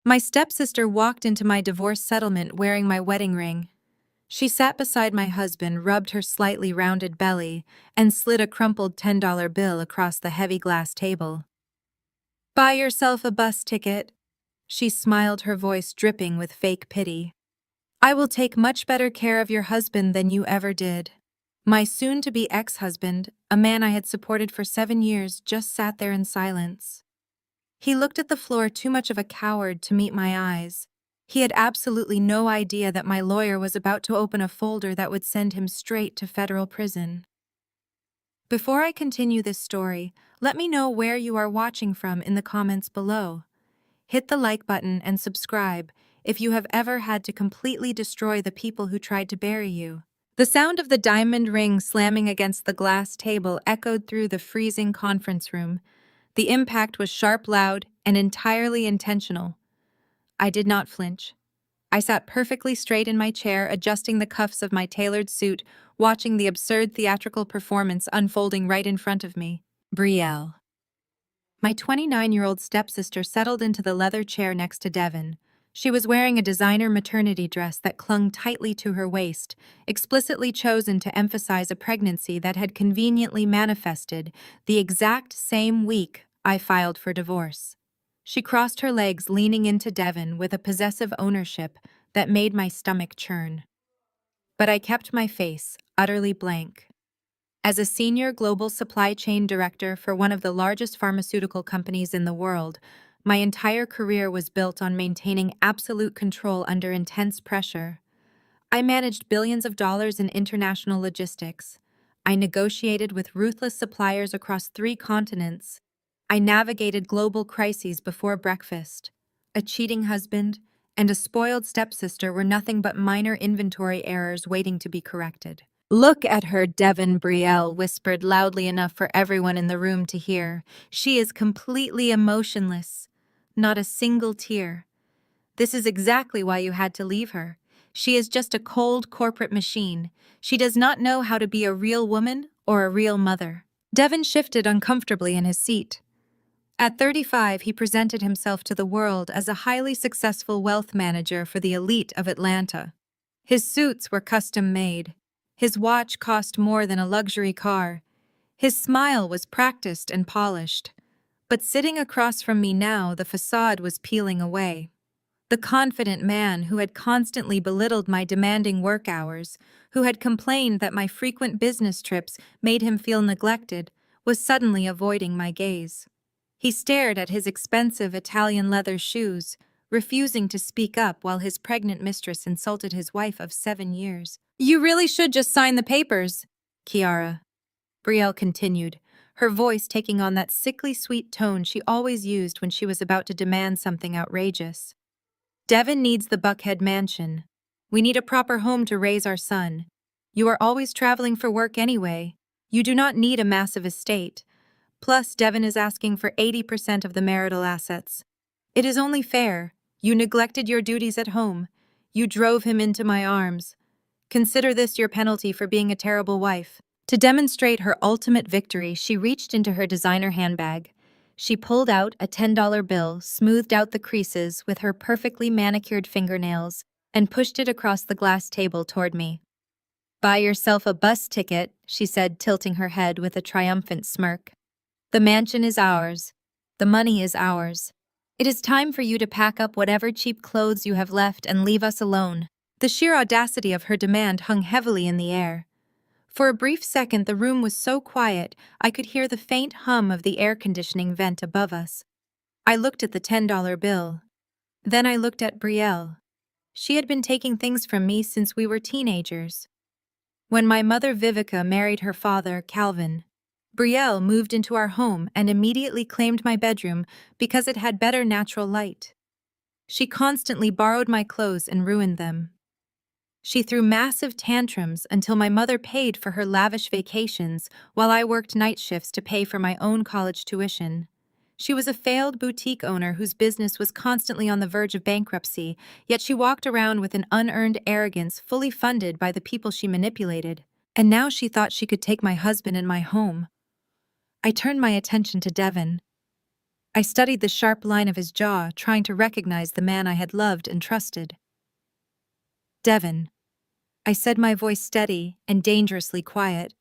My stepsister walked into my divorce settlement wearing my wedding ring. She sat beside my husband, rubbed her slightly rounded belly, and slid a crumpled $10 bill across the heavy glass table. "Buy yourself a bus ticket," she smiled, her voice dripping with fake pity. "I will take much better care of your husband than you ever did." My soon-to-be ex-husband, a man I had supported for 7 years, just sat there in silence. He looked at the floor, too much of a coward to meet my eyes. He had absolutely no idea that my lawyer was about to open a folder that would send him straight to federal prison. Before I continue this story, let me know where you are watching from in the comments below. Hit the like button and subscribe if you have ever had to completely destroy the people who tried to bury you. The sound of the diamond ring slamming against the glass table echoed through the freezing conference room. The impact was sharp, loud, and entirely intentional. I did not flinch. I sat perfectly straight in my chair, adjusting the cuffs of my tailored suit, watching the absurd theatrical performance unfolding right in front of me. Brielle. My 29-year-old stepsister settled into the leather chair next to Devon. She was wearing a designer maternity dress that clung tightly to her waist, explicitly chosen to emphasize a pregnancy that had conveniently manifested the exact same week I filed for divorce. She crossed her legs, leaning into Devon with a possessive ownership that made my stomach churn. But I kept my face utterly blank. As a senior global supply chain director for one of the largest pharmaceutical companies in the world, my entire career was built on maintaining absolute control under intense pressure. I managed billions of dollars in international logistics. I negotiated with ruthless suppliers across 3 continents. I navigated global crises before breakfast. A cheating husband and a spoiled stepsister were nothing but minor inventory errors waiting to be corrected. "Look at her," Devon Brielle whispered loudly enough for everyone in the room to hear. "She is completely emotionless. Not a single tear. This is exactly why you had to leave her. She is just a cold corporate machine. She does not know how to be a real woman or a real mother." Devon shifted uncomfortably in his seat. At 35, he presented himself to the world as a highly successful wealth manager for the elite of Atlanta. His suits were custom-made. His watch cost more than a luxury car. His smile was practiced and polished. But sitting across from me now, the facade was peeling away. The confident man who had constantly belittled my demanding work hours, who had complained that my frequent business trips made him feel neglected, was suddenly avoiding my gaze. He stared at his expensive Italian leather shoes, refusing to speak up while his pregnant mistress insulted his wife of 7 years. "You really should just sign the papers, Chiara," Brielle continued, her voice taking on that sickly sweet tone she always used when she was about to demand something outrageous. "Devon needs the Buckhead mansion. We need a proper home to raise our son. You are always traveling for work anyway. You do not need a massive estate. Plus, Devon is asking for 80% of the marital assets. It is only fair. You neglected your duties at home. You drove him into my arms. Consider this your penalty for being a terrible wife." To demonstrate her ultimate victory, she reached into her designer handbag. She pulled out a $10 bill, smoothed out the creases with her perfectly manicured fingernails, and pushed it across the glass table toward me. "Buy yourself a bus ticket," she said, tilting her head with a triumphant smirk. "The mansion is ours. The money is ours. It is time for you to pack up whatever cheap clothes you have left and leave us alone." The sheer audacity of her demand hung heavily in the air. For a brief second, the room was so quiet I could hear the faint hum of the air conditioning vent above us. I looked at the $10 bill. Then I looked at Brielle. She had been taking things from me since we were teenagers. When my mother Vivica married her father, Calvin, Brielle moved into our home and immediately claimed my bedroom because it had better natural light. She constantly borrowed my clothes and ruined them. She threw massive tantrums until my mother paid for her lavish vacations while I worked night shifts to pay for my own college tuition. She was a failed boutique owner whose business was constantly on the verge of bankruptcy, yet she walked around with an unearned arrogance fully funded by the people she manipulated. And now she thought she could take my husband and my home. I turned my attention to Devon. I studied the sharp line of his jaw, trying to recognize the man I had loved and trusted. Devin, I said, my voice steady and dangerously quiet.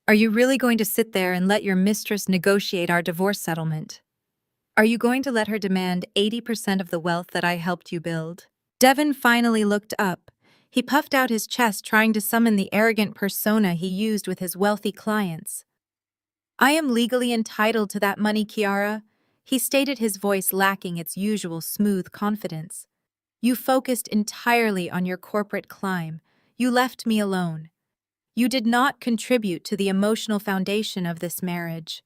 Are you really going to sit there and let your mistress negotiate our divorce settlement? Are you going to let her demand 80% of the wealth that I helped you build? Devin finally looked up. He puffed out his chest, trying to summon the arrogant persona he used with his wealthy clients. I am legally entitled to that money, Kiara, he stated, his voice lacking its usual smooth confidence. You focused entirely on your corporate climb. You left me alone. You did not contribute to the emotional foundation of this marriage.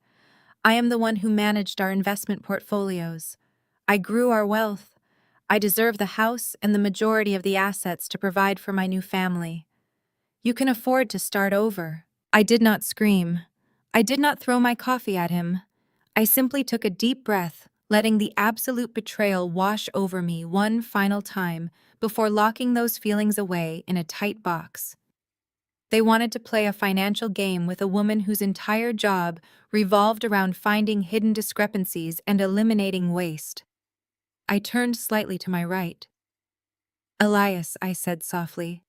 I am the one who managed our investment portfolios. I grew our wealth. I deserve the house and the majority of the assets to provide for my new family. You can afford to start over. I did not scream. I did not throw my coffee at him. I simply took a deep breath, letting the absolute betrayal wash over me one final time before locking those feelings away in a tight box. They wanted to play a financial game with a woman whose entire job revolved around finding hidden discrepancies and eliminating waste. I turned slightly to my right. Elias, I said softly,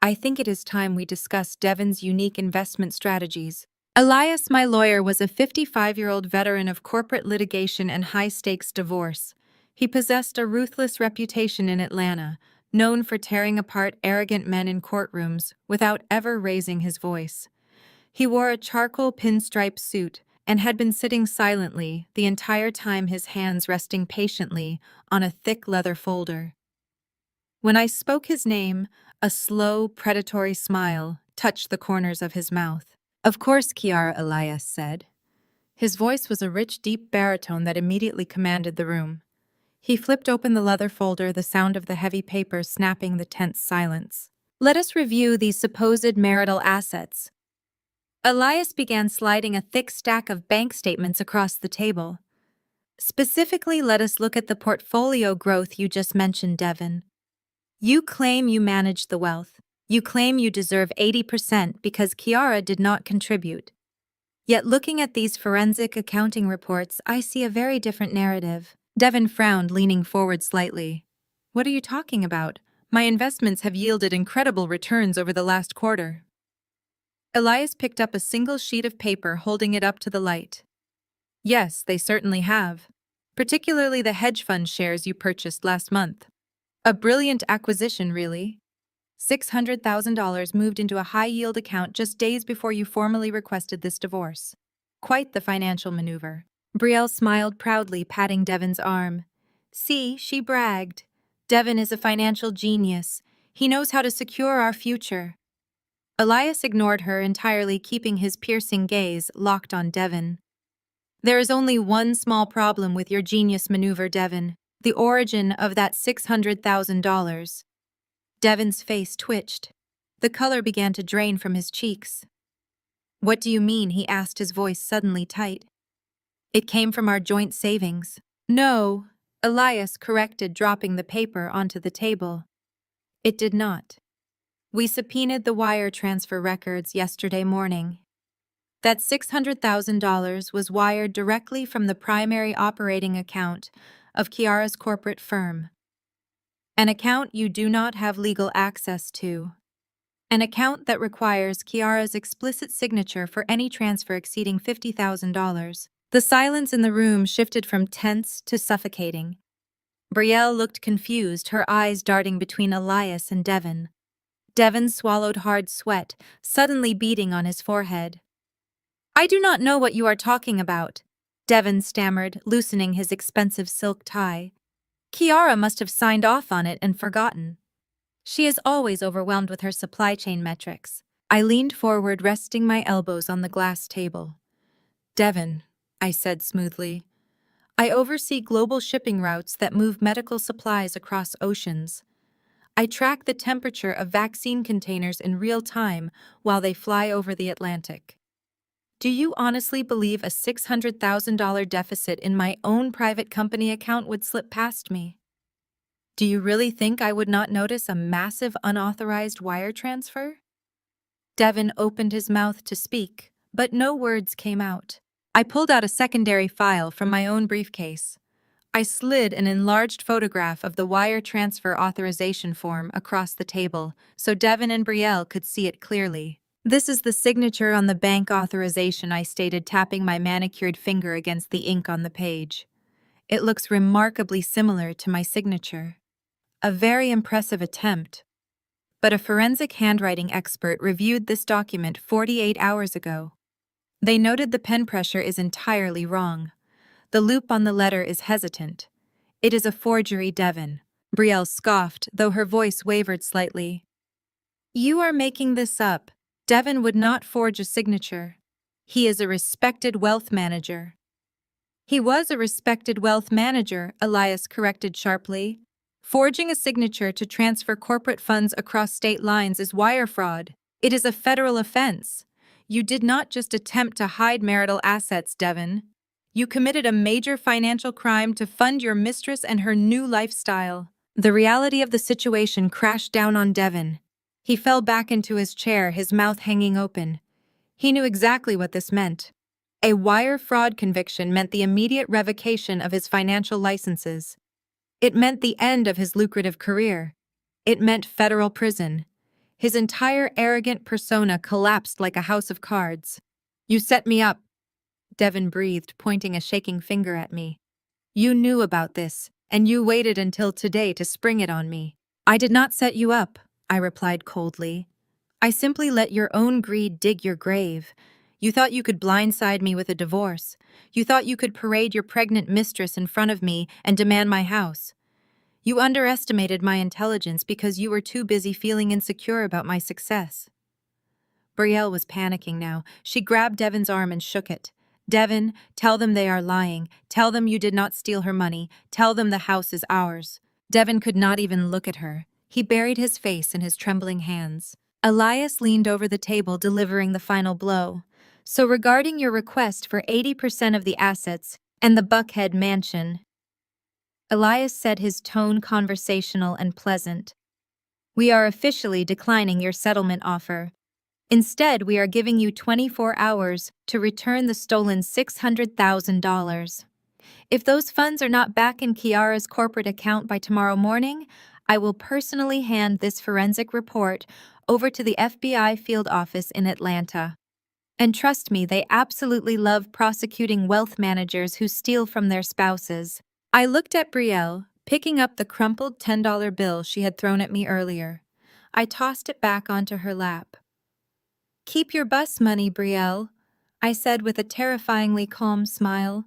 I think it is time we discuss Devin's unique investment strategies. Elias, my lawyer, was a 55-year-old veteran of corporate litigation and high-stakes divorce. He possessed a ruthless reputation in Atlanta, known for tearing apart arrogant men in courtrooms without ever raising his voice. He wore a charcoal pinstripe suit and had been sitting silently the entire time, his hands resting patiently on a thick leather folder. When I spoke his name, a slow, predatory smile touched the corners of his mouth. Of course, Kiara, Elias said. His voice was a rich, deep baritone that immediately commanded the room. He flipped open the leather folder, the sound of the heavy paper snapping the tense silence. Let us review these supposed marital assets. Elias began sliding a thick stack of bank statements across the table. Specifically, let us look at the portfolio growth you just mentioned, Devin. You claim you managed the wealth. You claim you deserve 80% because Kiara did not contribute. Yet looking at these forensic accounting reports, I see a very different narrative. Devin frowned, leaning forward slightly. What are you talking about? My investments have yielded incredible returns over the last quarter. Elias picked up a single sheet of paper, holding it up to the light. Yes, they certainly have. Particularly the hedge fund shares you purchased last month. A brilliant acquisition, really. $600,000 moved into a high-yield account just days before you formally requested this divorce. Quite the financial maneuver. Brielle smiled proudly, patting Devin's arm. See, she bragged. Devin is a financial genius. He knows how to secure our future. Elias ignored her entirely, keeping his piercing gaze locked on Devin. There is only one small problem with your genius maneuver, Devin. The origin of that $600,000. Devin's face twitched. The color began to drain from his cheeks. What do you mean? He asked, his voice suddenly tight. It came from our joint savings. No, Elias corrected, dropping the paper onto the table. It did not. We subpoenaed the wire transfer records yesterday morning. That $600,000 was wired directly from the primary operating account of Kiara's corporate firm. An account you do not have legal access to. An account that requires Kiara's explicit signature for any transfer exceeding $50,000. The silence in the room shifted from tense to suffocating. Brielle looked confused, her eyes darting between Elias and Devin. Devin swallowed hard sweat, suddenly beading on his forehead. I do not know what you are talking about, Devin stammered, loosening his expensive silk tie. Kiara must have signed off on it and forgotten. She is always overwhelmed with her supply chain metrics. I leaned forward, resting my elbows on the glass table. Devin, I said smoothly, I oversee global shipping routes that move medical supplies across oceans. I track the temperature of vaccine containers in real time while they fly over the Atlantic. Do you honestly believe a $600,000 deficit in my own private company account would slip past me? Do you really think I would not notice a massive unauthorized wire transfer? Devin opened his mouth to speak, but no words came out. I pulled out a secondary file from my own briefcase. I slid an enlarged photograph of the wire transfer authorization form across the table so Devin and Brielle could see it clearly. "This is the signature on the bank authorization," I stated, tapping my manicured finger against the ink on the page. "It looks remarkably similar to my signature." A very impressive attempt. But a forensic handwriting expert reviewed this document 48 hours ago. They noted the pen pressure is entirely wrong. The loop on the letter is hesitant. "It is a forgery, Devin." Brielle scoffed, though her voice wavered slightly. "You are making this up. Devin would not forge a signature. He is a respected wealth manager." "He was a respected wealth manager," Elias corrected sharply. "Forging a signature to transfer corporate funds across state lines is wire fraud. It is a federal offense. You did not just attempt to hide marital assets, Devin. You committed a major financial crime to fund your mistress and her new lifestyle." The reality of the situation crashed down on Devin. He fell back into his chair, his mouth hanging open. He knew exactly what this meant. A wire fraud conviction meant the immediate revocation of his financial licenses. It meant the end of his lucrative career. It meant federal prison. His entire arrogant persona collapsed like a house of cards. "You set me up," Devin breathed, pointing a shaking finger at me. "You knew about this, and you waited until today to spring it on me." "I did not set you up," I replied coldly. "I simply let your own greed dig your grave. You thought you could blindside me with a divorce. You thought you could parade your pregnant mistress in front of me and demand my house. You underestimated my intelligence because you were too busy feeling insecure about my success." Brielle was panicking now. She grabbed Devin's arm and shook it. "Devin, tell them they are lying. Tell them you did not steal her money. Tell them the house is ours." Devin could not even look at her. He buried his face in his trembling hands. Elias leaned over the table, delivering the final blow. "So regarding your request for 80% of the assets and the Buckhead mansion," Elias said, his tone conversational and pleasant, "we are officially declining your settlement offer. Instead, we are giving you 24 hours to return the stolen $600,000. If those funds are not back in Kiara's corporate account by tomorrow morning, I will personally hand this forensic report over to the FBI field office in Atlanta. And trust me, they absolutely love prosecuting wealth managers who steal from their spouses." I looked at Brielle, picking up the crumpled $10 bill she had thrown at me earlier. I tossed it back onto her lap. "Keep your bus money, Brielle," I said with a terrifyingly calm smile.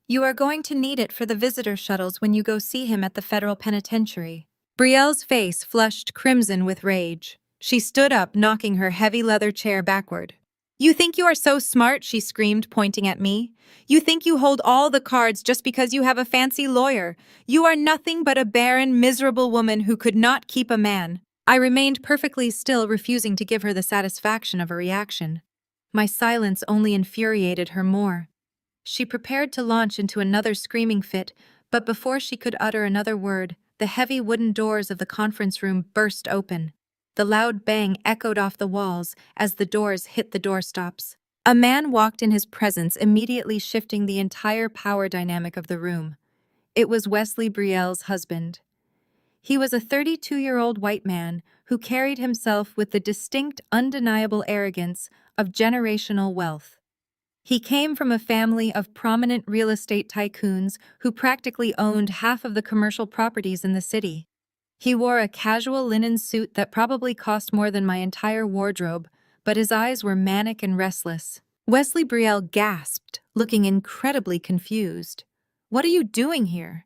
"You are going to need it for the visitor shuttles when you go see him at the federal penitentiary." Brielle's face flushed crimson with rage. She stood up, knocking her heavy leather chair backward. "You think you are so smart," she screamed, pointing at me. "You think you hold all the cards just because you have a fancy lawyer. You are nothing but a barren, miserable woman who could not keep a man." I remained perfectly still, refusing to give her the satisfaction of a reaction. My silence only infuriated her more. She prepared to launch into another screaming fit, but before she could utter another word, the heavy wooden doors of the conference room burst open. The loud bang echoed off the walls as the doors hit the doorstops. A man walked in his presence, immediately shifting the entire power dynamic of the room. It was Wesley Brielle's husband. He was a 32-year-old white man who carried himself with the distinct, undeniable arrogance of generational wealth. He came from a family of prominent real estate tycoons who practically owned half of the commercial properties in the city. He wore a casual linen suit that probably cost more than my entire wardrobe, but his eyes were manic and restless. Wesley Brielle gasped, looking incredibly confused. "What are you doing here?"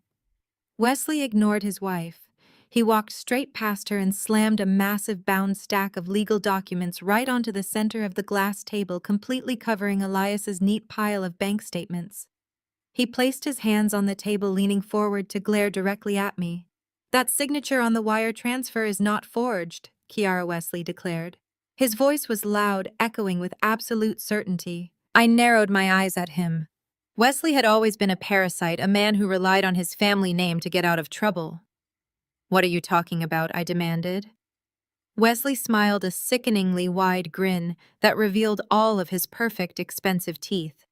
Wesley ignored his wife. He walked straight past her and slammed a massive bound stack of legal documents right onto the center of the glass table, completely covering Elias's neat pile of bank statements. He placed his hands on the table, leaning forward to glare directly at me. "That signature on the wire transfer is not forged," Kiara Wesley declared. His voice was loud, echoing with absolute certainty. I narrowed my eyes at him. Wesley had always been a parasite, a man who relied on his family name to get out of trouble. "What are you talking about?" I demanded. Wesley smiled a sickeningly wide grin that revealed all of his perfect, expensive teeth.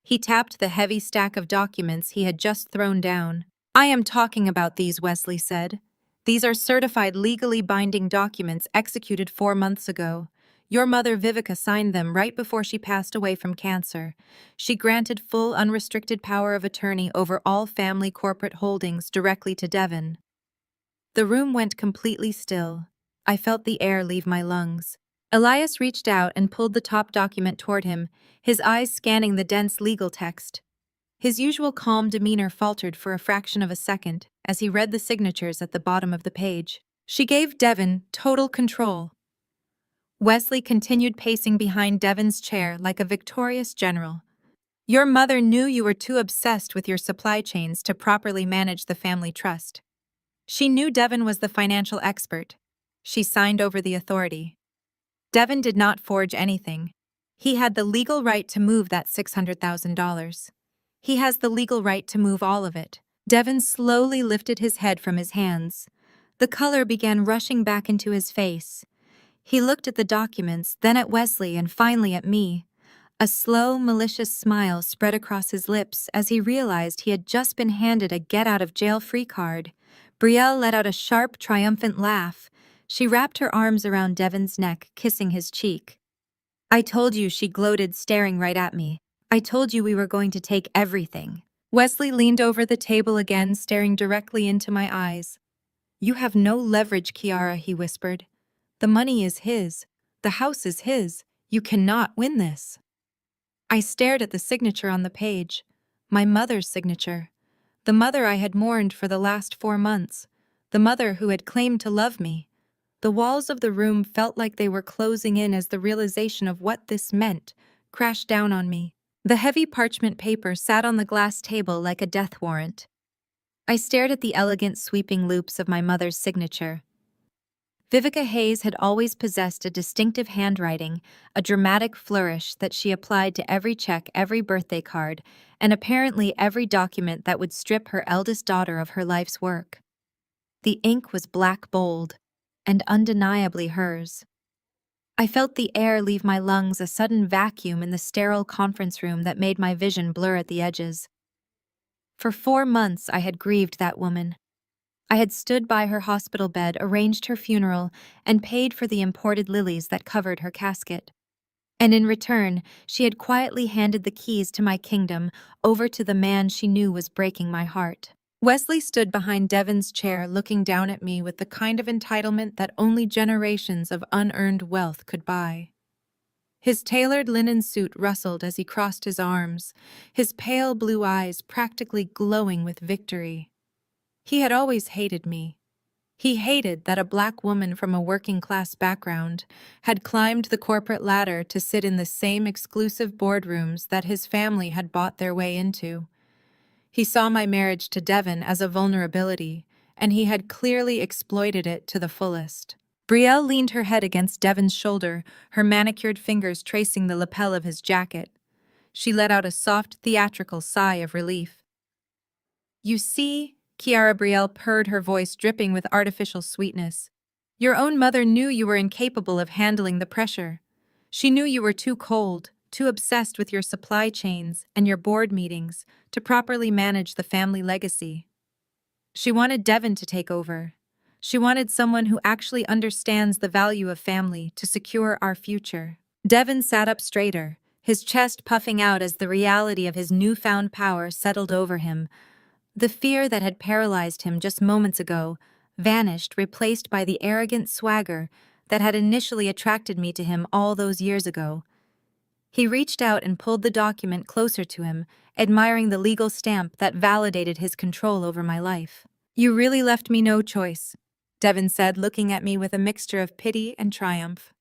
He tapped the heavy stack of documents he had just thrown down. "I am talking about these," Wesley said. "These are certified legally binding documents executed 4 months ago. Your mother Vivica signed them right before she passed away from cancer. She granted full unrestricted power of attorney over all family corporate holdings directly to Devon." The room went completely still. I felt the air leave my lungs. Elias reached out and pulled the top document toward him, his eyes scanning the dense legal text. His usual calm demeanor faltered for a fraction of a second as he read the signatures at the bottom of the page. "She gave Devon total control." Wesley continued pacing behind Devon's chair like a victorious general. "Your mother knew you were too obsessed with your supply chains to properly manage the family trust. She knew Devon was the financial expert. She signed over the authority. Devon did not forge anything. He had the legal right to move that $600,000. He has the legal right to move all of it." Devon slowly lifted his head from his hands. The color began rushing back into his face. He looked at the documents, then at Wesley, and finally at me. A slow, malicious smile spread across his lips as he realized he had just been handed a get-out-of-jail-free card. Brielle let out a sharp, triumphant laugh. She wrapped her arms around Devon's neck, kissing his cheek. "I told you," she gloated, staring right at me. "I told you we were going to take everything." Wesley leaned over the table again, staring directly into my eyes. "You have no leverage, Kiara," he whispered. "The money is his. The house is his. You cannot win this." I stared at the signature on the page. My mother's signature. The mother I had mourned for the last 4 months. The mother who had claimed to love me. The walls of the room felt like they were closing in as the realization of what this meant crashed down on me. The heavy parchment paper sat on the glass table like a death warrant. I stared at the elegant sweeping loops of my mother's signature. Vivica Hayes had always possessed a distinctive handwriting, a dramatic flourish that she applied to every check, every birthday card, and apparently every document that would strip her eldest daughter of her life's work. The ink was black bold, and undeniably hers. I felt the air leave my lungs, a sudden vacuum in the sterile conference room that made my vision blur at the edges. For 4 months I had grieved that woman. I had stood by her hospital bed, arranged her funeral, and paid for the imported lilies that covered her casket. And in return, she had quietly handed the keys to my kingdom over to the man she knew was breaking my heart. Wesley stood behind Devon's chair, looking down at me with the kind of entitlement that only generations of unearned wealth could buy. His tailored linen suit rustled as he crossed his arms, his pale blue eyes practically glowing with victory. He had always hated me. He hated that a black woman from a working-class background had climbed the corporate ladder to sit in the same exclusive boardrooms that his family had bought their way into. He saw my marriage to Devon as a vulnerability, and he had clearly exploited it to the fullest. Brielle leaned her head against Devon's shoulder, her manicured fingers tracing the lapel of his jacket. She let out a soft, theatrical sigh of relief. "You see," Kiara Brielle purred, her voice dripping with artificial sweetness. "Your own mother knew you were incapable of handling the pressure. She knew you were too cold, too obsessed with your supply chains and your board meetings to properly manage the family legacy. She wanted Devon to take over. She wanted someone who actually understands the value of family to secure our future." Devon sat up straighter, his chest puffing out as the reality of his newfound power settled over him. The fear that had paralyzed him just moments ago vanished, replaced by the arrogant swagger that had initially attracted me to him all those years ago. He reached out and pulled the document closer to him, admiring the legal stamp that validated his control over my life. "You really left me no choice," Devon said, looking at me with a mixture of pity and triumph.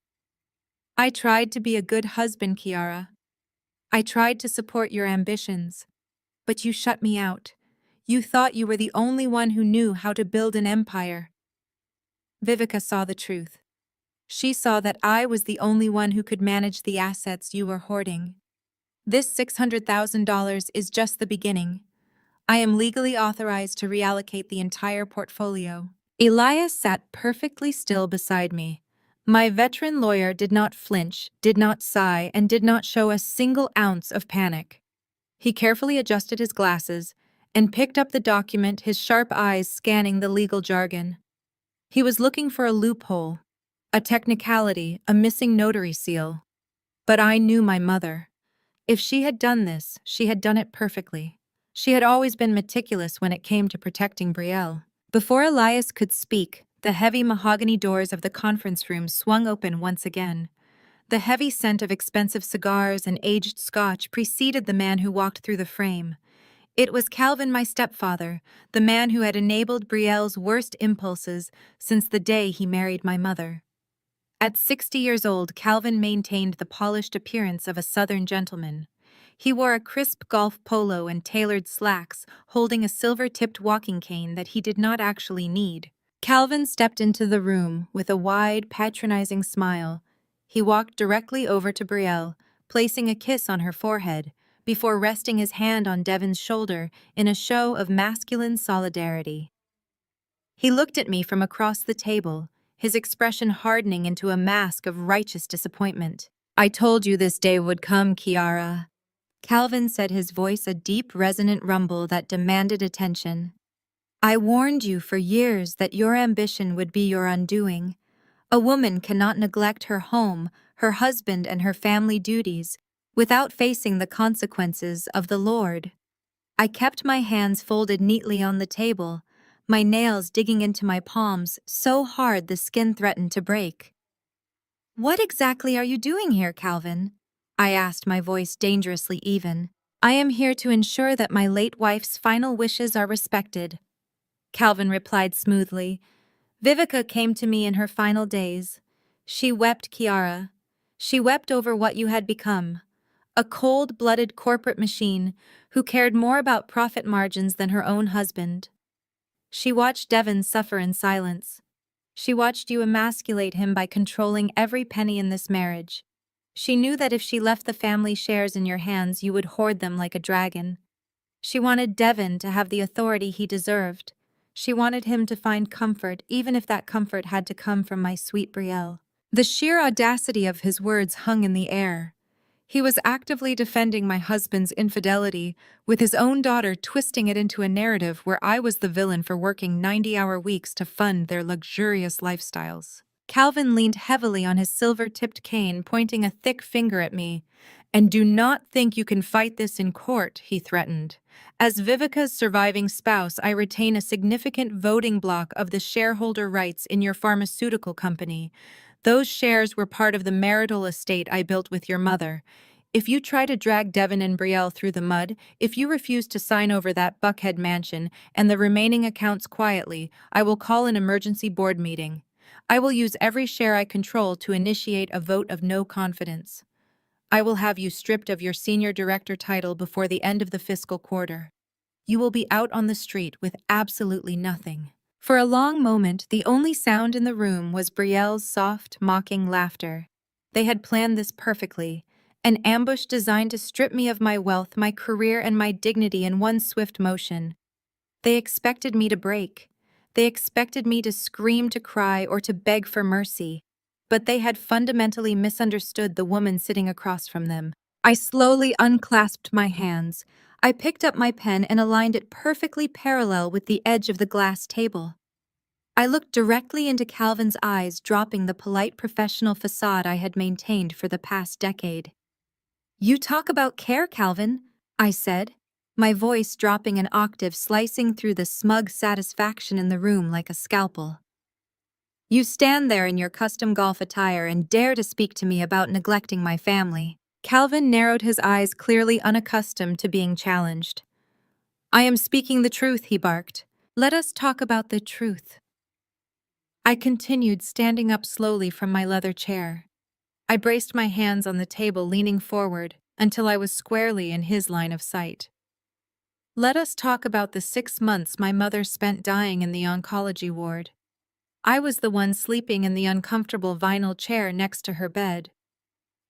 "I tried to be a good husband, Kiara. I tried to support your ambitions. But you shut me out. You thought you were the only one who knew how to build an empire." Vivica saw the truth. She saw that I was the only one who could manage the assets you were hoarding. "This $600,000 is just the beginning. I am legally authorized to reallocate the entire portfolio." Elias sat perfectly still beside me. My veteran lawyer did not flinch, did not sigh, and did not show a single ounce of panic. He carefully adjusted his glasses and picked up the document, his sharp eyes scanning the legal jargon. He was looking for a loophole, a technicality, a missing notary seal. But I knew my mother. If she had done this, she had done it perfectly. She had always been meticulous when it came to protecting Brielle. Before Elias could speak, the heavy mahogany doors of the conference room swung open once again. The heavy scent of expensive cigars and aged scotch preceded the man who walked through the frame. It was Calvin, my stepfather, the man who had enabled Brielle's worst impulses since the day he married my mother. At 60 years old, Calvin maintained the polished appearance of a Southern gentleman. He wore a crisp golf polo and tailored slacks, holding a silver-tipped walking cane that he did not actually need. Calvin stepped into the room with a wide, patronizing smile. He walked directly over to Brielle, placing a kiss on her forehead, before resting his hand on Devon's shoulder in a show of masculine solidarity. He looked at me from across the table, his expression hardening into a mask of righteous disappointment. "I told you this day would come, Kiara," Calvin said, his voice a deep, resonant rumble that demanded attention. "I warned you for years that your ambition would be your undoing. A woman cannot neglect her home, her husband, and her family duties without facing the consequences of the Lord." I kept my hands folded neatly on the table, my nails digging into my palms so hard the skin threatened to break. "What exactly are you doing here, Calvin?" I asked, my voice dangerously even. "I am here to ensure that my late wife's final wishes are respected," Calvin replied smoothly. "Vivica came to me in her final days. She wept, Kiara. She wept over what you had become. A cold-blooded corporate machine who cared more about profit margins than her own husband. She watched Devon suffer in silence. She watched you emasculate him by controlling every penny in this marriage. She knew that if she left the family shares in your hands, you would hoard them like a dragon. She wanted Devon to have the authority he deserved. She wanted him to find comfort, even if that comfort had to come from my sweet Brielle." The sheer audacity of his words hung in the air. He was actively defending my husband's infidelity, with his own daughter twisting it into a narrative where I was the villain for working 90-hour weeks to fund their luxurious lifestyles. Calvin leaned heavily on his silver-tipped cane, pointing a thick finger at me. "And do not think you can fight this in court," he threatened. "As Vivica's surviving spouse, I retain a significant voting block of the shareholder rights in your pharmaceutical company. Those shares were part of the marital estate I built with your mother. If you try to drag Devon and Brielle through the mud, if you refuse to sign over that Buckhead mansion and the remaining accounts quietly, I will call an emergency board meeting. I will use every share I control to initiate a vote of no confidence. I will have you stripped of your senior director title before the end of the fiscal quarter. You will be out on the street with absolutely nothing." For a long moment, the only sound in the room was Brielle's soft, mocking laughter. They had planned this perfectly, an ambush designed to strip me of my wealth, my career, and my dignity in one swift motion. They expected me to break. They expected me to scream, to cry, or to beg for mercy. But they had fundamentally misunderstood the woman sitting across from them. I slowly unclasped my hands. I picked up my pen and aligned it perfectly parallel with the edge of the glass table. I looked directly into Calvin's eyes, dropping the polite professional facade I had maintained for the past decade. "You talk about care, Calvin," I said, my voice dropping an octave, slicing through the smug satisfaction in the room like a scalpel. "You stand there in your custom golf attire and dare to speak to me about neglecting my family." Calvin narrowed his eyes, clearly unaccustomed to being challenged. "I am speaking the truth," he barked. "Let us talk about the truth." I continued, standing up slowly from my leather chair. I braced my hands on the table, leaning forward, until I was squarely in his line of sight. "Let us talk about the 6 months my mother spent dying in the oncology ward. I was the one sleeping in the uncomfortable vinyl chair next to her bed.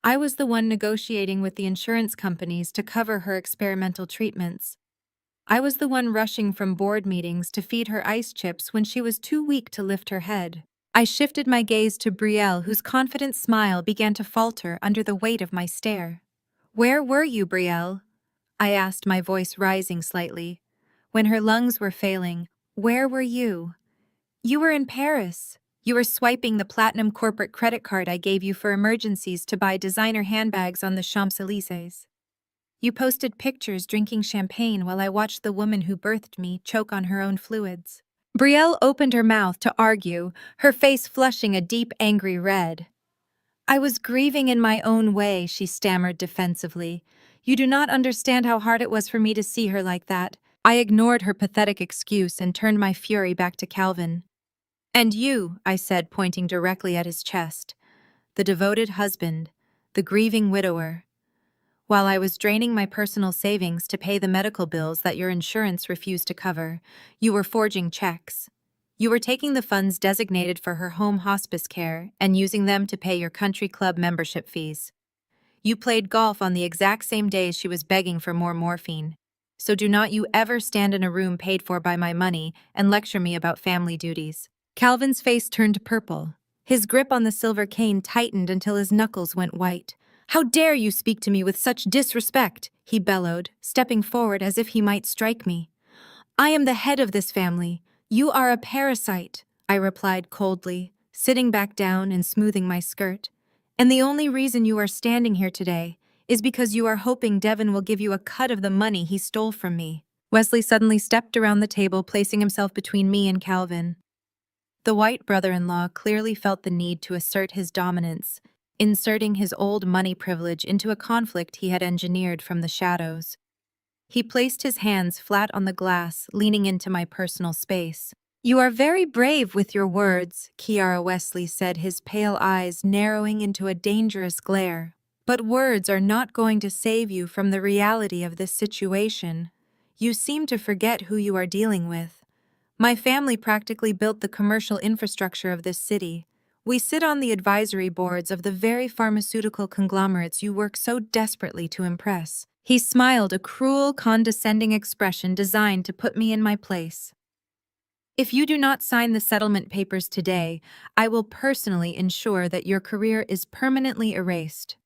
I was the one negotiating with the insurance companies to cover her experimental treatments. I was the one rushing from board meetings to feed her ice chips when she was too weak to lift her head." I shifted my gaze to Brielle, whose confident smile began to falter under the weight of my stare. "Where were you, Brielle? I asked, my voice rising slightly. When her lungs were failing, where were you? You were in Paris. You were swiping the platinum corporate credit card I gave you for emergencies to buy designer handbags on the Champs-Élysées. You posted pictures drinking champagne while I watched the woman who birthed me choke on her own fluids. Brielle opened her mouth to argue, her face flushing a deep, angry red. I was grieving in my own way, she stammered defensively. You do not understand how hard it was for me to see her like that. I ignored her pathetic excuse and turned my fury back to Calvin. And you, I said, pointing directly at his chest. The devoted husband, the grieving widower. While I was draining my personal savings to pay the medical bills that your insurance refused to cover, you were forging checks. You were taking the funds designated for her home hospice care and using them to pay your country club membership fees. You played golf on the exact same days she was begging for more morphine. So do not you ever stand in a room paid for by my money and lecture me about family duties. Calvin's face turned purple. His grip on the silver cane tightened until his knuckles went white. How dare you speak to me with such disrespect, he bellowed, stepping forward as if he might strike me. I am the head of this family. You are a parasite, I replied coldly, sitting back down and smoothing my skirt. And the only reason you are standing here today is because you are hoping Devin will give you a cut of the money he stole from me. Wesley suddenly stepped around the table, placing himself between me and Calvin. The white brother-in-law clearly felt the need to assert his dominance, inserting his old money privilege into a conflict he had engineered from the shadows. He placed his hands flat on the glass, leaning into my personal space. You are very brave with your words, Kiara Wesley said, his pale eyes narrowing into a dangerous glare. But words are not going to save you from the reality of this situation. You seem to forget who you are dealing with. My family practically built the commercial infrastructure of this city. We sit on the advisory boards of the very pharmaceutical conglomerates you work so desperately to impress. He smiled, a cruel, condescending expression designed to put me in my place. If you do not sign the settlement papers today, I will personally ensure that your career is permanently erased.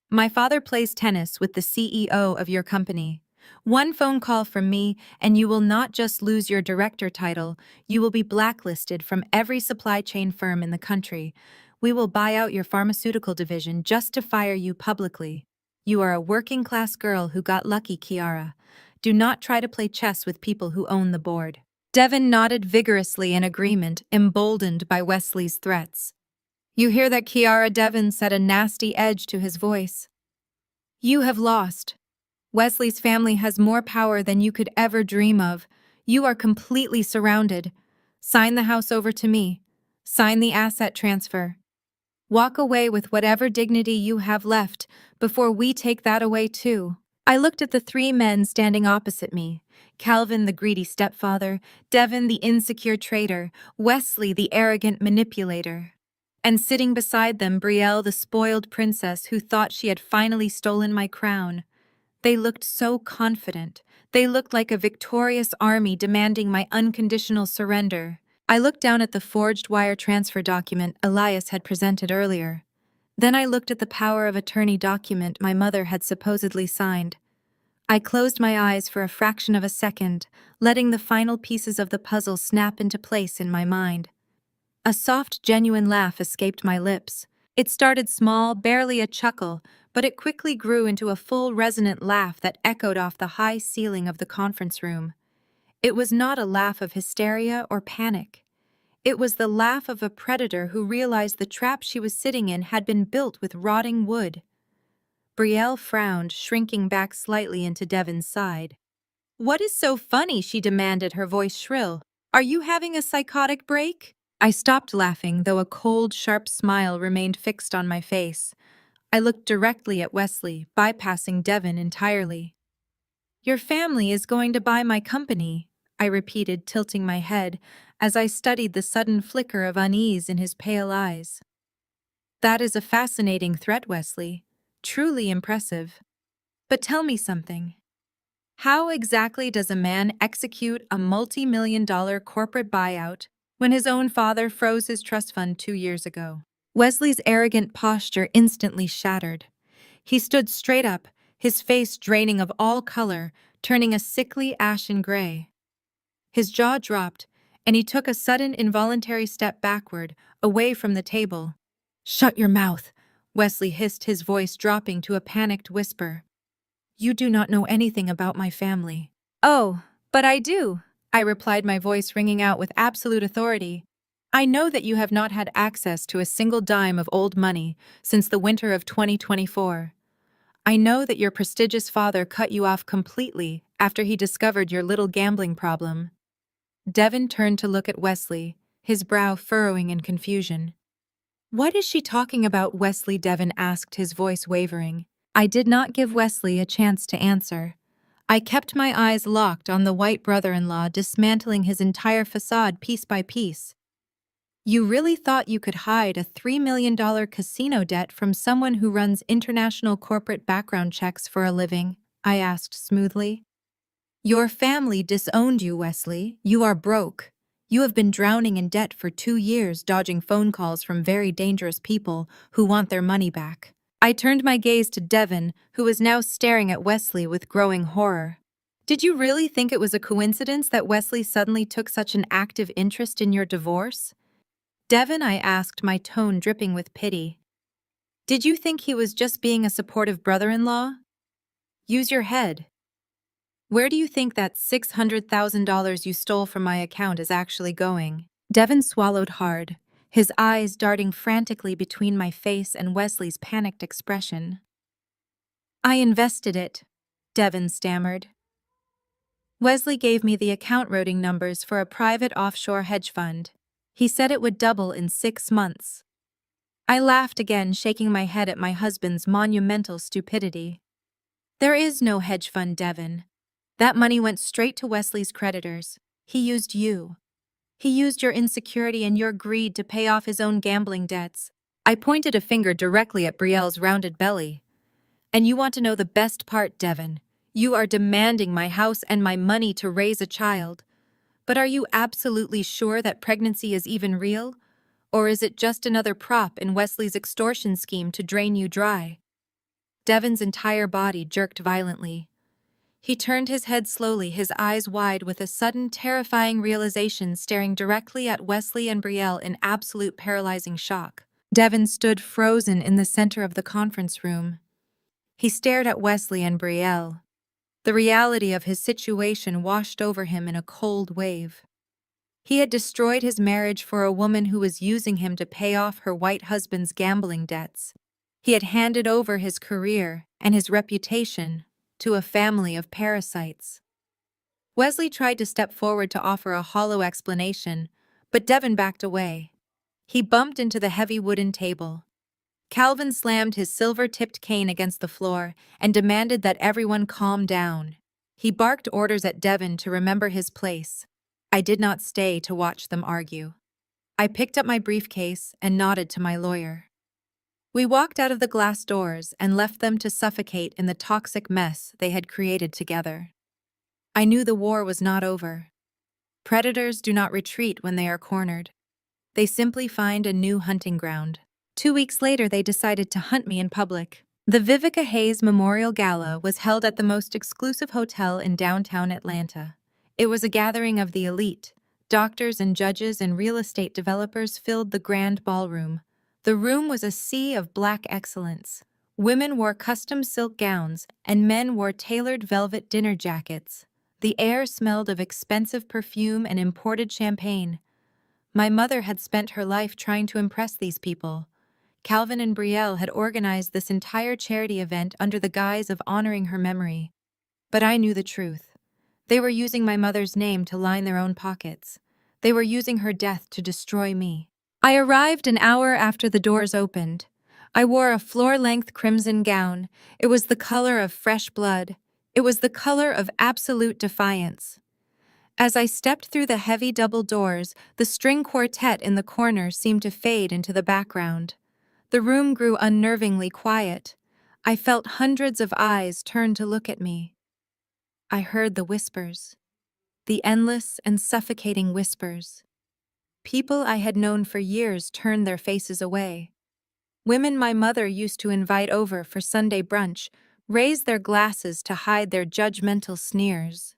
My father plays tennis with the CEO of your company. One phone call from me, and you will not just lose your director title, you will be blacklisted from every supply chain firm in the country. We will buy out your pharmaceutical division just to fire you publicly. You are a working-class girl who got lucky, Kiara. Do not try to play chess with people who own the board. Devin nodded vigorously in agreement, emboldened by Wesley's threats. You hear that, Kiara? Devin said, a nasty edge to his voice. You have lost. Wesley's family has more power than you could ever dream of. You are completely surrounded. Sign the house over to me. Sign the asset transfer. Walk away with whatever dignity you have left before we take that away too. I looked at the three men standing opposite me. Calvin, the greedy stepfather, Devin, the insecure traitor, Wesley, the arrogant manipulator. And sitting beside them, Brielle, the spoiled princess who thought she had finally stolen my crown. They looked so confident. They looked like a victorious army demanding my unconditional surrender. I looked down at the forged wire transfer document Elias had presented earlier. Then I looked at the power of attorney document my mother had supposedly signed. I closed my eyes for a fraction of a second, letting the final pieces of the puzzle snap into place in my mind. A soft, genuine laugh escaped my lips. It started small, barely a chuckle, but it quickly grew into a full, resonant laugh that echoed off the high ceiling of the conference room. It was not a laugh of hysteria or panic. It was the laugh of a predator who realized the trap she was sitting in had been built with rotting wood. Brielle frowned, shrinking back slightly into Devin's side. What is so funny? She demanded, her voice shrill. Are you having a psychotic break? I stopped laughing, though a cold, sharp smile remained fixed on my face. I looked directly at Wesley, bypassing Devin entirely. Your family is going to buy my company, I repeated, tilting my head as I studied the sudden flicker of unease in his pale eyes. That is a fascinating threat, Wesley. Truly impressive. But tell me something. How exactly does a man execute a multi-million-dollar corporate buyout when his own father froze his trust fund 2 years ago? Wesley's arrogant posture instantly shattered. He stood straight up, his face draining of all color, turning a sickly ashen gray. His jaw dropped, and he took a sudden involuntary step backward, away from the table. "Shut your mouth," Wesley hissed, his voice dropping to a panicked whisper. "You do not know anything about my family." "Oh, but I do," I replied, my voice ringing out with absolute authority. "I know that you have not had access to a single dime of old money since the winter of 2024. I know that your prestigious father cut you off completely after he discovered your little gambling problem." Devin turned to look at Wesley, his brow furrowing in confusion. "What is she talking about?" Wesley, Devin asked, his voice wavering. I did not give Wesley a chance to answer. I kept my eyes locked on the white brother-in-law, dismantling his entire facade piece by piece. "You really thought you could hide a $3 million casino debt from someone who runs international corporate background checks for a living?" I asked smoothly. "Your family disowned you, Wesley. You are broke. You have been drowning in debt for 2 years, dodging phone calls from very dangerous people who want their money back." I turned my gaze to Devin, who was now staring at Wesley with growing horror. "Did you really think it was a coincidence that Wesley suddenly took such an active interest in your divorce?" "Devin," I asked, my tone dripping with pity. "Did you think he was just being a supportive brother-in-law? Use your head. Where do you think that $600,000 you stole from my account is actually going?" Devin swallowed hard, his eyes darting frantically between my face and Wesley's panicked expression. "I invested it," Devin stammered. "Wesley gave me the account routing numbers for a private offshore hedge fund. He said it would double in 6 months." I laughed again, shaking my head at my husband's monumental stupidity. "There is no hedge fund, Devin. That money went straight to Wesley's creditors. He used you. He used your insecurity and your greed to pay off his own gambling debts." I pointed a finger directly at Brielle's rounded belly. "And you want to know the best part, Devin? You are demanding my house and my money to raise a child. But are you absolutely sure that pregnancy is even real? Or is it just another prop in Wesley's extortion scheme to drain you dry?" Devin's entire body jerked violently. He turned his head slowly, his eyes wide with a sudden, terrifying realization, staring directly at Wesley and Brielle in absolute paralyzing shock. Devin stood frozen in the center of the conference room. He stared at Wesley and Brielle. The reality of his situation washed over him in a cold wave. He had destroyed his marriage for a woman who was using him to pay off her white husband's gambling debts. He had handed over his career and his reputation to a family of parasites. Wesley tried to step forward to offer a hollow explanation, but Devin backed away. He bumped into the heavy wooden table. Calvin slammed his silver-tipped cane against the floor and demanded that everyone calm down. He barked orders at Devin to remember his place. I did not stay to watch them argue. I picked up my briefcase and nodded to my lawyer. We walked out of the glass doors and left them to suffocate in the toxic mess they had created together. I knew the war was not over. Predators do not retreat when they are cornered. They simply find a new hunting ground. 2 weeks later, they decided to hunt me in public. The Vivica Hayes Memorial Gala was held at the most exclusive hotel in downtown Atlanta. It was a gathering of the elite. Doctors and judges and real estate developers filled the grand ballroom. The room was a sea of black excellence. Women wore custom silk gowns, and men wore tailored velvet dinner jackets. The air smelled of expensive perfume and imported champagne. My mother had spent her life trying to impress these people. Calvin and Brielle had organized this entire charity event under the guise of honoring her memory. But I knew the truth. They were using my mother's name to line their own pockets. They were using her death to destroy me. I arrived an hour after the doors opened. I wore a floor-length crimson gown. It was the color of fresh blood. It was the color of absolute defiance. As I stepped through the heavy double doors, the string quartet in the corner seemed to fade into the background. The room grew unnervingly quiet. I felt hundreds of eyes turn to look at me. I heard the whispers. The endless and suffocating whispers. People I had known for years turned their faces away. Women my mother used to invite over for Sunday brunch raised their glasses to hide their judgmental sneers.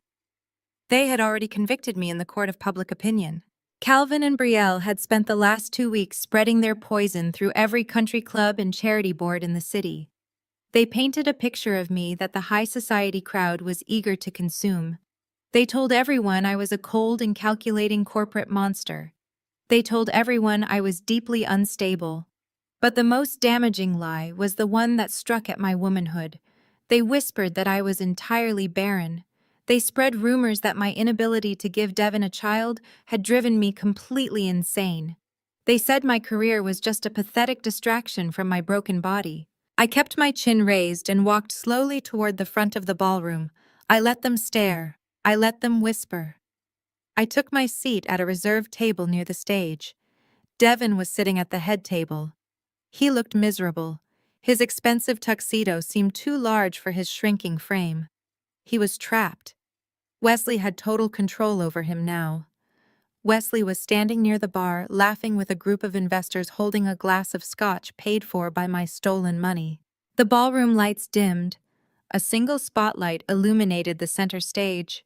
They had already convicted me in the court of public opinion. Calvin and Brielle had spent the last 2 weeks spreading their poison through every country club and charity board in the city. They painted a picture of me that the high society crowd was eager to consume. They told everyone I was a cold and calculating corporate monster. They told everyone I was deeply unstable. But the most damaging lie was the one that struck at my womanhood. They whispered that I was entirely barren. They spread rumors that my inability to give Devin a child had driven me completely insane. They said my career was just a pathetic distraction from my broken body. I kept my chin raised and walked slowly toward the front of the ballroom. I let them stare. I let them whisper. I took my seat at a reserved table near the stage. Devin was sitting at the head table. He looked miserable. His expensive tuxedo seemed too large for his shrinking frame. He was trapped. Wesley had total control over him now. Wesley was standing near the bar, laughing with a group of investors holding a glass of scotch paid for by my stolen money. The ballroom lights dimmed. A single spotlight illuminated the center stage.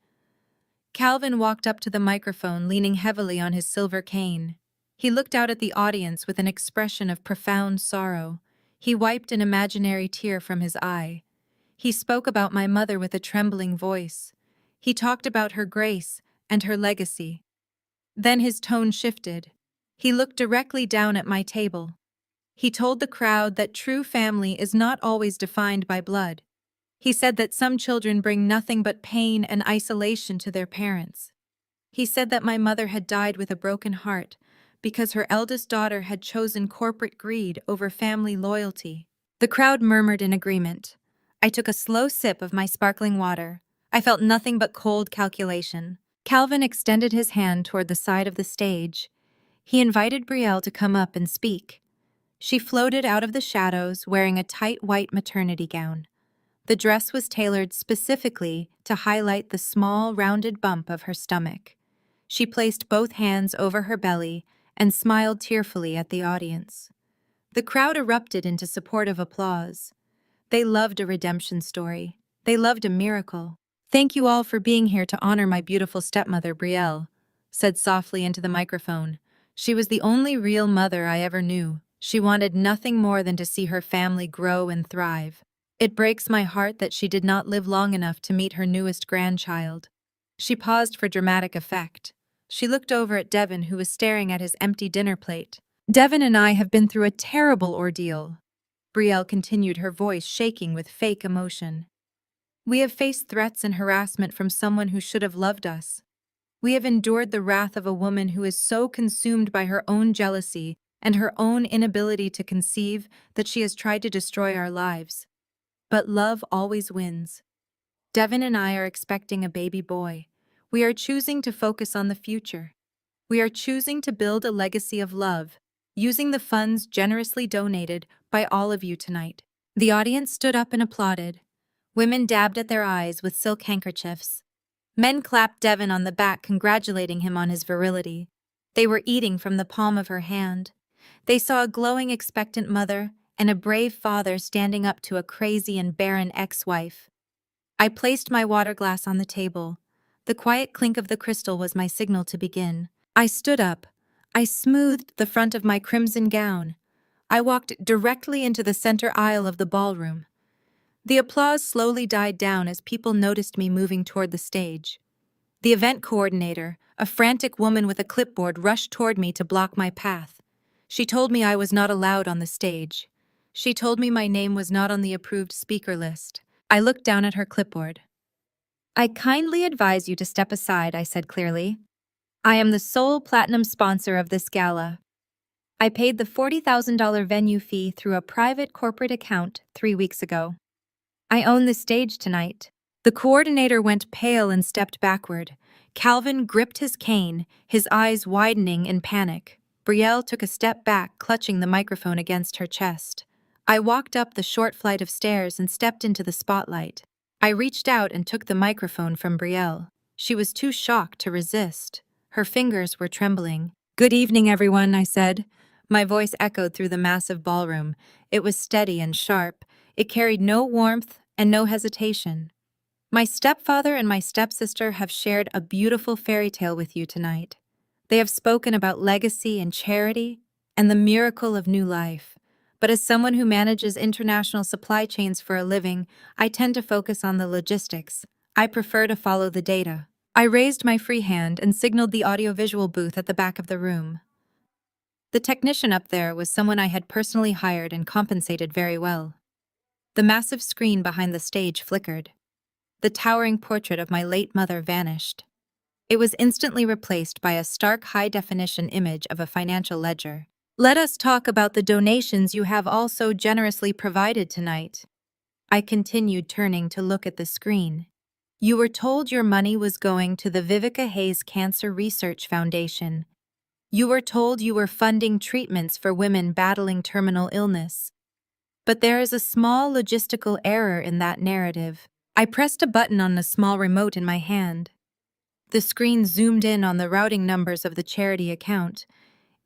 Calvin walked up to the microphone, leaning heavily on his silver cane. He looked out at the audience with an expression of profound sorrow. He wiped an imaginary tear from his eye. He spoke about my mother with a trembling voice. He talked about her grace and her legacy. Then his tone shifted. He looked directly down at my table. He told the crowd that true family is not always defined by blood. He said that some children bring nothing but pain and isolation to their parents. He said that my mother had died with a broken heart because her eldest daughter had chosen corporate greed over family loyalty. The crowd murmured in agreement. I took a slow sip of my sparkling water. I felt nothing but cold calculation. Calvin extended his hand toward the side of the stage. He invited Brielle to come up and speak. She floated out of the shadows wearing a tight white maternity gown. The dress was tailored specifically to highlight the small, rounded bump of her stomach. She placed both hands over her belly and smiled tearfully at the audience. The crowd erupted into supportive applause. They loved a redemption story. They loved a miracle. Thank you all for being here to honor my beautiful stepmother, Brielle, said softly into the microphone. She was the only real mother I ever knew. She wanted nothing more than to see her family grow and thrive. It breaks my heart that she did not live long enough to meet her newest grandchild. She paused for dramatic effect. She looked over at Devin, who was staring at his empty dinner plate. Devin and I have been through a terrible ordeal. Brielle continued, her voice shaking with fake emotion. We have faced threats and harassment from someone who should have loved us. We have endured the wrath of a woman who is so consumed by her own jealousy and her own inability to conceive that she has tried to destroy our lives. But love always wins. Devin and I are expecting a baby boy. We are choosing to focus on the future. We are choosing to build a legacy of love, using the funds generously donated by all of you tonight. The audience stood up and applauded. Women dabbed at their eyes with silk handkerchiefs. Men clapped Devin on the back, congratulating him on his virility. They were eating from the palm of her hand. They saw a glowing, expectant mother and a brave father standing up to a crazy and barren ex-wife. I placed my water glass on the table. The quiet clink of the crystal was my signal to begin. I stood up. I smoothed the front of my crimson gown. I walked directly into the center aisle of the ballroom. The applause slowly died down as people noticed me moving toward the stage. The event coordinator, a frantic woman with a clipboard, rushed toward me to block my path. She told me I was not allowed on the stage. She told me my name was not on the approved speaker list. I looked down at her clipboard. I kindly advise you to step aside, I said clearly. I am the sole platinum sponsor of this gala. I paid the $40,000 venue fee through a private corporate account 3 weeks ago. I own the stage tonight. The coordinator went pale and stepped backward. Calvin gripped his cane, his eyes widening in panic. Brielle took a step back, clutching the microphone against her chest. I walked up the short flight of stairs and stepped into the spotlight. I reached out and took the microphone from Brielle. She was too shocked to resist. Her fingers were trembling. Good evening, everyone, I said. My voice echoed through the massive ballroom. It was steady and sharp. It carried no warmth, and no hesitation. My stepfather and my stepsister have shared a beautiful fairy tale with you tonight. They have spoken about legacy and charity and the miracle of new life. But as someone who manages international supply chains for a living, I tend to focus on the logistics. I prefer to follow the data. I raised my free hand and signaled the audiovisual booth at the back of the room. The technician up there was someone I had personally hired and compensated very well. The massive screen behind the stage flickered. The towering portrait of my late mother vanished. It was instantly replaced by a stark high-definition image of a financial ledger. Let us talk about the donations you have all so generously provided tonight. I continued, turning to look at the screen. You were told your money was going to the Vivica Hayes Cancer Research Foundation. You were told you were funding treatments for women battling terminal illness. But there is a small logistical error in that narrative. I pressed a button on the small remote in my hand. The screen zoomed in on the routing numbers of the charity account.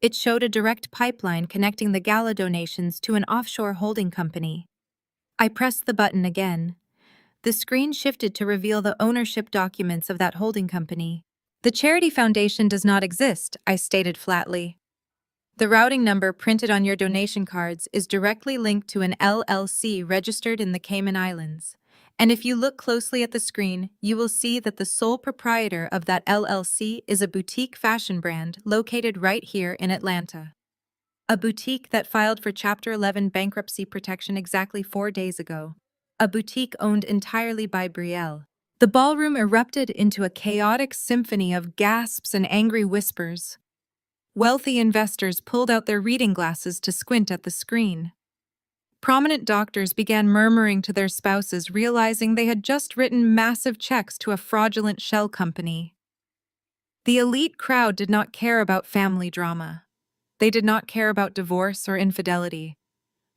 It showed a direct pipeline connecting the gala donations to an offshore holding company. I pressed the button again. The screen shifted to reveal the ownership documents of that holding company. The charity foundation does not exist, I stated flatly. The routing number printed on your donation cards is directly linked to an LLC registered in the Cayman Islands. And if you look closely at the screen, you will see that the sole proprietor of that LLC is a boutique fashion brand located right here in Atlanta. A boutique that filed for Chapter 11 bankruptcy protection exactly 4 days ago. A boutique owned entirely by Brielle. The ballroom erupted into a chaotic symphony of gasps and angry whispers. Wealthy investors pulled out their reading glasses to squint at the screen. Prominent doctors began murmuring to their spouses, realizing they had just written massive checks to a fraudulent shell company. The elite crowd did not care about family drama. They did not care about divorce or infidelity,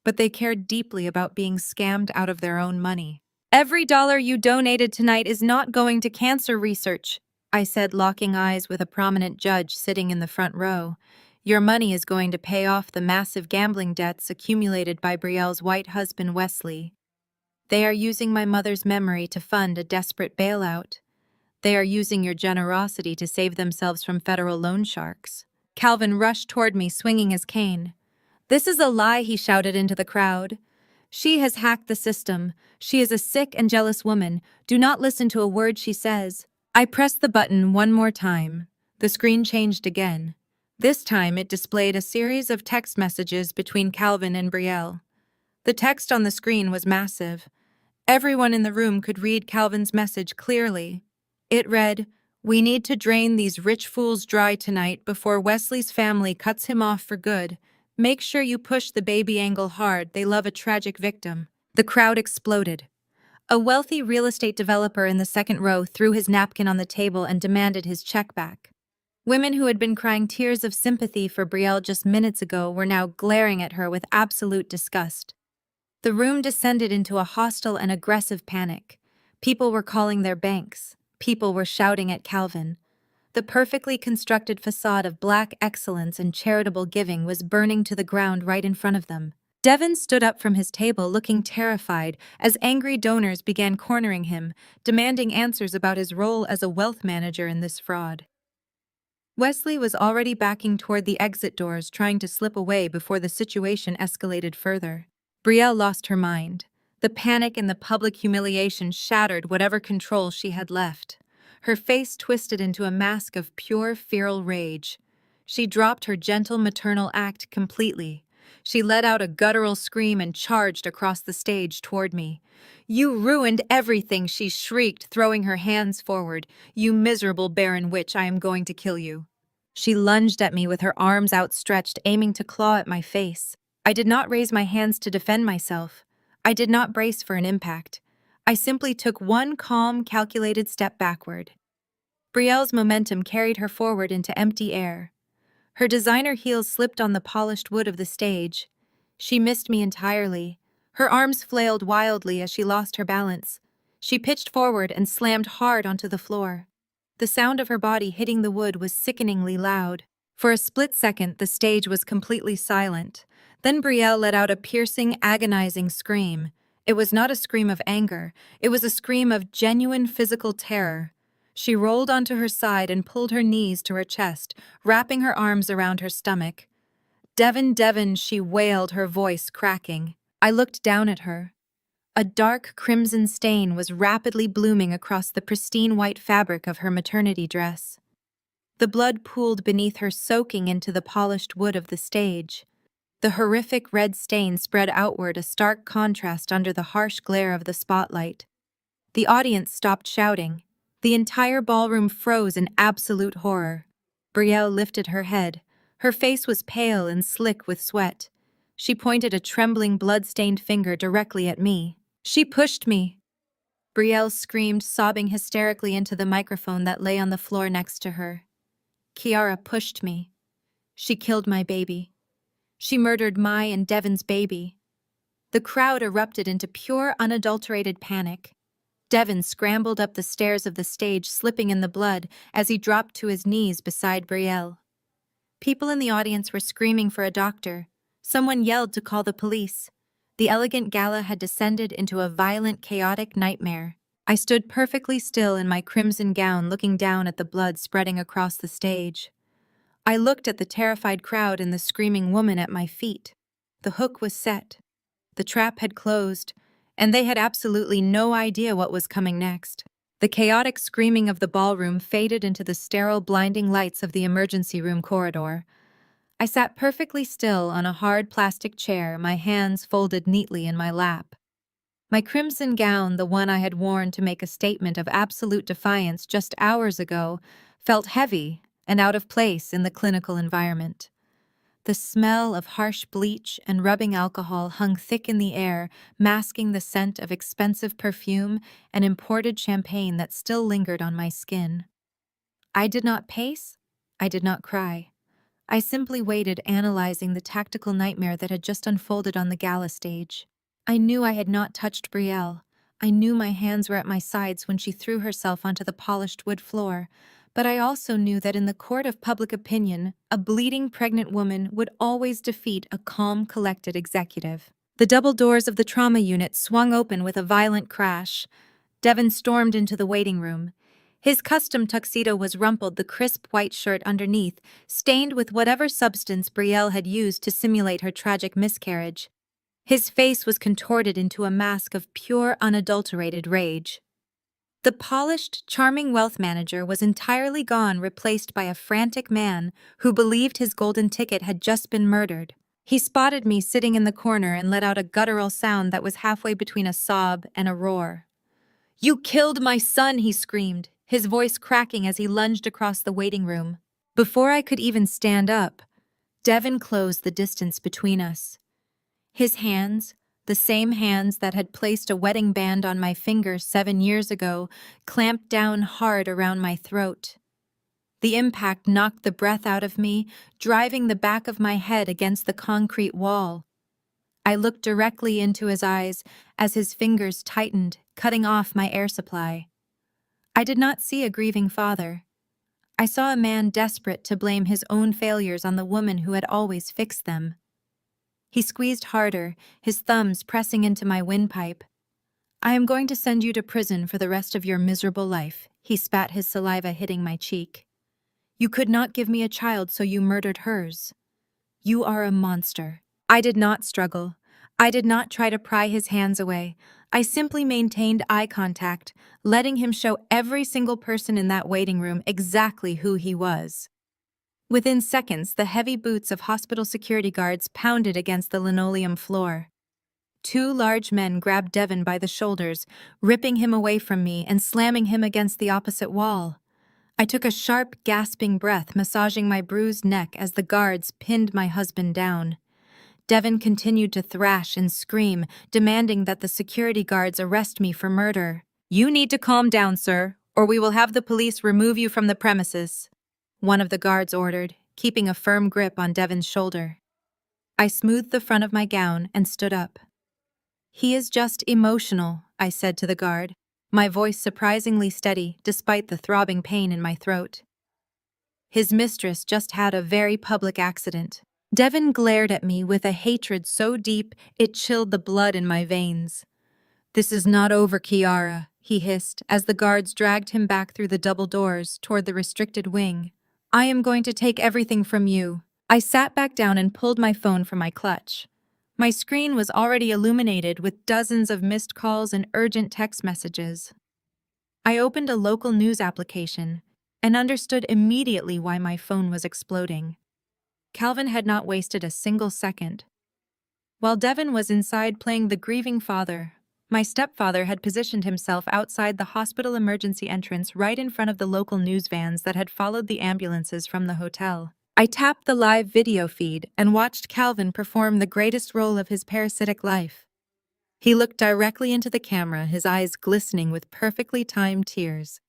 but they cared deeply about being scammed out of their own money. Every dollar you donated tonight is not going to cancer research, I said, locking eyes with a prominent judge sitting in the front row. Your money is going to pay off the massive gambling debts accumulated by Brielle's white husband, Wesley. They are using my mother's memory to fund a desperate bailout. They are using your generosity to save themselves from federal loan sharks. Calvin rushed toward me, swinging his cane. This is a lie, he shouted into the crowd. She has hacked the system. She is a sick and jealous woman. Do not listen to a word she says. I pressed the button one more time. The screen changed again. This time it displayed a series of text messages between Calvin and Brielle. The text on the screen was massive. Everyone in the room could read Calvin's message clearly. It read, "We need to drain these rich fools dry tonight before Wesley's family cuts him off for good. Make sure you push the baby angle hard. They love a tragic victim." The crowd exploded. A wealthy real estate developer in the second row threw his napkin on the table and demanded his check back. Women who had been crying tears of sympathy for Brielle just minutes ago were now glaring at her with absolute disgust. The room descended into a hostile and aggressive panic. People were calling their banks. People were shouting at Calvin. The perfectly constructed facade of black excellence and charitable giving was burning to the ground right in front of them. Devin stood up from his table looking terrified as angry donors began cornering him, demanding answers about his role as a wealth manager in this fraud. Wesley was already backing toward the exit doors, trying to slip away before the situation escalated further. Brielle lost her mind. The panic and the public humiliation shattered whatever control she had left. Her face twisted into a mask of pure feral rage. She dropped her gentle maternal act completely. She let out a guttural scream and charged across the stage toward me. "You ruined everything," she shrieked, throwing her hands forward. "You miserable barren witch, I am going to kill you." She lunged at me with her arms outstretched, aiming to claw at my face. I did not raise my hands to defend myself. I did not brace for an impact. I simply took one calm, calculated step backward. Brielle's momentum carried her forward into empty air. Her designer heels slipped on the polished wood of the stage. She missed me entirely. Her arms flailed wildly as she lost her balance. She pitched forward and slammed hard onto the floor. The sound of her body hitting the wood was sickeningly loud. For a split second, the stage was completely silent. Then Brielle let out a piercing, agonizing scream. It was not a scream of anger, it was a scream of genuine physical terror. She rolled onto her side and pulled her knees to her chest, wrapping her arms around her stomach. "Devin, Devin," she wailed, her voice cracking. I looked down at her. A dark crimson stain was rapidly blooming across the pristine white fabric of her maternity dress. The blood pooled beneath her, soaking into the polished wood of the stage. The horrific red stain spread outward, a stark contrast under the harsh glare of the spotlight. The audience stopped shouting. The entire ballroom froze in absolute horror. Brielle lifted her head. Her face was pale and slick with sweat. She pointed a trembling, blood-stained finger directly at me. "She pushed me!" Brielle screamed, sobbing hysterically into the microphone that lay on the floor next to her. "Kiara pushed me. She killed my baby. She murdered my and Devin's baby." The crowd erupted into pure, unadulterated panic. Devin scrambled up the stairs of the stage, slipping in the blood as he dropped to his knees beside Brielle. People in the audience were screaming for a doctor. Someone yelled to call the police. The elegant gala had descended into a violent, chaotic nightmare. I stood perfectly still in my crimson gown, looking down at the blood spreading across the stage. I looked at the terrified crowd and the screaming woman at my feet. The hook was set. The trap had closed, and they had absolutely no idea what was coming next. The chaotic screaming of the ballroom faded into the sterile, blinding lights of the emergency room corridor. I sat perfectly still on a hard plastic chair, my hands folded neatly in my lap. My crimson gown, the one I had worn to make a statement of absolute defiance just hours ago, felt heavy and out of place in the clinical environment. The smell of harsh bleach and rubbing alcohol hung thick in the air, masking the scent of expensive perfume and imported champagne that still lingered on my skin. I did not pace. I did not cry. I simply waited, analyzing the tactical nightmare that had just unfolded on the gala stage. I knew I had not touched Brielle. I knew my hands were at my sides when she threw herself onto the polished wood floor. But I also knew that in the court of public opinion, a bleeding pregnant woman would always defeat a calm, collected executive. The double doors of the trauma unit swung open with a violent crash. Devin stormed into the waiting room. His custom tuxedo was rumpled, the crisp white shirt underneath, stained with whatever substance Brielle had used to simulate her tragic miscarriage. His face was contorted into a mask of pure, unadulterated rage. The polished, charming wealth manager was entirely gone, replaced by a frantic man who believed his golden ticket had just been murdered. He spotted me sitting in the corner and let out a guttural sound that was halfway between a sob and a roar. "You killed my son!" he screamed, his voice cracking as he lunged across the waiting room. Before I could even stand up, Devin closed the distance between us. His hands, the same hands that had placed a wedding band on my finger 7 years ago, clamped down hard around my throat. The impact knocked the breath out of me, driving the back of my head against the concrete wall. I looked directly into his eyes as his fingers tightened, cutting off my air supply. I did not see a grieving father. I saw a man desperate to blame his own failures on the woman who had always fixed them. He squeezed harder, his thumbs pressing into my windpipe. "I am going to send you to prison for the rest of your miserable life," he spat, his saliva hitting my cheek. "You could not give me a child, so you murdered hers. You are a monster." I did not struggle. I did not try to pry his hands away. I simply maintained eye contact, letting him show every single person in that waiting room exactly who he was. Within seconds, the heavy boots of hospital security guards pounded against the linoleum floor. 2 large men grabbed Devin by the shoulders, ripping him away from me and slamming him against the opposite wall. I took a sharp, gasping breath, massaging my bruised neck as the guards pinned my husband down. Devin continued to thrash and scream, demanding that the security guards arrest me for murder. "You need to calm down, sir, or we will have the police remove you from the premises," one of the guards ordered, keeping a firm grip on Devin's shoulder. I smoothed the front of my gown and stood up. "He is just emotional," I said to the guard, my voice surprisingly steady despite the throbbing pain in my throat. "His mistress just had a very public accident." Devin glared at me with a hatred so deep it chilled the blood in my veins. "This is not over, Kiara," he hissed as the guards dragged him back through the double doors toward the restricted wing. "I am going to take everything from you." I sat back down and pulled my phone from my clutch. My screen was already illuminated with dozens of missed calls and urgent text messages. I opened a local news application and understood immediately why my phone was exploding. Calvin had not wasted a single second. While Devin was inside playing the grieving father, my stepfather had positioned himself outside the hospital emergency entrance right in front of the local news vans that had followed the ambulances from the hotel. I tapped the live video feed and watched Calvin perform the greatest role of his parasitic life. He looked directly into the camera, his eyes glistening with perfectly timed tears.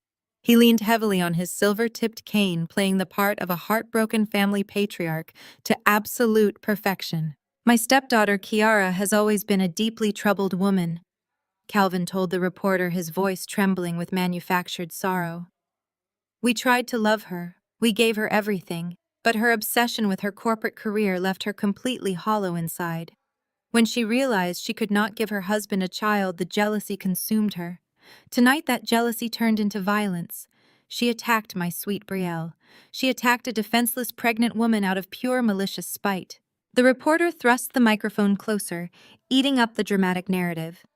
He leaned heavily on his silver-tipped cane, playing the part of a heartbroken family patriarch to absolute perfection. "My stepdaughter, Kiara, has always been a deeply troubled woman," Calvin told the reporter, his voice trembling with manufactured sorrow. "We tried to love her. We gave her everything, but her obsession with her corporate career left her completely hollow inside. When she realized she could not give her husband a child, the jealousy consumed her. Tonight that jealousy turned into violence. She attacked my sweet Brielle. She attacked a defenseless pregnant woman out of pure malicious spite." The reporter thrust the microphone closer, eating up the dramatic narrative.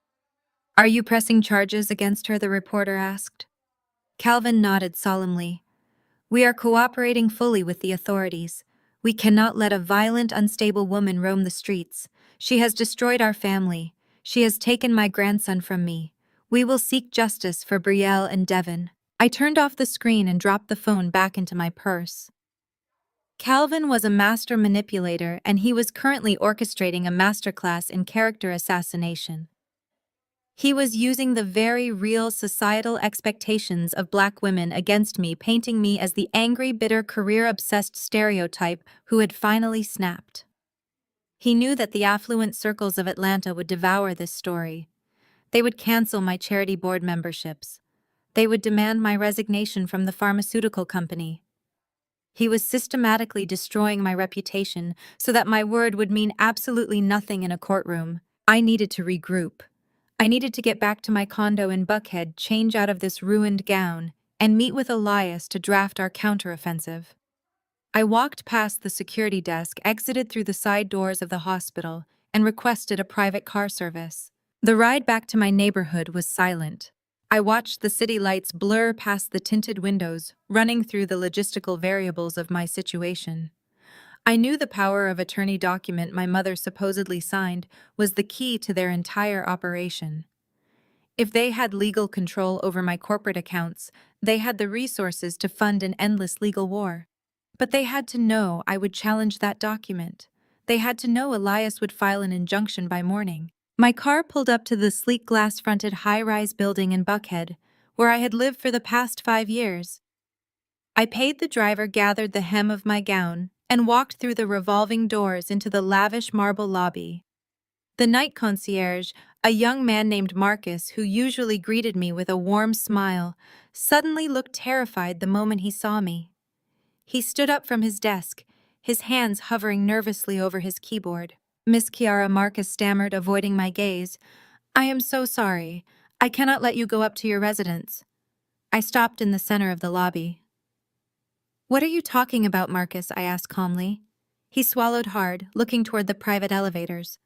"Are you pressing charges against her?" the reporter asked. Calvin nodded solemnly. "We are cooperating fully with the authorities. We cannot let a violent, unstable woman roam the streets. She has destroyed our family. She has taken my grandson from me. We will seek justice for Brielle and Devin." I turned off the screen and dropped the phone back into my purse. Calvin was a master manipulator, and he was currently orchestrating a masterclass in character assassination. He was using the very real societal expectations of Black women against me, painting me as the angry, bitter, career-obsessed stereotype who had finally snapped. He knew that the affluent circles of Atlanta would devour this story. They would cancel my charity board memberships. They would demand my resignation from the pharmaceutical company. He was systematically destroying my reputation so that my word would mean absolutely nothing in a courtroom. I needed to regroup. I needed to get back to my condo in Buckhead, change out of this ruined gown, and meet with Elias to draft our counteroffensive. I walked past the security desk, exited through the side doors of the hospital, and requested a private car service. The ride back to my neighborhood was silent. I watched the city lights blur past the tinted windows, running through the logistical variables of my situation. I knew the power of attorney document my mother supposedly signed was the key to their entire operation. If they had legal control over my corporate accounts, they had the resources to fund an endless legal war. But they had to know I would challenge that document. They had to know Elias would file an injunction by morning. My car pulled up to the sleek glass-fronted high-rise building in Buckhead, where I had lived for the past 5 years. I paid the driver, gathered the hem of my gown, and walked through the revolving doors into the lavish marble lobby. The night concierge, a young man named Marcus who usually greeted me with a warm smile, suddenly looked terrified the moment he saw me. He stood up from his desk, his hands hovering nervously over his keyboard. "Miss Kiara," Marcus stammered, avoiding my gaze. "I am so sorry. I cannot let you go up to your residence." I stopped in the center of the lobby. "What are you talking about, Marcus?" I asked calmly. He swallowed hard, looking toward the private elevators.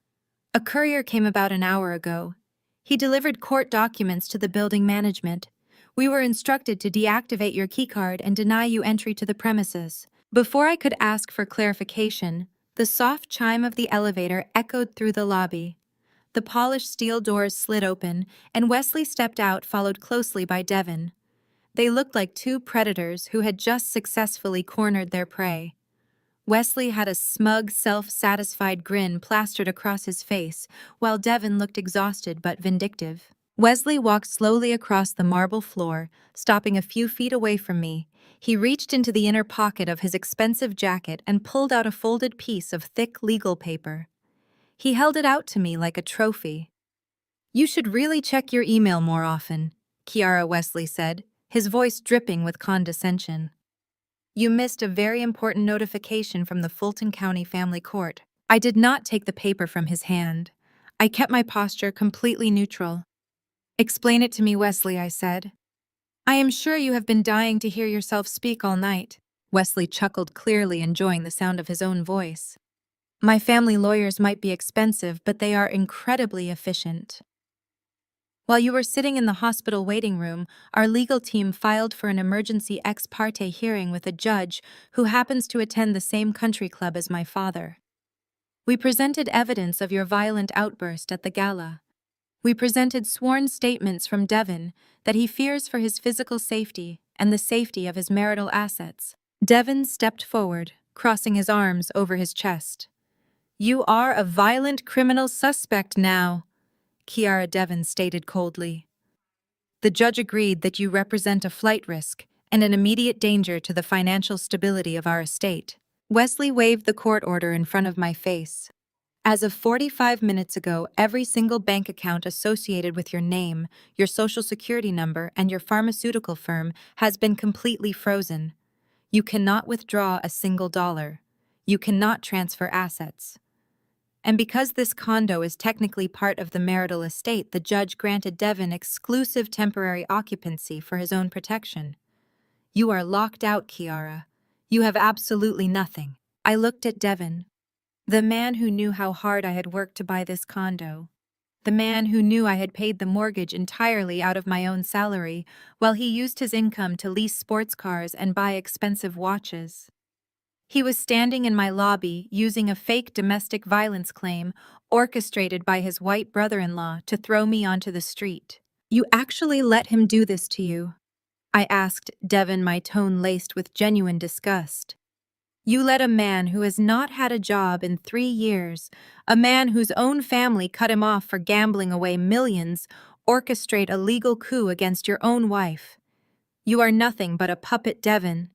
"A courier came about an hour ago. He delivered court documents to the building management. We were instructed to deactivate your keycard and deny you entry to the premises." Before I could ask for clarification, the soft chime of the elevator echoed through the lobby. The polished steel doors slid open, and Wesley stepped out, followed closely by Devin. They looked like two predators who had just successfully cornered their prey. Wesley had a smug, self-satisfied grin plastered across his face, while Devin looked exhausted but vindictive. Wesley walked slowly across the marble floor, stopping a few feet away from me. He reached into the inner pocket of his expensive jacket and pulled out a folded piece of thick legal paper. He held it out to me like a trophy. "You should really check your email more often," Kiara Wesley said, his voice dripping with condescension. "You missed a very important notification from the Fulton County Family Court." I did not take the paper from his hand. I kept my posture completely neutral. Explain it to me, Wesley, I said. I am sure you have been dying to hear yourself speak all night. Wesley chuckled, clearly enjoying the sound of his own voice. My family lawyers might be expensive, but they are incredibly efficient. While you were sitting in the hospital waiting room, our legal team filed for an emergency ex parte hearing with a judge who happens to attend the same country club as my father. We presented evidence of your violent outburst at the gala. We presented sworn statements from Devon that he fears for his physical safety and the safety of his marital assets. Devon stepped forward, crossing his arms over his chest. You are a violent criminal suspect now, Kiara Devon stated coldly. The judge agreed that you represent a flight risk and an immediate danger to the financial stability of our estate. Wesley waved the court order in front of my face. As of 45 minutes ago, every single bank account associated with your name, your social security number, and your pharmaceutical firm has been completely frozen. You cannot withdraw a single dollar. You cannot transfer assets. And because this condo is technically part of the marital estate, the judge granted Devon exclusive temporary occupancy for his own protection. You are locked out, Kiara. You have absolutely nothing. I looked at Devon, the man who knew how hard I had worked to buy this condo. The man who knew I had paid the mortgage entirely out of my own salary, while he used his income to lease sports cars and buy expensive watches. He was standing in my lobby using a fake domestic violence claim orchestrated by his white brother-in-law to throw me onto the street. You actually let him do this to you? I asked Devon, my tone laced with genuine disgust. You let a man who has not had a job in 3 years, a man whose own family cut him off for gambling away millions, orchestrate a legal coup against your own wife. You are nothing but a puppet, Devon.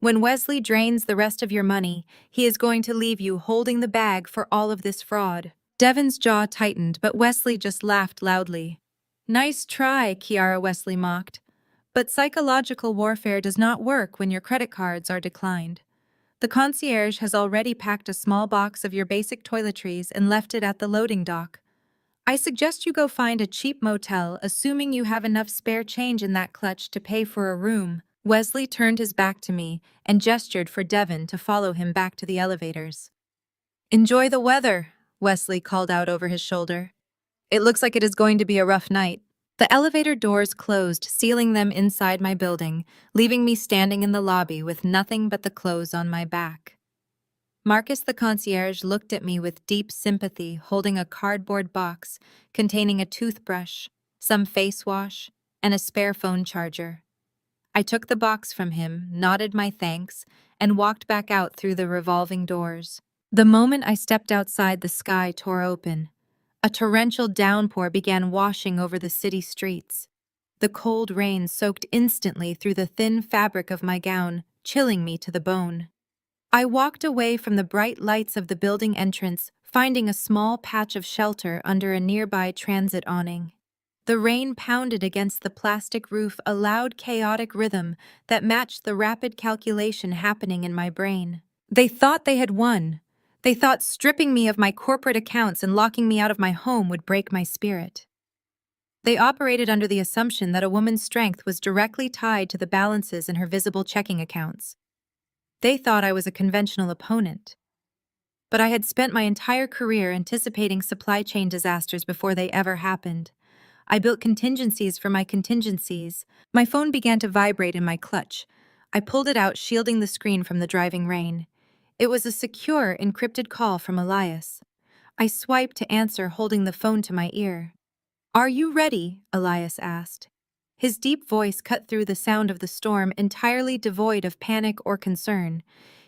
When Wesley drains the rest of your money, he is going to leave you holding the bag for all of this fraud. Devon's jaw tightened, but Wesley just laughed loudly. Nice try, Kiara, Wesley mocked. But psychological warfare does not work when your credit cards are declined. The concierge has already packed a small box of your basic toiletries and left it at the loading dock. I suggest you go find a cheap motel, assuming you have enough spare change in that clutch to pay for a room. Wesley turned his back to me and gestured for Devon to follow him back to the elevators. Enjoy the weather, Wesley called out over his shoulder. It looks like it is going to be a rough night. The elevator doors closed, sealing them inside my building, leaving me standing in the lobby with nothing but the clothes on my back. Marcus, the concierge, looked at me with deep sympathy, holding a cardboard box containing a toothbrush, some face wash, and a spare phone charger. I took the box from him, nodded my thanks, and walked back out through the revolving doors. The moment I stepped outside, the sky tore open. A torrential downpour began washing over the city streets. The cold rain soaked instantly through the thin fabric of my gown, chilling me to the bone. I walked away from the bright lights of the building entrance, finding a small patch of shelter under a nearby transit awning. The rain pounded against the plastic roof, a loud, chaotic rhythm that matched the rapid calculation happening in my brain. They thought they had won. They thought stripping me of my corporate accounts and locking me out of my home would break my spirit. They operated under the assumption that a woman's strength was directly tied to the balances in her visible checking accounts. They thought I was a conventional opponent. But I had spent my entire career anticipating supply chain disasters before they ever happened. I built contingencies for my contingencies. My phone began to vibrate in my clutch. I pulled it out, shielding the screen from the driving rain. It was a secure, encrypted call from Elias. I swiped to answer, holding the phone to my ear. "Are you ready?" Elias asked. His deep voice cut through the sound of the storm, entirely devoid of panic or concern.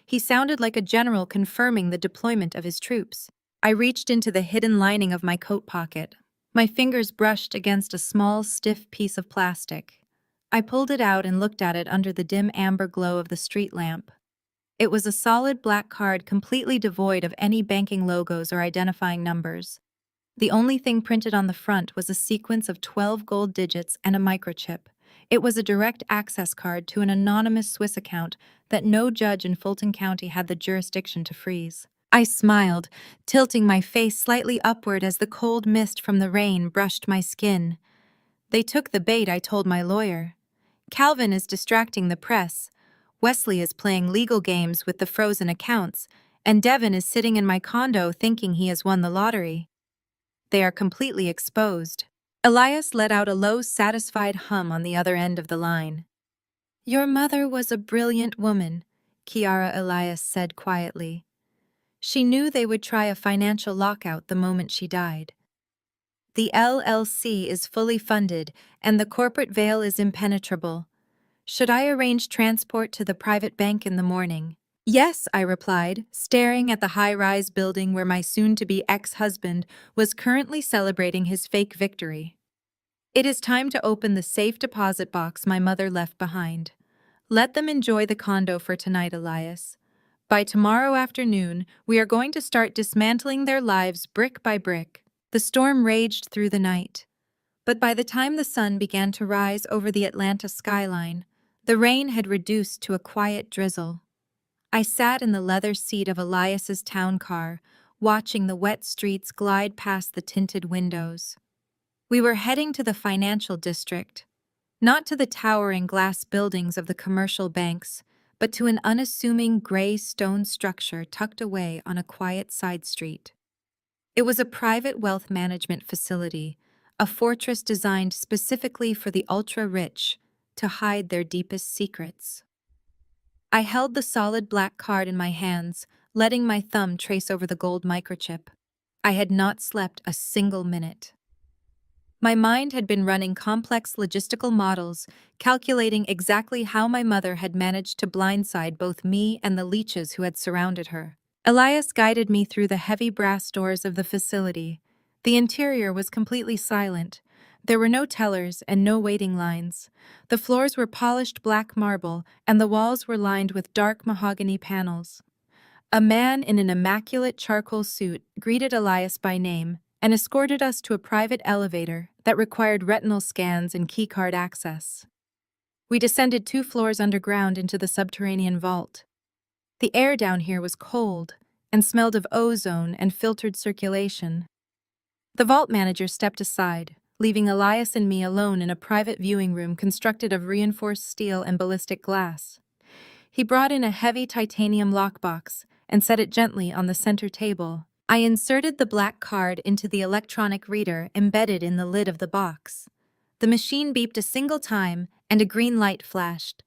He sounded like a general confirming the deployment of his troops. I reached into the hidden lining of my coat pocket. My fingers brushed against a small, stiff piece of plastic. I pulled it out and looked at it under the dim amber glow of the street lamp. It was a solid black card completely devoid of any banking logos or identifying numbers. The only thing printed on the front was a sequence of 12 gold digits and a microchip. It was a direct access card to an anonymous Swiss account that no judge in Fulton County had the jurisdiction to freeze. I smiled, tilting my face slightly upward as the cold mist from the rain brushed my skin. They took the bait, I told my lawyer. Calvin is distracting the press. Wesley is playing legal games with the frozen accounts, and Devin is sitting in my condo thinking he has won the lottery. They are completely exposed. Elias let out a low, satisfied hum on the other end of the line. Your mother was a brilliant woman, Kiara Elias said quietly. She knew they would try a financial lockout the moment she died. The LLC is fully funded, and the corporate veil is impenetrable. Should I arrange transport to the private bank in the morning? Yes, I replied, staring at the high-rise building where my soon-to-be ex-husband was currently celebrating his fake victory. It is time to open the safe deposit box my mother left behind. Let them enjoy the condo for tonight, Elias. By tomorrow afternoon, we are going to start dismantling their lives brick by brick. The storm raged through the night. But by the time the sun began to rise over the Atlanta skyline, the rain had reduced to a quiet drizzle. I sat in the leather seat of Elias's town car, watching the wet streets glide past the tinted windows. We were heading to the financial district, not to the towering glass buildings of the commercial banks, but to an unassuming gray stone structure tucked away on a quiet side street. It was a private wealth management facility, a fortress designed specifically for the ultra-rich to hide their deepest secrets. I held the solid black card in my hands, letting my thumb trace over the gold microchip. I had not slept a single minute. My mind had been running complex logistical models, calculating exactly how my mother had managed to blindside both me and the leeches who had surrounded her. Elias guided me through the heavy brass doors of the facility. The interior was completely silent. There were no tellers and no waiting lines. The floors were polished black marble, and the walls were lined with dark mahogany panels. A man in an immaculate charcoal suit greeted Elias by name and escorted us to a private elevator that required retinal scans and keycard access. We descended 2 floors underground into the subterranean vault. The air down here was cold and smelled of ozone and filtered circulation. The vault manager stepped aside, leaving Elias and me alone in a private viewing room constructed of reinforced steel and ballistic glass. He brought in a heavy titanium lockbox and set it gently on the center table. I inserted the black card into the electronic reader embedded in the lid of the box. The machine beeped a single time, and a green light flashed.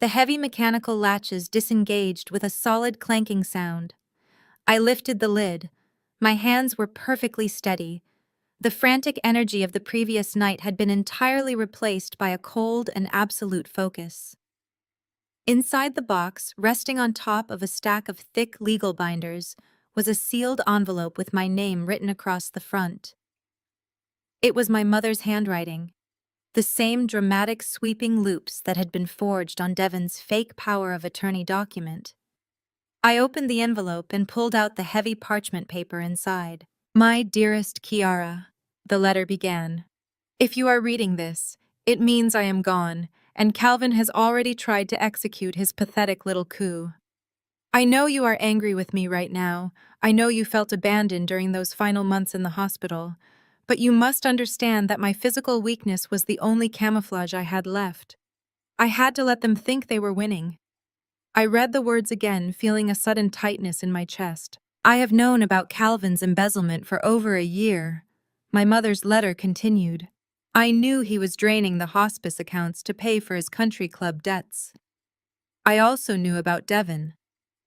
The heavy mechanical latches disengaged with a solid clanking sound. I lifted the lid. My hands were perfectly steady. The frantic energy of the previous night had been entirely replaced by a cold and absolute focus. Inside the box, resting on top of a stack of thick legal binders, was a sealed envelope with my name written across the front. It was my mother's handwriting, the same dramatic sweeping loops that had been forged on Devin's fake power of attorney document. I opened the envelope and pulled out the heavy parchment paper inside. My dearest Kiara, the letter began. If you are reading this, it means I am gone, and Calvin has already tried to execute his pathetic little coup. I know you are angry with me right now. I know you felt abandoned during those final months in the hospital. But you must understand that my physical weakness was the only camouflage I had left. I had to let them think they were winning. I read the words again, feeling a sudden tightness in my chest. I have known about Calvin's embezzlement for over a year. My mother's letter continued. I knew he was draining the hospice accounts to pay for his country club debts. I also knew about Devin.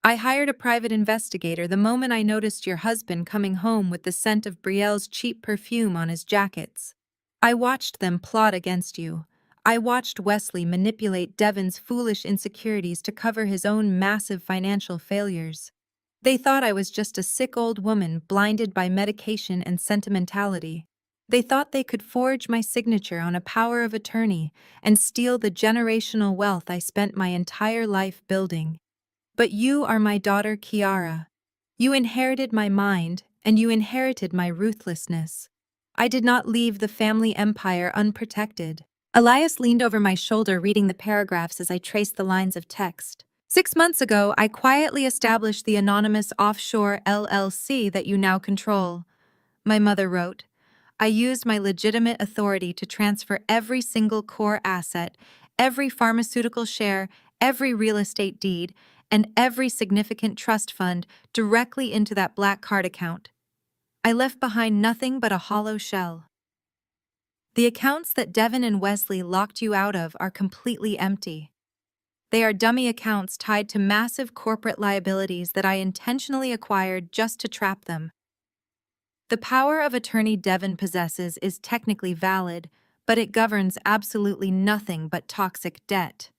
I hired a private investigator the moment I noticed your husband coming home with the scent of Brielle's cheap perfume on his jackets. I watched them plot against you. I watched Wesley manipulate Devin's foolish insecurities to cover his own massive financial failures. They thought I was just a sick old woman blinded by medication and sentimentality. They thought they could forge my signature on a power of attorney and steal the generational wealth I spent my entire life building. But you are my daughter Kiara. You inherited my mind, and you inherited my ruthlessness. I did not leave the family empire unprotected. Elias leaned over my shoulder reading the paragraphs as I traced the lines of text. 6 months ago, I quietly established the anonymous offshore LLC that you now control. My mother wrote, I used my legitimate authority to transfer every single core asset, every pharmaceutical share, every real estate deed, and every significant trust fund directly into that black card account. I left behind nothing but a hollow shell. The accounts that Devin and Wesley locked you out of are completely empty. They are dummy accounts tied to massive corporate liabilities that I intentionally acquired just to trap them. The power of attorney Devin possesses is technically valid, but it governs absolutely nothing but toxic debt.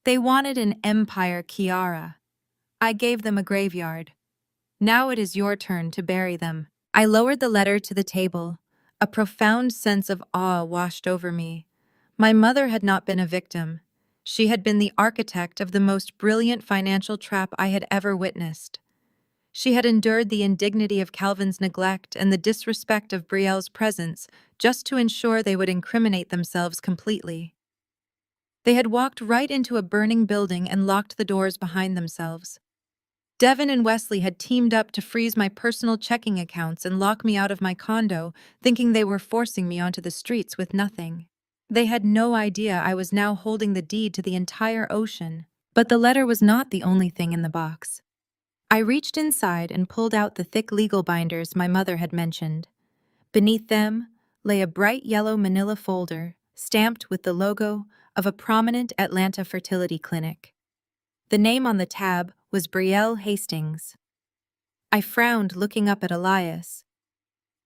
They wanted an empire, Kiara. I gave them a graveyard. Now it is your turn to bury them. I lowered the letter to the table. A profound sense of awe washed over me. My mother had not been a victim. She had been the architect of the most brilliant financial trap I had ever witnessed. She had endured the indignity of Calvin's neglect and the disrespect of Brielle's presence just to ensure they would incriminate themselves completely. They had walked right into a burning building and locked the doors behind themselves. Devin and Wesley had teamed up to freeze my personal checking accounts and lock me out of my condo, thinking they were forcing me onto the streets with nothing. They had no idea I was now holding the deed to the entire ocean. But the letter was not the only thing in the box. I reached inside and pulled out the thick legal binders my mother had mentioned. Beneath them lay a bright yellow manila folder, stamped with the logo of a prominent Atlanta fertility clinic. The name on the tab was Brielle Hastings. I frowned, looking up at Elias.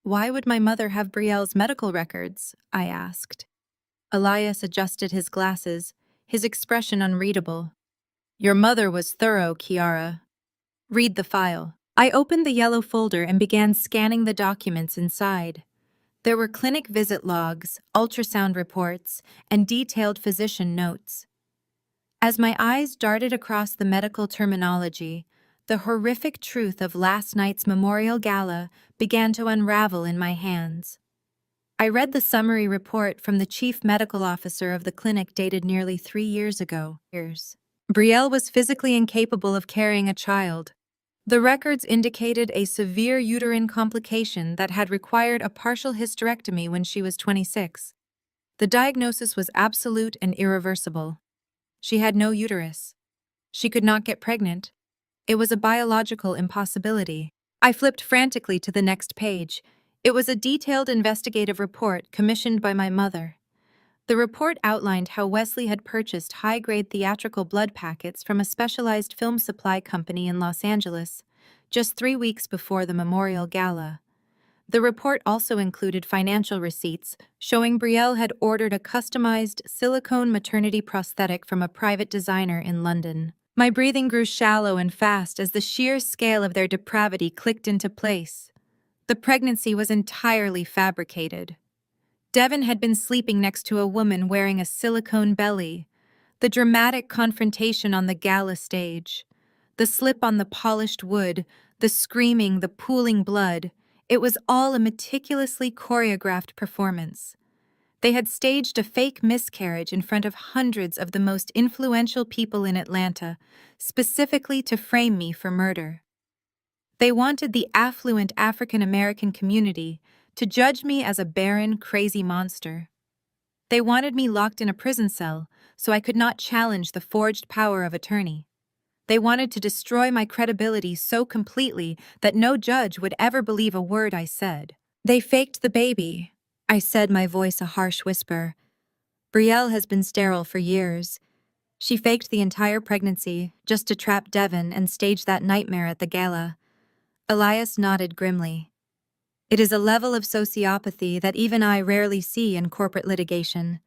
"Why would my mother have Brielle's medical records?" I asked. Elias adjusted his glasses, his expression unreadable. "Your mother was thorough, Kiara. Read the file." I opened the yellow folder and began scanning the documents inside. There were clinic visit logs, ultrasound reports, and detailed physician notes. As my eyes darted across the medical terminology, the horrific truth of last night's memorial gala began to unravel in my hands. I read the summary report from the chief medical officer of the clinic dated nearly 3 years ago. Brielle was physically incapable of carrying a child. The records indicated a severe uterine complication that had required a partial hysterectomy when she was 26. The diagnosis was absolute and irreversible. She had no uterus. She could not get pregnant. It was a biological impossibility. I flipped frantically to the next page. It was a detailed investigative report commissioned by my mother. The report outlined how Wesley had purchased high-grade theatrical blood packets from a specialized film supply company in Los Angeles, just 3 weeks before the memorial gala. The report also included financial receipts showing Brielle had ordered a customized silicone maternity prosthetic from a private designer in London. My breathing grew shallow and fast as the sheer scale of their depravity clicked into place. The pregnancy was entirely fabricated. Devin had been sleeping next to a woman wearing a silicone belly. The dramatic confrontation on the gala stage. The slip on the polished wood, the screaming, the pooling blood. It was all a meticulously choreographed performance. They had staged a fake miscarriage in front of hundreds of the most influential people in Atlanta, specifically to frame me for murder. They wanted the affluent African-American community to judge me as a barren, crazy monster. They wanted me locked in a prison cell so I could not challenge the forged power of attorney. They wanted to destroy my credibility so completely that no judge would ever believe a word I said. "They faked the baby," I said, my voice a harsh whisper. "Brielle has been sterile for years. She faked the entire pregnancy just to trap Devin and stage that nightmare at the gala." Elias nodded grimly. "It is a level of sociopathy that even I rarely see in corporate litigation.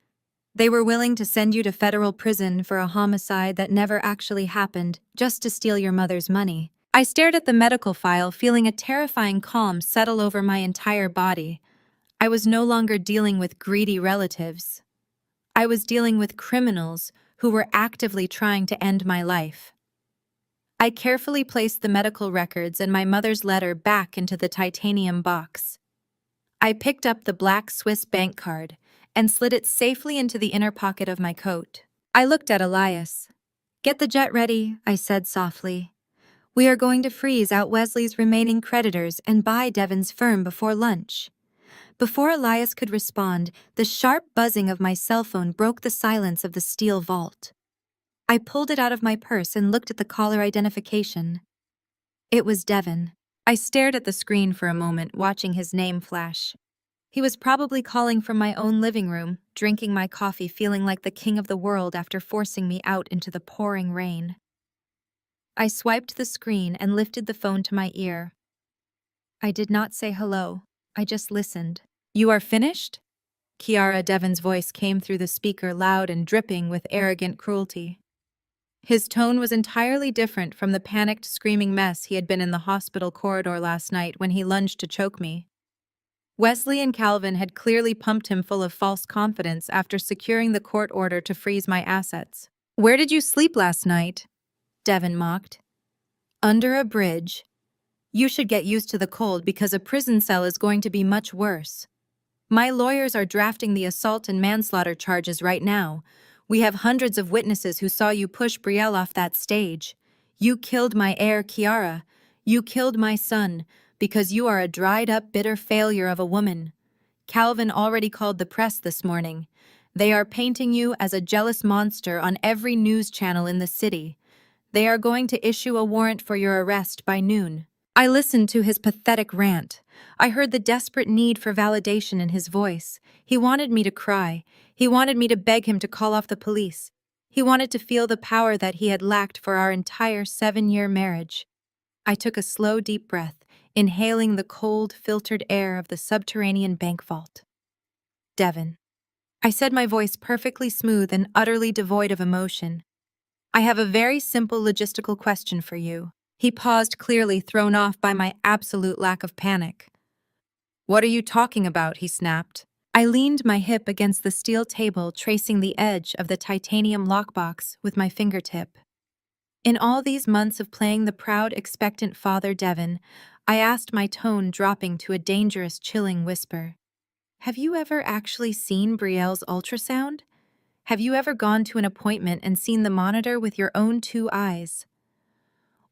They were willing to send you to federal prison for a homicide that never actually happened just to steal your mother's money." I stared at the medical file, feeling a terrifying calm settle over my entire body. I was no longer dealing with greedy relatives. I was dealing with criminals who were actively trying to end my life. I carefully placed the medical records and my mother's letter back into the titanium box. I picked up the black Swiss bank card and slid it safely into the inner pocket of my coat. I looked at Elias. "Get the jet ready," I said softly. "We are going to freeze out Wesley's remaining creditors and buy Devin's firm before lunch." Before Elias could respond, the sharp buzzing of my cell phone broke the silence of the steel vault. I pulled it out of my purse and looked at the caller identification. It was Devin. I stared at the screen for a moment, watching his name flash. He was probably calling from my own living room, drinking my coffee, feeling like the king of the world after forcing me out into the pouring rain. I swiped the screen and lifted the phone to my ear. I did not say hello. I just listened. "You are finished?" Kiara Devin's voice came through the speaker, loud and dripping with arrogant cruelty. His tone was entirely different from the panicked, screaming mess he had been in the hospital corridor last night when he lunged to choke me. Wesley and Calvin had clearly pumped him full of false confidence after securing the court order to freeze my assets. "Where did you sleep last night?" Devin mocked. "Under a bridge. You should get used to the cold because a prison cell is going to be much worse. My lawyers are drafting the assault and manslaughter charges right now. We have hundreds of witnesses who saw you push Brielle off that stage. You killed my heir, Kiara. You killed my son, because you are a dried-up, bitter failure of a woman. Calvin already called the press this morning. They are painting you as a jealous monster on every news channel in the city. They are going to issue a warrant for your arrest by noon." I listened to his pathetic rant. I heard the desperate need for validation in his voice. He wanted me to cry. He wanted me to beg him to call off the police. He wanted to feel the power that he had lacked for our entire 7-year marriage. I took a slow, deep breath, inhaling the cold, filtered air of the subterranean bank vault. "Devin," I said, my voice perfectly smooth and utterly devoid of emotion, "I have a very simple logistical question for you." He paused, clearly thrown off by my absolute lack of panic. "What are you talking about?" he snapped. I leaned my hip against the steel table, tracing the edge of the titanium lockbox with my fingertip. In all these months of playing the proud, expectant father, Devin, I asked, my tone dropping to a dangerous, chilling whisper, "Have you ever actually seen Brielle's ultrasound? Have you ever gone to an appointment and seen the monitor with your own 2 eyes?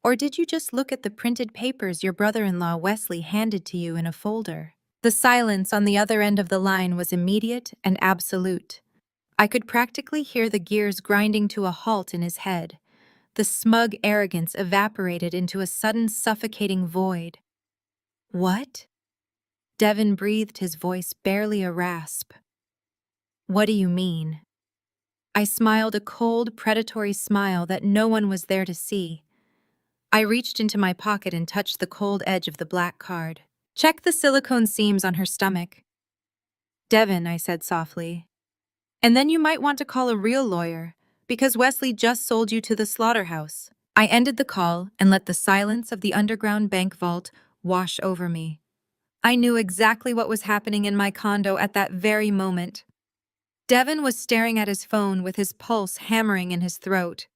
Or did you just look at the printed papers your brother-in-law Wesley handed to you in a folder?" The silence on the other end of the line was immediate and absolute. I could practically hear the gears grinding to a halt in his head. The smug arrogance evaporated into a sudden suffocating void. "What?" Devin breathed, his voice barely a rasp. "What do you mean?" I smiled, a cold, predatory smile that no one was there to see. I reached into my pocket and touched the cold edge of the black card. "Check the silicone seams on her stomach." "Devin," I said softly. "And then you might want to call a real lawyer, because Wesley just sold you to the slaughterhouse." I ended the call and let the silence of the underground bank vault wash over me. I knew exactly what was happening in my condo at that very moment. Devin was staring at his phone with his pulse hammering in his throat.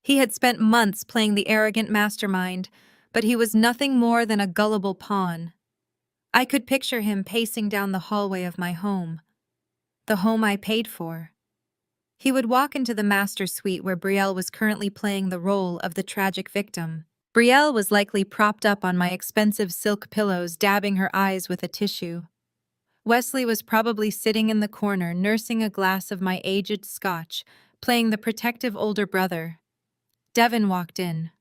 He had spent months playing the arrogant mastermind, but he was nothing more than a gullible pawn. I could picture him pacing down the hallway of my home, the home I paid for. He would walk into the master suite where Brielle was currently playing the role of the tragic victim. Brielle was likely propped up on my expensive silk pillows, dabbing her eyes with a tissue. Wesley was probably sitting in the corner, nursing a glass of my aged scotch, playing the protective older brother. Devin walked in.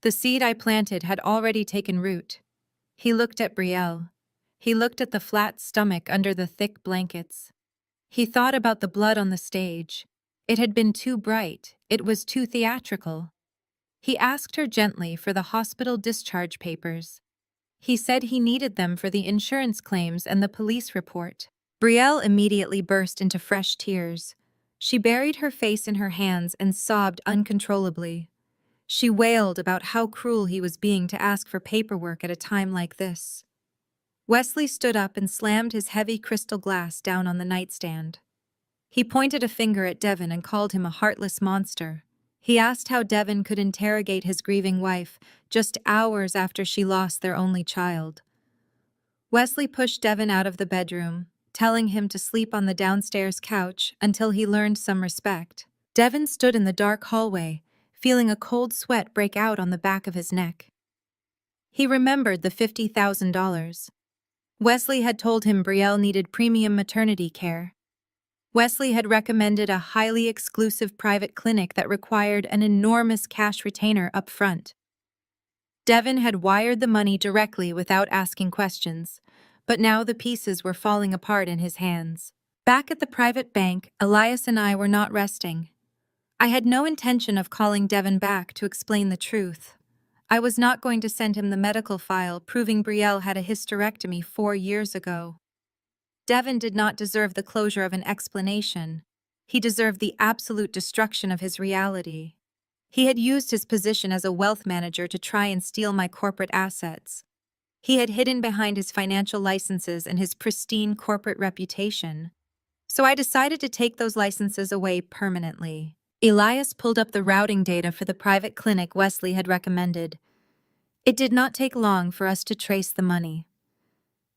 The seed I planted had already taken root. He looked at Brielle. He looked at the flat stomach under the thick blankets. He thought about the blood on the stage. It had been too bright. It was too theatrical. He asked her gently for the hospital discharge papers. He said he needed them for the insurance claims and the police report. Brielle immediately burst into fresh tears. She buried her face in her hands and sobbed uncontrollably. She wailed about how cruel he was being to ask for paperwork at a time like this. Wesley stood up and slammed his heavy crystal glass down on the nightstand. He pointed a finger at Devin and called him a heartless monster. He asked how Devin could interrogate his grieving wife just hours after she lost their only child. Wesley pushed Devin out of the bedroom, telling him to sleep on the downstairs couch until he learned some respect. Devin stood in the dark hallway, feeling a cold sweat break out on the back of his neck. He remembered the $50,000. Wesley had told him Brielle needed premium maternity care. Wesley had recommended a highly exclusive private clinic that required an enormous cash retainer up front. Devin had wired the money directly without asking questions, but now the pieces were falling apart in his hands. Back at the private bank, Elias and I were not resting. I had no intention of calling Devin back to explain the truth. I was not going to send him the medical file proving Brielle had a hysterectomy 4 years ago. Devin did not deserve the closure of an explanation. He deserved the absolute destruction of his reality. He had used his position as a wealth manager to try and steal my corporate assets. He had hidden behind his financial licenses and his pristine corporate reputation. So I decided to take those licenses away permanently. Elias pulled up the routing data for the private clinic Wesley had recommended. It did not take long for us to trace the money.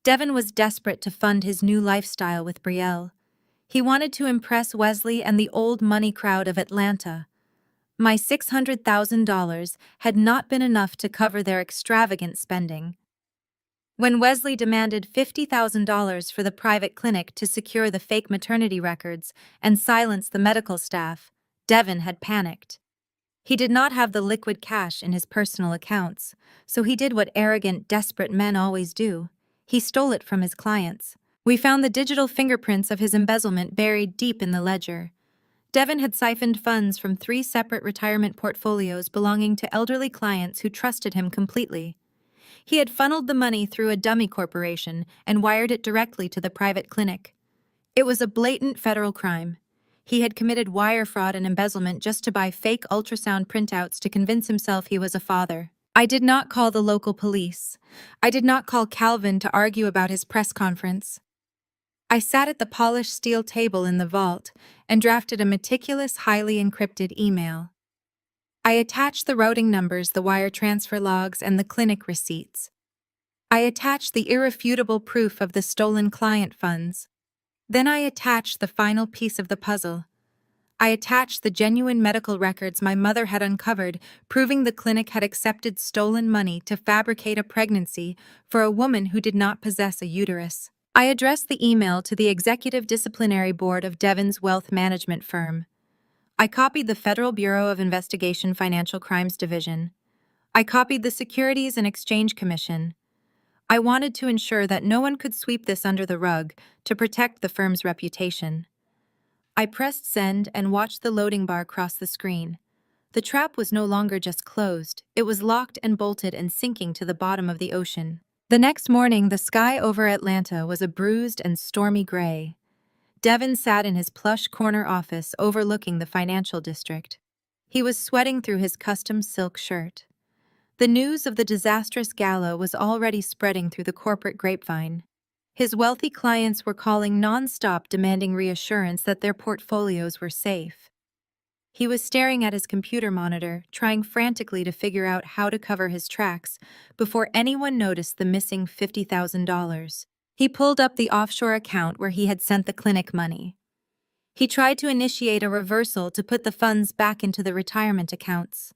Devin was desperate to fund his new lifestyle with Brielle. He wanted to impress Wesley and the old money crowd of Atlanta. My $600,000 had not been enough to cover their extravagant spending. When Wesley demanded $50,000 for the private clinic to secure the fake maternity records and silence the medical staff, Devin had panicked. He did not have the liquid cash in his personal accounts, so he did what arrogant, desperate men always do. He stole it from his clients. We found the digital fingerprints of his embezzlement buried deep in the ledger. Devin had siphoned funds from 3 separate retirement portfolios belonging to elderly clients who trusted him completely. He had funneled the money through a dummy corporation and wired it directly to the private clinic. It was a blatant federal crime. He had committed wire fraud and embezzlement just to buy fake ultrasound printouts to convince himself he was a father. I did not call the local police. I did not call Calvin to argue about his press conference. I sat at the polished steel table in the vault and drafted a meticulous, highly encrypted email. I attached the routing numbers, the wire transfer logs, and the clinic receipts. I attached the irrefutable proof of the stolen client funds. Then I attached the final piece of the puzzle. I attached the genuine medical records my mother had uncovered, proving the clinic had accepted stolen money to fabricate a pregnancy for a woman who did not possess a uterus. I addressed the email to the Executive Disciplinary Board of Devin's wealth management firm. I copied the Federal Bureau of Investigation Financial Crimes Division. I copied the Securities and Exchange Commission. I wanted to ensure that no one could sweep this under the rug to protect the firm's reputation. I pressed send and watched the loading bar cross the screen. The trap was no longer just closed, it was locked and bolted and sinking to the bottom of the ocean. The next morning, the sky over Atlanta was a bruised and stormy gray. Devin sat in his plush corner office overlooking the financial district. He was sweating through his custom silk shirt. The news of the disastrous gala was already spreading through the corporate grapevine. His wealthy clients were calling nonstop, demanding reassurance that their portfolios were safe. He was staring at his computer monitor, trying frantically to figure out how to cover his tracks before anyone noticed the missing $50,000. He pulled up the offshore account where he had sent the clinic money. He tried to initiate a reversal to put the funds back into the retirement accounts.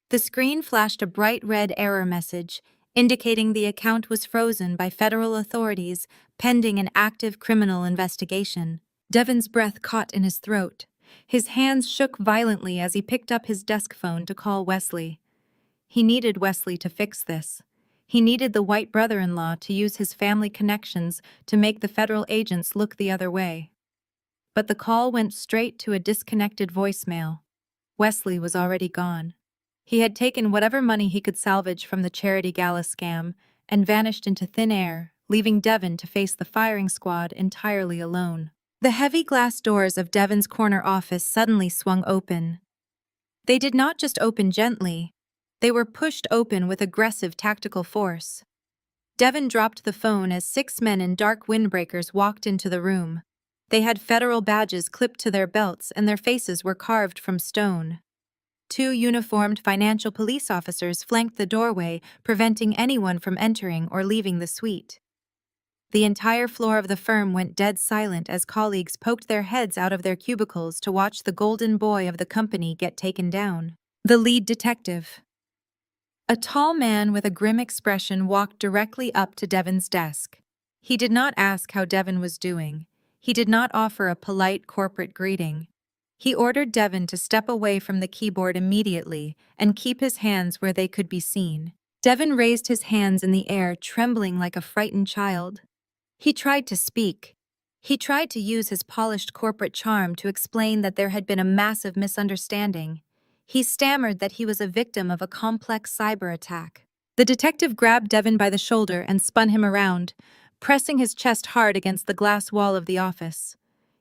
The screen flashed a bright red error message, indicating the account was frozen by federal authorities pending an active criminal investigation. Devin's breath caught in his throat. His hands shook violently as he picked up his desk phone to call Wesley. He needed Wesley to fix this. He needed the white brother-in-law to use his family connections to make the federal agents look the other way. But the call went straight to a disconnected voicemail. Wesley was already gone. He had taken whatever money he could salvage from the charity gala scam and vanished into thin air, leaving Devin to face the firing squad entirely alone. The heavy glass doors of Devin's corner office suddenly swung open. They did not just open gently. They were pushed open with aggressive tactical force. Devin dropped the phone as 6 men in dark windbreakers walked into the room. They had federal badges clipped to their belts and their faces were carved from stone. 2 uniformed financial police officers flanked the doorway, preventing anyone from entering or leaving the suite. The entire floor of the firm went dead silent as colleagues poked their heads out of their cubicles to watch the golden boy of the company get taken down. The lead detective. A tall man with a grim expression walked directly up to Devin's desk. He did not ask how Devon was doing. He did not offer a polite corporate greeting. He ordered Devon to step away from the keyboard immediately and keep his hands where they could be seen. Devon raised his hands in the air, trembling like a frightened child. He tried to speak. He tried to use his polished corporate charm to explain that there had been a massive misunderstanding. He stammered that he was a victim of a complex cyber attack. The detective grabbed Devon by the shoulder and spun him around, pressing his chest hard against the glass wall of the office.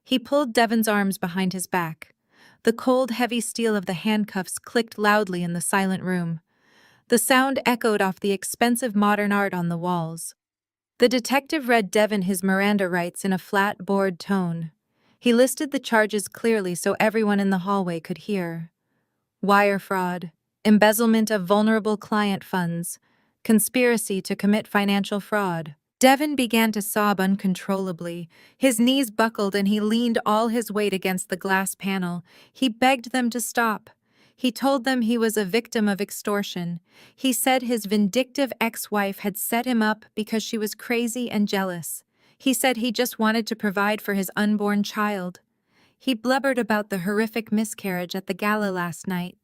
He pulled Devon's arms behind his back. The cold, heavy steel of the handcuffs clicked loudly in the silent room. The sound echoed off the expensive modern art on the walls. The detective read Devon his Miranda rights in a flat, bored tone. He listed the charges clearly so everyone in the hallway could hear. Wire fraud, embezzlement of vulnerable client funds, conspiracy to commit financial fraud. Devon began to sob uncontrollably. His knees buckled and he leaned all his weight against the glass panel. He begged them to stop. He told them he was a victim of extortion. He said his vindictive ex-wife had set him up because she was crazy and jealous. He said he just wanted to provide for his unborn child. He blubbered about the horrific miscarriage at the gala last night.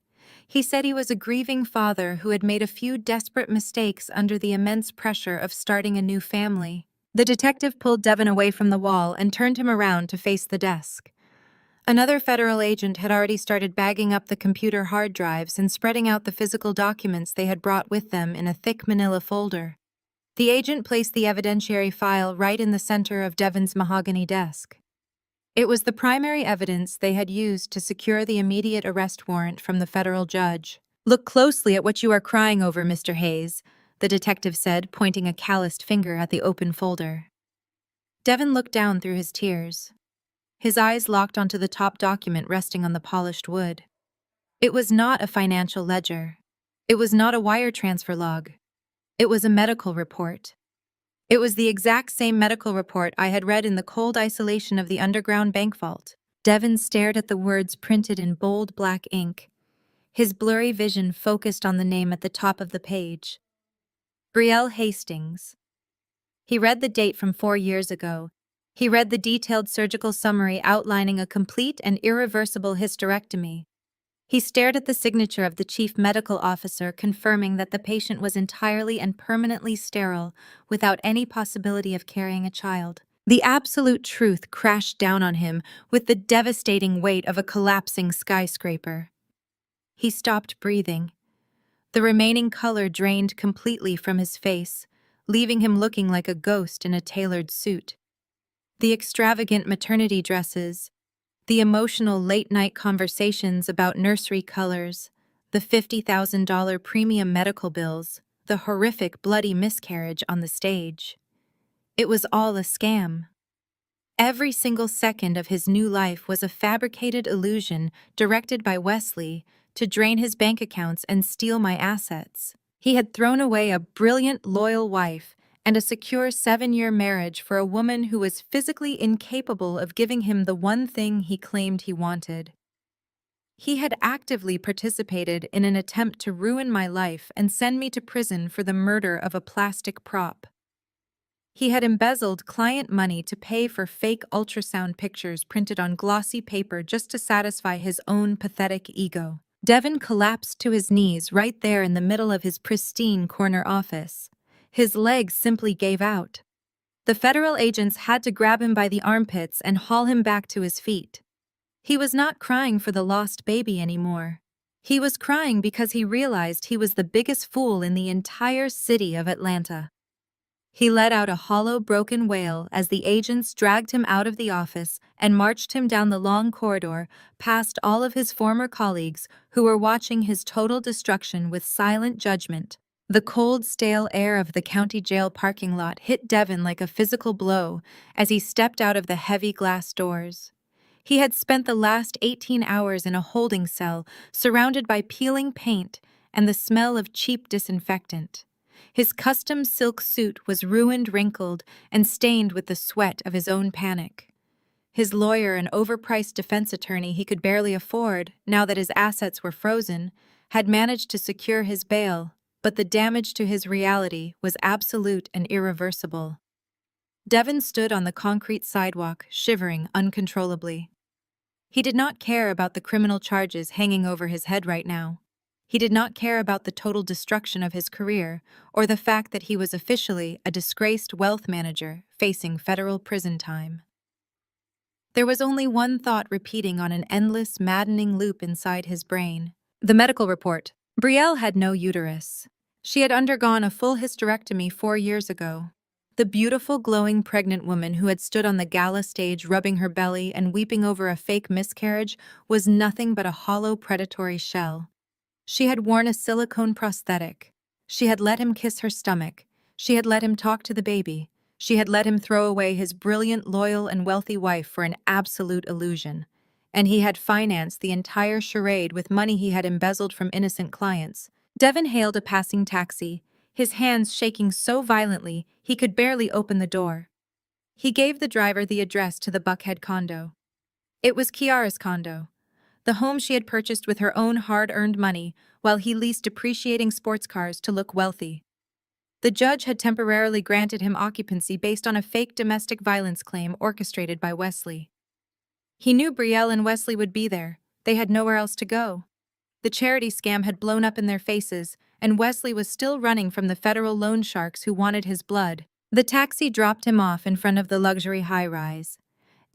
He said he was a grieving father who had made a few desperate mistakes under the immense pressure of starting a new family. The detective pulled Devon away from the wall and turned him around to face the desk. Another federal agent had already started bagging up the computer hard drives and spreading out the physical documents they had brought with them in a thick manila folder. The agent placed the evidentiary file right in the center of Devon's mahogany desk. It was the primary evidence they had used to secure the immediate arrest warrant from the federal judge. "Look closely at what you are crying over, Mr. Hayes," the detective said, pointing a calloused finger at the open folder. Devon looked down through his tears. His eyes locked onto the top document resting on the polished wood. It was not a financial ledger. It was not a wire transfer log. It was a medical report. It was the exact same medical report I had read in the cold isolation of the underground bank vault. Devon stared at the words printed in bold black ink. His blurry vision focused on the name at the top of the page. Brielle Hastings. He read the date from 4 years ago. He read the detailed surgical summary outlining a complete and irreversible hysterectomy. He stared at the signature of the chief medical officer confirming that the patient was entirely and permanently sterile without any possibility of carrying a child. The absolute truth crashed down on him with the devastating weight of a collapsing skyscraper. He stopped breathing. The remaining color drained completely from his face, leaving him looking like a ghost in a tailored suit. The extravagant maternity dresses, the emotional late-night conversations about nursery colors, the $50,000 premium medical bills, the horrific bloody miscarriage on the stage. It was all a scam. Every single second of his new life was a fabricated illusion directed by Wesley to drain his bank accounts and steal my assets. He had thrown away a brilliant, loyal wife and a secure 7-year marriage for a woman who was physically incapable of giving him the one thing he claimed he wanted. He had actively participated in an attempt to ruin my life and send me to prison for the murder of a plastic prop. He had embezzled client money to pay for fake ultrasound pictures printed on glossy paper just to satisfy his own pathetic ego. Devon collapsed to his knees right there in the middle of his pristine corner office. His legs simply gave out. The federal agents had to grab him by the armpits and haul him back to his feet. He was not crying for the lost baby anymore. He was crying because he realized he was the biggest fool in the entire city of Atlanta. He let out a hollow, broken wail as the agents dragged him out of the office and marched him down the long corridor past all of his former colleagues who were watching his total destruction with silent judgment. The cold, stale air of the county jail parking lot hit Devon like a physical blow as he stepped out of the heavy glass doors. He had spent the last 18 hours in a holding cell, surrounded by peeling paint and the smell of cheap disinfectant. His custom silk suit was ruined, wrinkled, and stained with the sweat of his own panic. His lawyer, an overpriced defense attorney he could barely afford, now that his assets were frozen, had managed to secure his bail, but the damage to his reality was absolute and irreversible. Devin stood on the concrete sidewalk, shivering uncontrollably. He did not care about the criminal charges hanging over his head right now. He did not care about the total destruction of his career or the fact that he was officially a disgraced wealth manager facing federal prison time. There was only one thought repeating on an endless, maddening loop inside his brain. The medical report. Brielle had no uterus. She had undergone a full hysterectomy 4 years ago. The beautiful, glowing pregnant woman who had stood on the gala stage rubbing her belly and weeping over a fake miscarriage was nothing but a hollow predatory shell. She had worn a silicone prosthetic. She had let him kiss her stomach. She had let him talk to the baby. She had let him throw away his brilliant, loyal, and wealthy wife for an absolute illusion. And he had financed the entire charade with money he had embezzled from innocent clients. Devin hailed a passing taxi, his hands shaking so violently he could barely open the door. He gave the driver the address to the Buckhead condo. It was Kiara's condo, the home she had purchased with her own hard-earned money while he leased depreciating sports cars to look wealthy. The judge had temporarily granted him occupancy based on a fake domestic violence claim orchestrated by Wesley. He knew Brielle and Wesley would be there. They had nowhere else to go. The charity scam had blown up in their faces, and Wesley was still running from the federal loan sharks who wanted his blood. The taxi dropped him off in front of the luxury high-rise.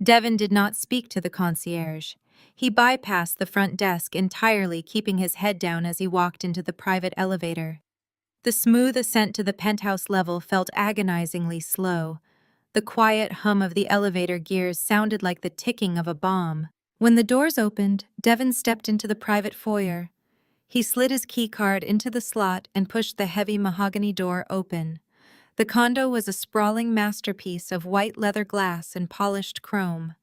Devin did not speak to the concierge. He bypassed the front desk entirely, keeping his head down as he walked into the private elevator. The smooth ascent to the penthouse level felt agonizingly slow. The quiet hum of the elevator gears sounded like the ticking of a bomb. When the doors opened, Devin stepped into the private foyer. He slid his keycard into the slot and pushed the heavy mahogany door open. The condo was a sprawling masterpiece of white leather glass and polished chrome.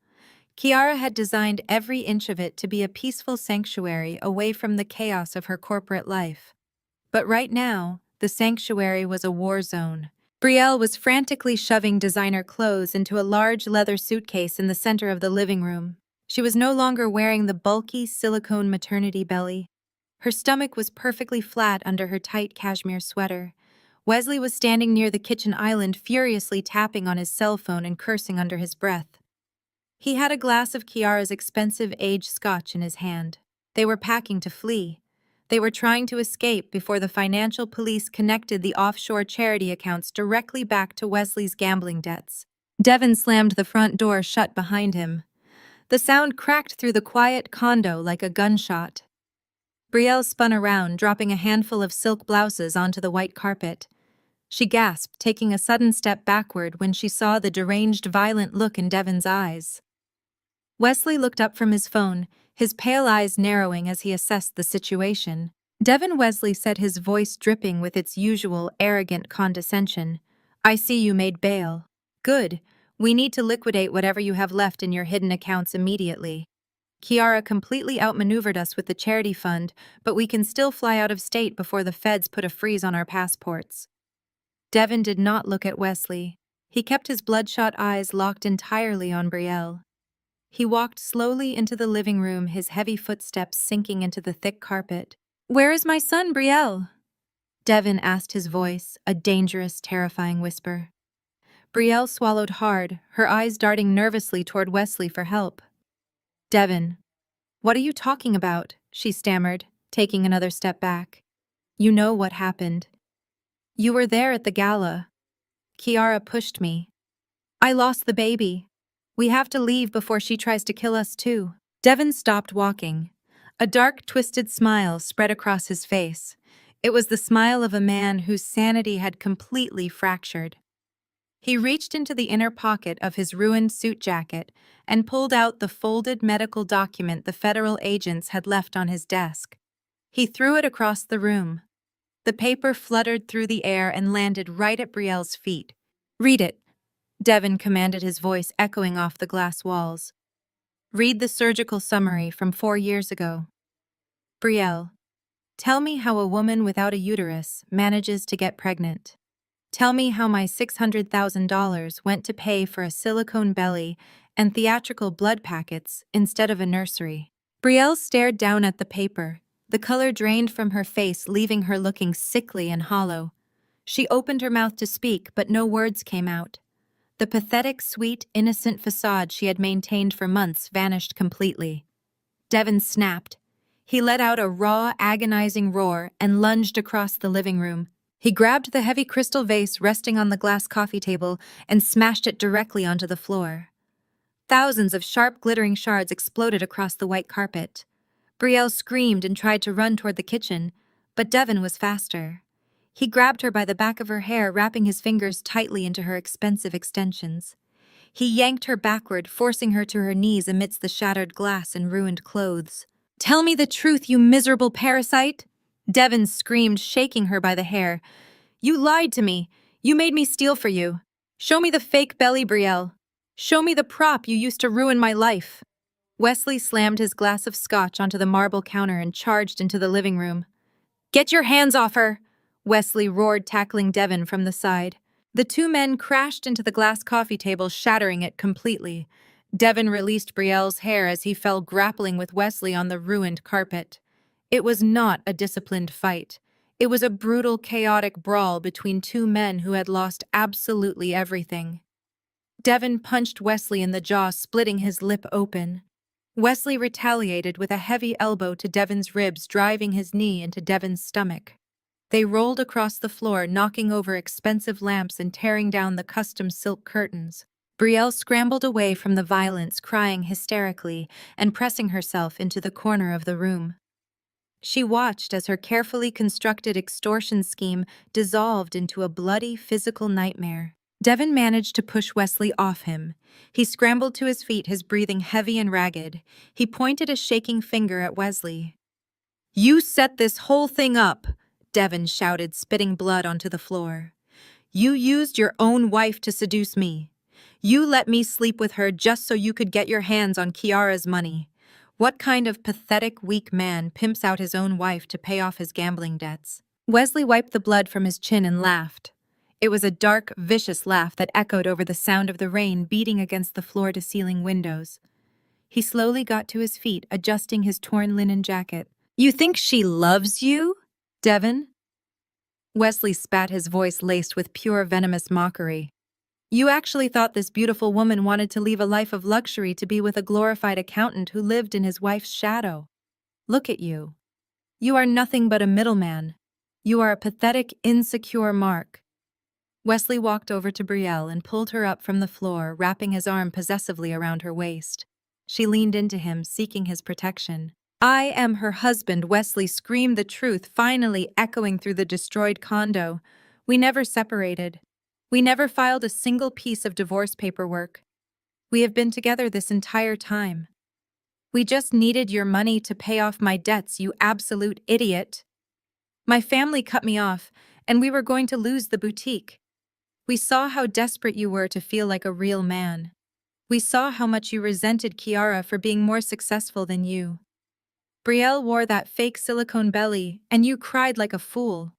Kiara had designed every inch of it to be a peaceful sanctuary away from the chaos of her corporate life. But right now, the sanctuary was a war zone. Brielle was frantically shoving designer clothes into a large leather suitcase in the center of the living room. She was no longer wearing the bulky silicone maternity belly. Her stomach was perfectly flat under her tight cashmere sweater. Wesley was standing near the kitchen island, furiously tapping on his cell phone and cursing under his breath. He had a glass of Kiara's expensive aged scotch in his hand. They were packing to flee. They were trying to escape before the financial police connected the offshore charity accounts directly back to Wesley's gambling debts. Devin slammed the front door shut behind him. The sound cracked through the quiet condo like a gunshot. Brielle spun around, dropping a handful of silk blouses onto the white carpet. She gasped, taking a sudden step backward when she saw the deranged, violent look in Devin's eyes. Wesley looked up from his phone, his pale eyes narrowing as he assessed the situation. Devin Wesley said, his voice dripping with its usual arrogant condescension, "I see you made bail. Good. We need to liquidate whatever you have left in your hidden accounts immediately. Kiara completely outmaneuvered us with the charity fund, but we can still fly out of state before the feds put a freeze on our passports." Devin did not look at Wesley. He kept his bloodshot eyes locked entirely on Brielle. He walked slowly into the living room, his heavy footsteps sinking into the thick carpet. "Where is my son, Brielle?" Devin asked, his voice a dangerous, terrifying whisper. Brielle swallowed hard, her eyes darting nervously toward Wesley for help. "Devin, what are you talking about?" she stammered, taking another step back. "You know what happened. You were there at the gala. Kiara pushed me. I lost the baby. We have to leave before she tries to kill us too." Devin stopped walking. A dark, twisted smile spread across his face. It was the smile of a man whose sanity had completely fractured. He reached into the inner pocket of his ruined suit jacket and pulled out the folded medical document the federal agents had left on his desk. He threw it across the room. The paper fluttered through the air and landed right at Brielle's feet. "Read it," Devin commanded, his voice echoing off the glass walls. "Read the surgical summary from 4 years ago. Brielle, tell me how a woman without a uterus manages to get pregnant. Tell me how my $600,000 went to pay for a silicone belly and theatrical blood packets instead of a nursery." Brielle stared down at the paper. The color drained from her face, leaving her looking sickly and hollow. She opened her mouth to speak, but no words came out. The pathetic, sweet, innocent facade she had maintained for months vanished completely. Devin snapped. He let out a raw, agonizing roar and lunged across the living room. He grabbed the heavy crystal vase resting on the glass coffee table and smashed it directly onto the floor. Thousands of sharp, glittering shards exploded across the white carpet. Brielle screamed and tried to run toward the kitchen, but Devin was faster. He grabbed her by the back of her hair, wrapping his fingers tightly into her expensive extensions. He yanked her backward, forcing her to her knees amidst the shattered glass and ruined clothes. "Tell me the truth, you miserable parasite!" Devin screamed, shaking her by the hair. "You lied to me. You made me steal for you. Show me the fake belly, Brielle. Show me the prop you used to ruin my life." Wesley slammed his glass of scotch onto the marble counter and charged into the living room. "Get your hands off her!" Wesley roared, tackling Devin from the side. The two men crashed into the glass coffee table, shattering it completely. Devin released Brielle's hair as he fell grappling with Wesley on the ruined carpet. It was not a disciplined fight. It was a brutal, chaotic brawl between two men who had lost absolutely everything. Devin punched Wesley in the jaw, splitting his lip open. Wesley retaliated with a heavy elbow to Devin's ribs, driving his knee into Devin's stomach. They rolled across the floor, knocking over expensive lamps and tearing down the custom silk curtains. Brielle scrambled away from the violence, crying hysterically and pressing herself into the corner of the room. She watched as her carefully constructed extortion scheme dissolved into a bloody physical nightmare. Devin managed to push Wesley off him. He scrambled to his feet, his breathing heavy and ragged. He pointed a shaking finger at Wesley. "You set this whole thing up," Devin shouted, spitting blood onto the floor. "You used your own wife to seduce me. You let me sleep with her just so you could get your hands on Kiara's money. What kind of pathetic, weak man pimps out his own wife to pay off his gambling debts?" Wesley wiped the blood from his chin and laughed. It was a dark, vicious laugh that echoed over the sound of the rain beating against the floor-to-ceiling windows. He slowly got to his feet, adjusting his torn linen jacket. "You think she loves you, Devin?" Wesley spat, his voice laced with pure, venomous mockery. "You actually thought this beautiful woman wanted to leave a life of luxury to be with a glorified accountant who lived in his wife's shadow. Look at you. You are nothing but a middleman. You are a pathetic, insecure mark." Wesley walked over to Brielle and pulled her up from the floor, wrapping his arm possessively around her waist. She leaned into him, seeking his protection. "I am her husband," Wesley screamed, the truth finally echoing through the destroyed condo. "We never separated. We never filed a single piece of divorce paperwork. We have been together this entire time. We just needed your money to pay off my debts, you absolute idiot. My family cut me off, and we were going to lose the boutique. We saw how desperate you were to feel like a real man. We saw how much you resented Kiara for being more successful than you. Brielle wore that fake silicone belly, and you cried like a fool.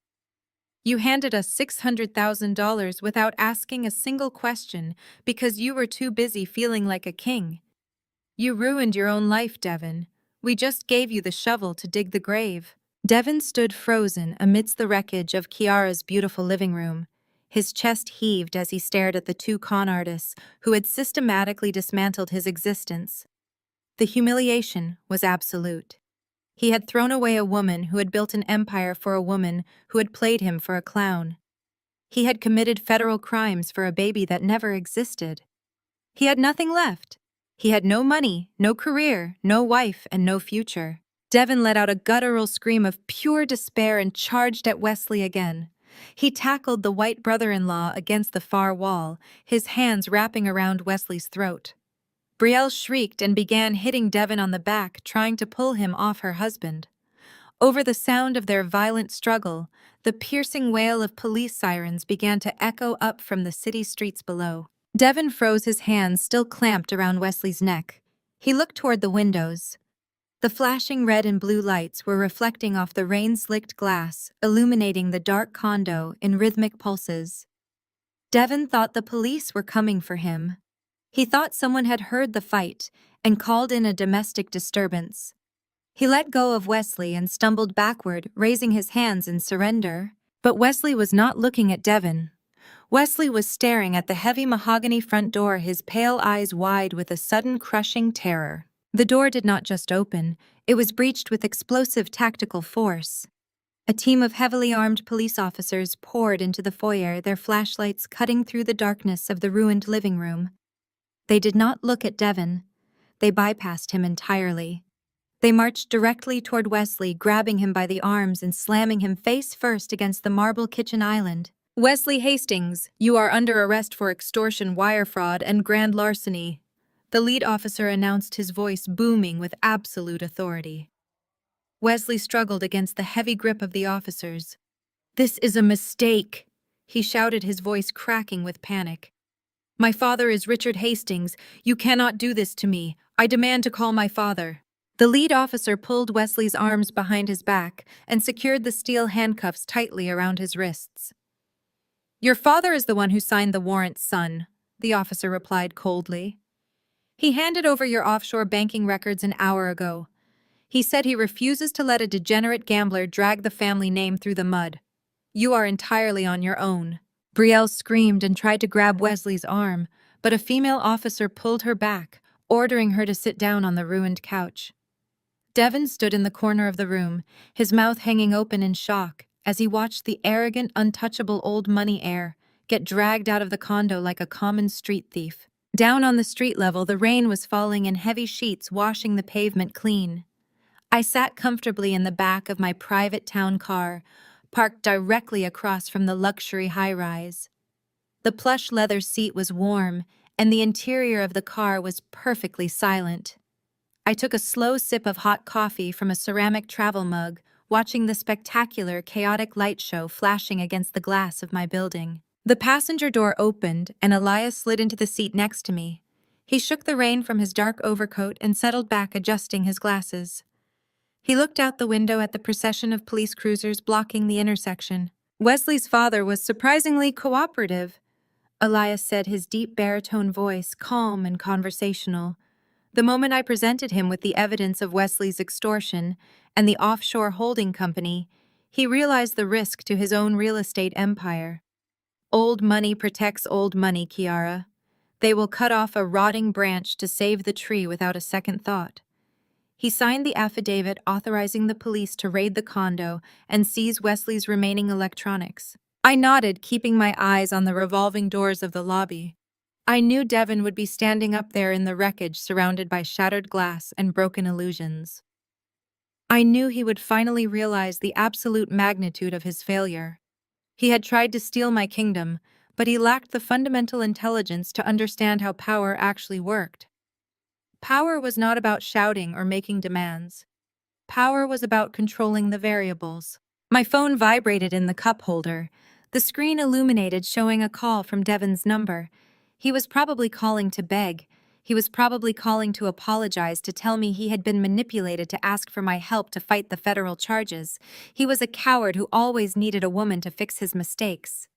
You handed us $600,000 without asking a single question because you were too busy feeling like a king. You ruined your own life, Devin. We just gave you the shovel to dig the grave." Devin stood frozen amidst the wreckage of Kiara's beautiful living room. His chest heaved as he stared at the two con artists who had systematically dismantled his existence. The humiliation was absolute. He had thrown away a woman who had built an empire for a woman who had played him for a clown. He had committed federal crimes for a baby that never existed. He had nothing left. He had no money, no career, no wife, and no future. Devin let out a guttural scream of pure despair and charged at Wesley again. He tackled the white brother-in-law against the far wall, his hands wrapping around Wesley's throat. Brielle shrieked and began hitting Devin on the back, trying to pull him off her husband. Over the sound of their violent struggle, the piercing wail of police sirens began to echo up from the city streets below. Devin froze, his hands still clamped around Wesley's neck. He looked toward the windows. The flashing red and blue lights were reflecting off the rain-slicked glass, illuminating the dark condo in rhythmic pulses. Devin thought the police were coming for him. He thought someone had heard the fight and called in a domestic disturbance. He let go of Wesley and stumbled backward, raising his hands in surrender. But Wesley was not looking at Devin. Wesley was staring at the heavy mahogany front door, his pale eyes wide with a sudden crushing terror. The door did not just open, it was breached with explosive tactical force. A team of heavily armed police officers poured into the foyer, their flashlights cutting through the darkness of the ruined living room. They did not look at Devin. They bypassed him entirely. They marched directly toward Wesley, grabbing him by the arms and slamming him face first against the marble kitchen island. "Wesley Hastings, you are under arrest for extortion, wire fraud, and grand larceny," the lead officer announced, his voice booming with absolute authority. Wesley struggled against the heavy grip of the officers. "This is a mistake," he shouted, his voice cracking with panic. "My father is Richard Hastings. You cannot do this to me. I demand to call my father." The lead officer pulled Wesley's arms behind his back and secured the steel handcuffs tightly around his wrists. "Your father is the one who signed the warrant, son," the officer replied coldly. "He handed over your offshore banking records an hour ago. He said he refuses to let a degenerate gambler drag the family name through the mud. You are entirely on your own." Brielle screamed and tried to grab Wesley's arm, but a female officer pulled her back, ordering her to sit down on the ruined couch. Devin stood in the corner of the room, his mouth hanging open in shock, as he watched the arrogant, untouchable old money heir get dragged out of the condo like a common street thief. Down on the street level, the rain was falling in heavy sheets, washing the pavement clean. I sat comfortably in the back of my private town car, parked directly across from the luxury high-rise. The plush leather seat was warm, and the interior of the car was perfectly silent. I took a slow sip of hot coffee from a ceramic travel mug, watching the spectacular, chaotic light show flashing against the glass of my building. The passenger door opened, and Elias slid into the seat next to me. He shook the rain from his dark overcoat and settled back, adjusting his glasses. He looked out the window at the procession of police cruisers blocking the intersection. "Wesley's father was surprisingly cooperative," Elias said, his deep baritone voice calm and conversational. "The moment I presented him with the evidence of Wesley's extortion and the offshore holding company, he realized the risk to his own real estate empire. Old money protects old money, Kiara. They will cut off a rotting branch to save the tree without a second thought." He signed the affidavit authorizing the police to raid the condo and seize Wesley's remaining electronics. I nodded, keeping my eyes on the revolving doors of the lobby. I knew Devin would be standing up there in the wreckage, surrounded by shattered glass and broken illusions. I knew he would finally realize the absolute magnitude of his failure. He had tried to steal my kingdom, but he lacked the fundamental intelligence to understand how power actually worked. Power was not about shouting or making demands. Power was about controlling the variables. My phone vibrated in the cup holder. The screen illuminated, showing a call from Devin's number. He was probably calling to beg. He was probably calling to apologize, to tell me he had been manipulated, to ask for my help to fight the federal charges. He was a coward who always needed a woman to fix his mistakes.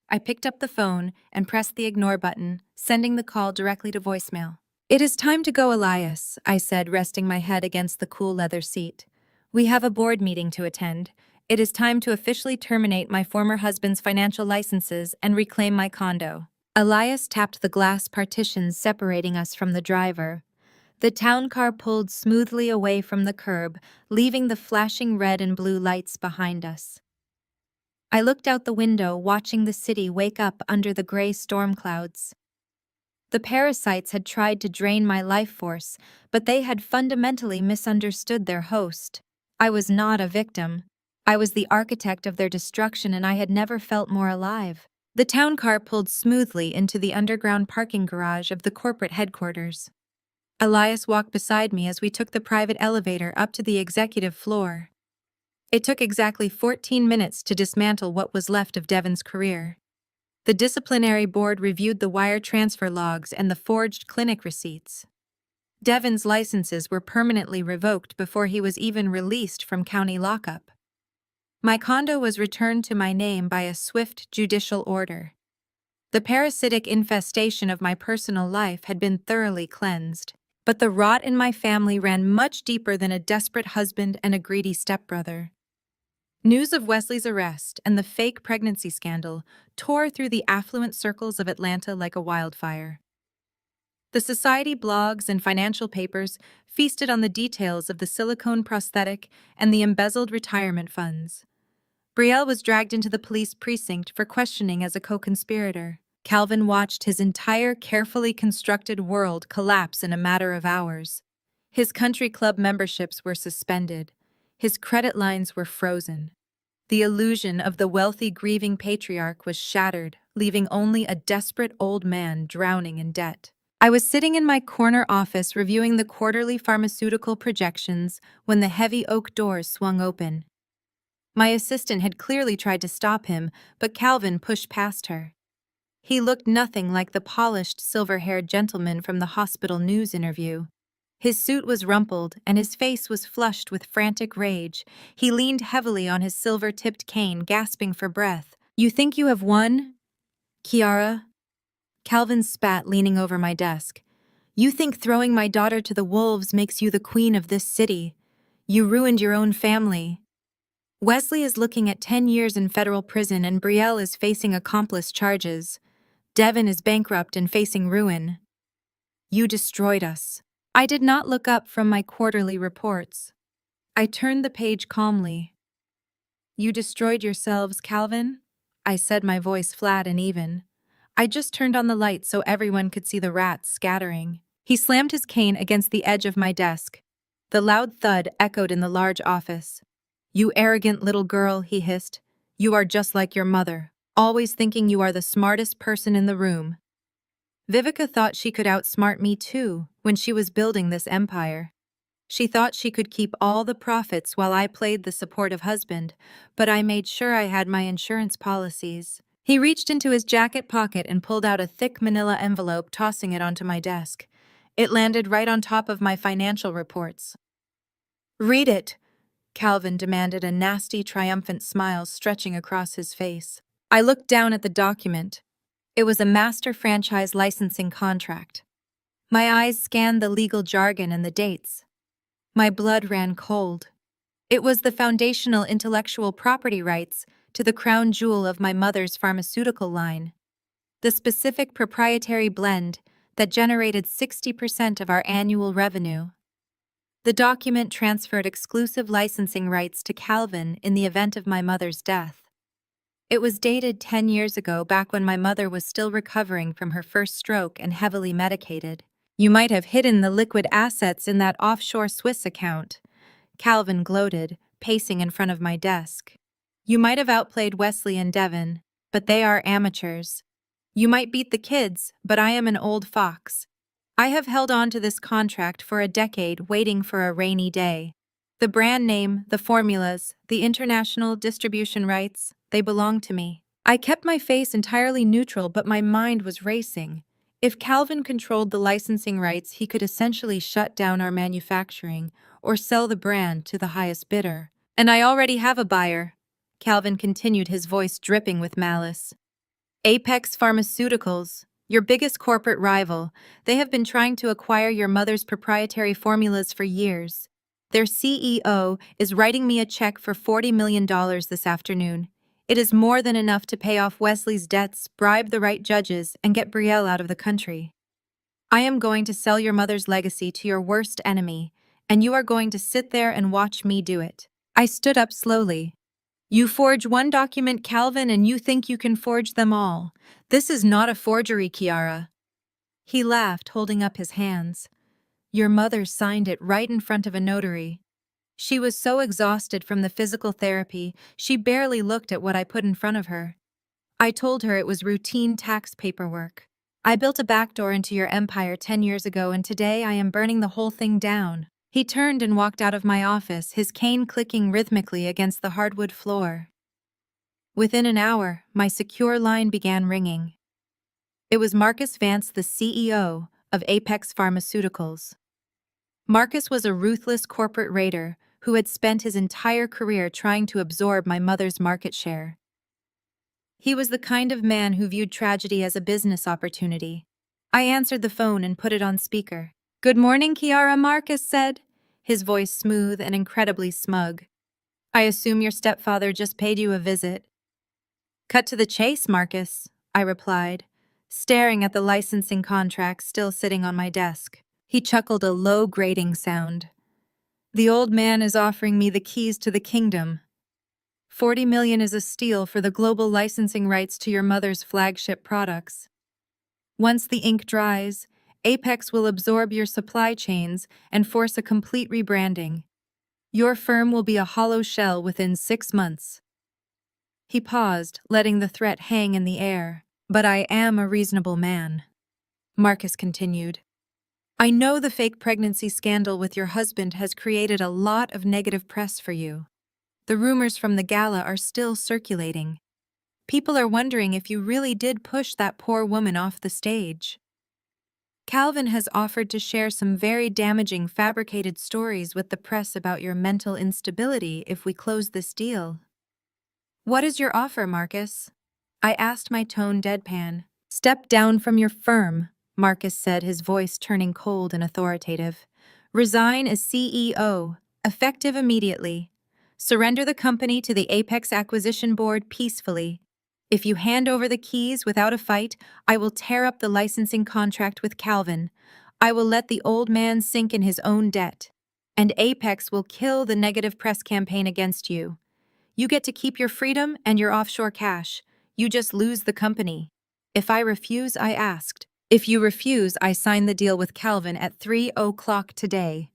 I picked up the phone and pressed the ignore button, sending the call directly to voicemail. "It is time to go, Elias," I said, resting my head against the cool leather seat. "We have a board meeting to attend. It is time to officially terminate my former husband's financial licenses and reclaim my condo." Elias tapped the glass partitions separating us from the driver. The town car pulled smoothly away from the curb, leaving the flashing red and blue lights behind us. I looked out the window, watching the city wake up under the gray storm clouds. The parasites had tried to drain my life force, but they had fundamentally misunderstood their host. I was not a victim. I was the architect of their destruction, and I had never felt more alive. The town car pulled smoothly into the underground parking garage of the corporate headquarters. Elias walked beside me as we took the private elevator up to the executive floor. It took exactly 14 minutes to dismantle what was left of Devin's career. The disciplinary board reviewed the wire transfer logs and the forged clinic receipts. Devin's licenses were permanently revoked before he was even released from county lockup. My condo was returned to my name by a swift judicial order. The parasitic infestation of my personal life had been thoroughly cleansed, but the rot in my family ran much deeper than a desperate husband and a greedy stepbrother. News of Wesley's arrest and the fake pregnancy scandal tore through the affluent circles of Atlanta like a wildfire. The society blogs and financial papers feasted on the details of the silicone prosthetic and the embezzled retirement funds. Brielle was dragged into the police precinct for questioning as a co-conspirator. Calvin watched his entire carefully constructed world collapse in a matter of hours. His country club memberships were suspended. His credit lines were frozen. The illusion of the wealthy, grieving patriarch was shattered, leaving only a desperate old man drowning in debt. I was sitting in my corner office reviewing the quarterly pharmaceutical projections when the heavy oak doors swung open. My assistant had clearly tried to stop him, but Calvin pushed past her. He looked nothing like the polished, silver-haired gentleman from the hospital news interview. His suit was rumpled, and his face was flushed with frantic rage. He leaned heavily on his silver-tipped cane, gasping for breath. "You think you have won, Kiara?" Calvin spat, leaning over my desk. "You think throwing my daughter to the wolves makes you the queen of this city? You ruined your own family." Wesley is looking at 10 years in federal prison and Brielle is facing accomplice charges. Devin is bankrupt and facing ruin. You destroyed us. I did not look up from my quarterly reports. I turned the page calmly. You destroyed yourselves, Calvin? I said, my voice flat and even. I just turned on the light so everyone could see the rats scattering. He slammed his cane against the edge of my desk. The loud thud echoed in the large office. You arrogant little girl, he hissed. You are just like your mother, always thinking you are the smartest person in the room. Vivica thought she could outsmart me too when she was building this empire. She thought she could keep all the profits while I played the supportive husband, but I made sure I had my insurance policies. He reached into his jacket pocket and pulled out a thick manila envelope, tossing it onto my desk. It landed right on top of my financial reports. Read it, Calvin demanded, a nasty, triumphant smile stretching across his face. I looked down at the document. It was a master franchise licensing contract. My eyes scanned the legal jargon and the dates. My blood ran cold. It was the foundational intellectual property rights to the crown jewel of my mother's pharmaceutical line, the specific proprietary blend that generated 60% of our annual revenue. The document transferred exclusive licensing rights to Calvin in the event of my mother's death. It was dated 10 years ago, back when my mother was still recovering from her first stroke and heavily medicated. You might have hidden the liquid assets in that offshore Swiss account, Calvin gloated, pacing in front of my desk. You might have outplayed Wesley and Devin, but they are amateurs. You might beat the kids, but I am an old fox. I have held on to this contract for a decade, waiting for a rainy day. The brand name, the formulas, the international distribution rights, they belong to me. I kept my face entirely neutral, but my mind was racing. If Calvin controlled the licensing rights, he could essentially shut down our manufacturing or sell the brand to the highest bidder. And I already have a buyer, Calvin continued, his voice dripping with malice. Apex Pharmaceuticals, your biggest corporate rival. They have been trying to acquire your mother's proprietary formulas for years. Their CEO is writing me a check for $40 million this afternoon. It is more than enough to pay off Wesley's debts, bribe the right judges, and get Brielle out of the country. I am going to sell your mother's legacy to your worst enemy, and you are going to sit there and watch me do it. I stood up slowly. You forge one document, Calvin, and you think you can forge them all. This is not a forgery, Kiara. He laughed, holding up his hands. Your mother signed it right in front of a notary. She was so exhausted from the physical therapy, she barely looked at what I put in front of her. I told her it was routine tax paperwork. I built a backdoor into your empire 10 years ago, and today I am burning the whole thing down. He turned and walked out of my office, his cane clicking rhythmically against the hardwood floor. Within an hour, my secure line began ringing. It was Marcus Vance, the CEO of Apex Pharmaceuticals. Marcus was a ruthless corporate raider who had spent his entire career trying to absorb my mother's market share. He was the kind of man who viewed tragedy as a business opportunity. I answered the phone and put it on speaker. Good morning, Kiara, Marcus said, his voice smooth and incredibly smug. I assume your stepfather just paid you a visit. Cut to the chase, Marcus, I replied, staring at the licensing contract still sitting on my desk. He chuckled a low grating sound. The old man is offering me the keys to the kingdom. 40 million is a steal for the global licensing rights to your mother's flagship products. Once the ink dries, Apex will absorb your supply chains and force a complete rebranding. Your firm will be a hollow shell within 6 months. He paused, letting the threat hang in the air. But I am a reasonable man, Marcus continued. I know the fake pregnancy scandal with your husband has created a lot of negative press for you. The rumors from the gala are still circulating. People are wondering if you really did push that poor woman off the stage. Calvin has offered to share some very damaging fabricated stories with the press about your mental instability if we close this deal. What is your offer, Marcus? I asked, my tone deadpan. Step down from your firm, Marcus said, his voice turning cold and authoritative. Resign as CEO, effective immediately. Surrender the company to the Apex Acquisition Board peacefully. If you hand over the keys without a fight, I will tear up the licensing contract with Calvin. I will let the old man sink in his own debt. And Apex will kill the negative press campaign against you. You get to keep your freedom and your offshore cash. You just lose the company. If I refuse, I asked. If you refuse, I sign the deal with Calvin at 3:00 today.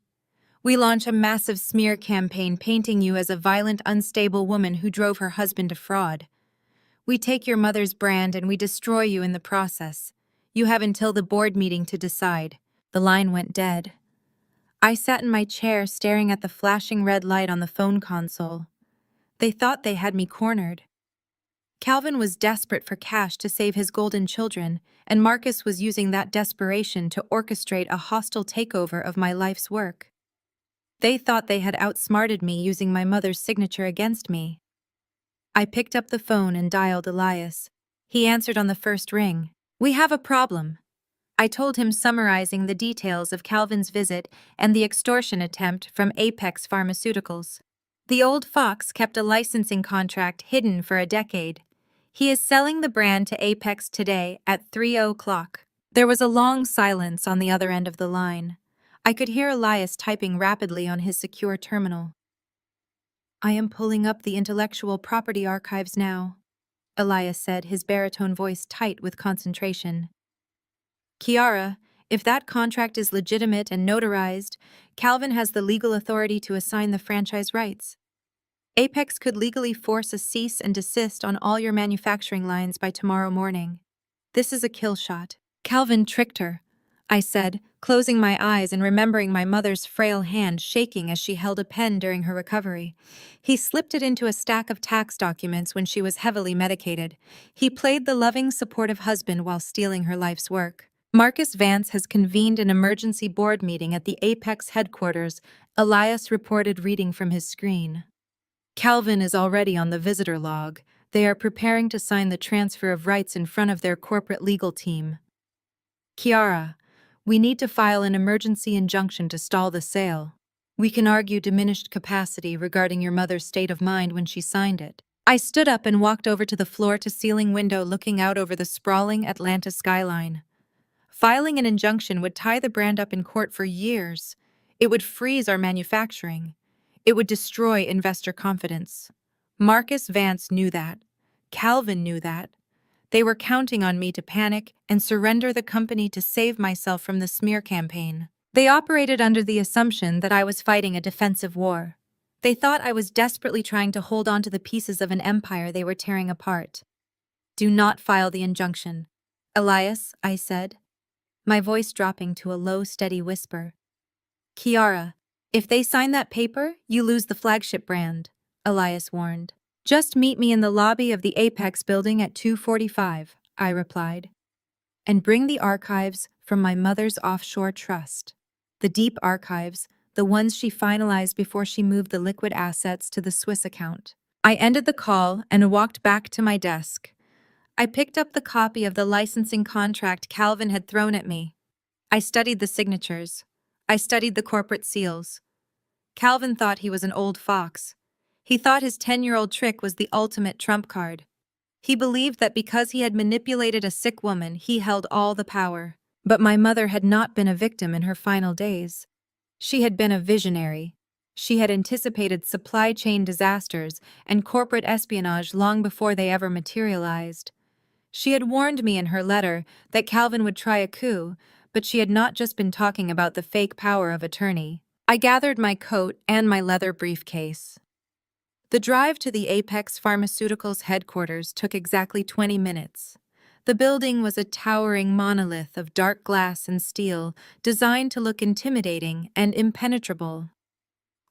We launch a massive smear campaign painting you as a violent, unstable woman who drove her husband to fraud. We take your mother's brand and we destroy you in the process. You have until the board meeting to decide. The line went dead. I sat in my chair staring at the flashing red light on the phone console. They thought they had me cornered. Calvin was desperate for cash to save his golden children, and Marcus was using that desperation to orchestrate a hostile takeover of my life's work. They thought they had outsmarted me using my mother's signature against me. I picked up the phone and dialed Elias. He answered on the first ring. We have a problem. I told him, summarizing the details of Calvin's visit and the extortion attempt from Apex Pharmaceuticals. The old fox kept a licensing contract hidden for a decade. He is selling the brand to Apex today at 3:00. There was a long silence on the other end of the line. I could hear Elias typing rapidly on his secure terminal. I am pulling up the intellectual property archives now, Elias said, his baritone voice tight with concentration. Kiara, if that contract is legitimate and notarized, Calvin has the legal authority to assign the franchise rights. Apex could legally force a cease and desist on all your manufacturing lines by tomorrow morning. This is a kill shot. Calvin tricked her, I said, closing my eyes and remembering my mother's frail hand shaking as she held a pen during her recovery. He slipped it into a stack of tax documents when she was heavily medicated. He played the loving, supportive husband while stealing her life's work. Marcus Vance has convened an emergency board meeting at the Apex headquarters, Elias reported, reading from his screen. Calvin is already on the visitor log. They are preparing to sign the transfer of rights in front of their corporate legal team. Kiara, we need to file an emergency injunction to stall the sale. We can argue diminished capacity regarding your mother's state of mind when she signed it. I stood up and walked over to the floor-to-ceiling window looking out over the sprawling Atlanta skyline. Filing an injunction would tie the brand up in court for years. It would freeze our manufacturing. It would destroy investor confidence. Marcus Vance knew that. Calvin knew that. They were counting on me to panic and surrender the company to save myself from the smear campaign. They operated under the assumption that I was fighting a defensive war. They thought I was desperately trying to hold on to the pieces of an empire they were tearing apart. Do not file the injunction. Elias, I said, my voice dropping to a low, steady whisper. Kiara, if they sign that paper, you lose the flagship brand, Elias warned. Just meet me in the lobby of the Apex building at 2:45, I replied. And bring the archives from my mother's offshore trust. The deep archives, the ones she finalized before she moved the liquid assets to the Swiss account. I ended the call and walked back to my desk. I picked up the copy of the licensing contract Calvin had thrown at me. I studied the signatures. I studied the corporate seals. Calvin thought he was an old fox. He thought his 10-year-old trick was the ultimate trump card. He believed that because he had manipulated a sick woman, he held all the power. But my mother had not been a victim in her final days. She had been a visionary. She had anticipated supply chain disasters and corporate espionage long before they ever materialized. She had warned me in her letter that Calvin would try a coup, but she had not just been talking about the fake power of attorney. I gathered my coat and my leather briefcase. The drive to the Apex Pharmaceuticals headquarters took exactly 20 minutes. The building was a towering monolith of dark glass and steel, designed to look intimidating and impenetrable.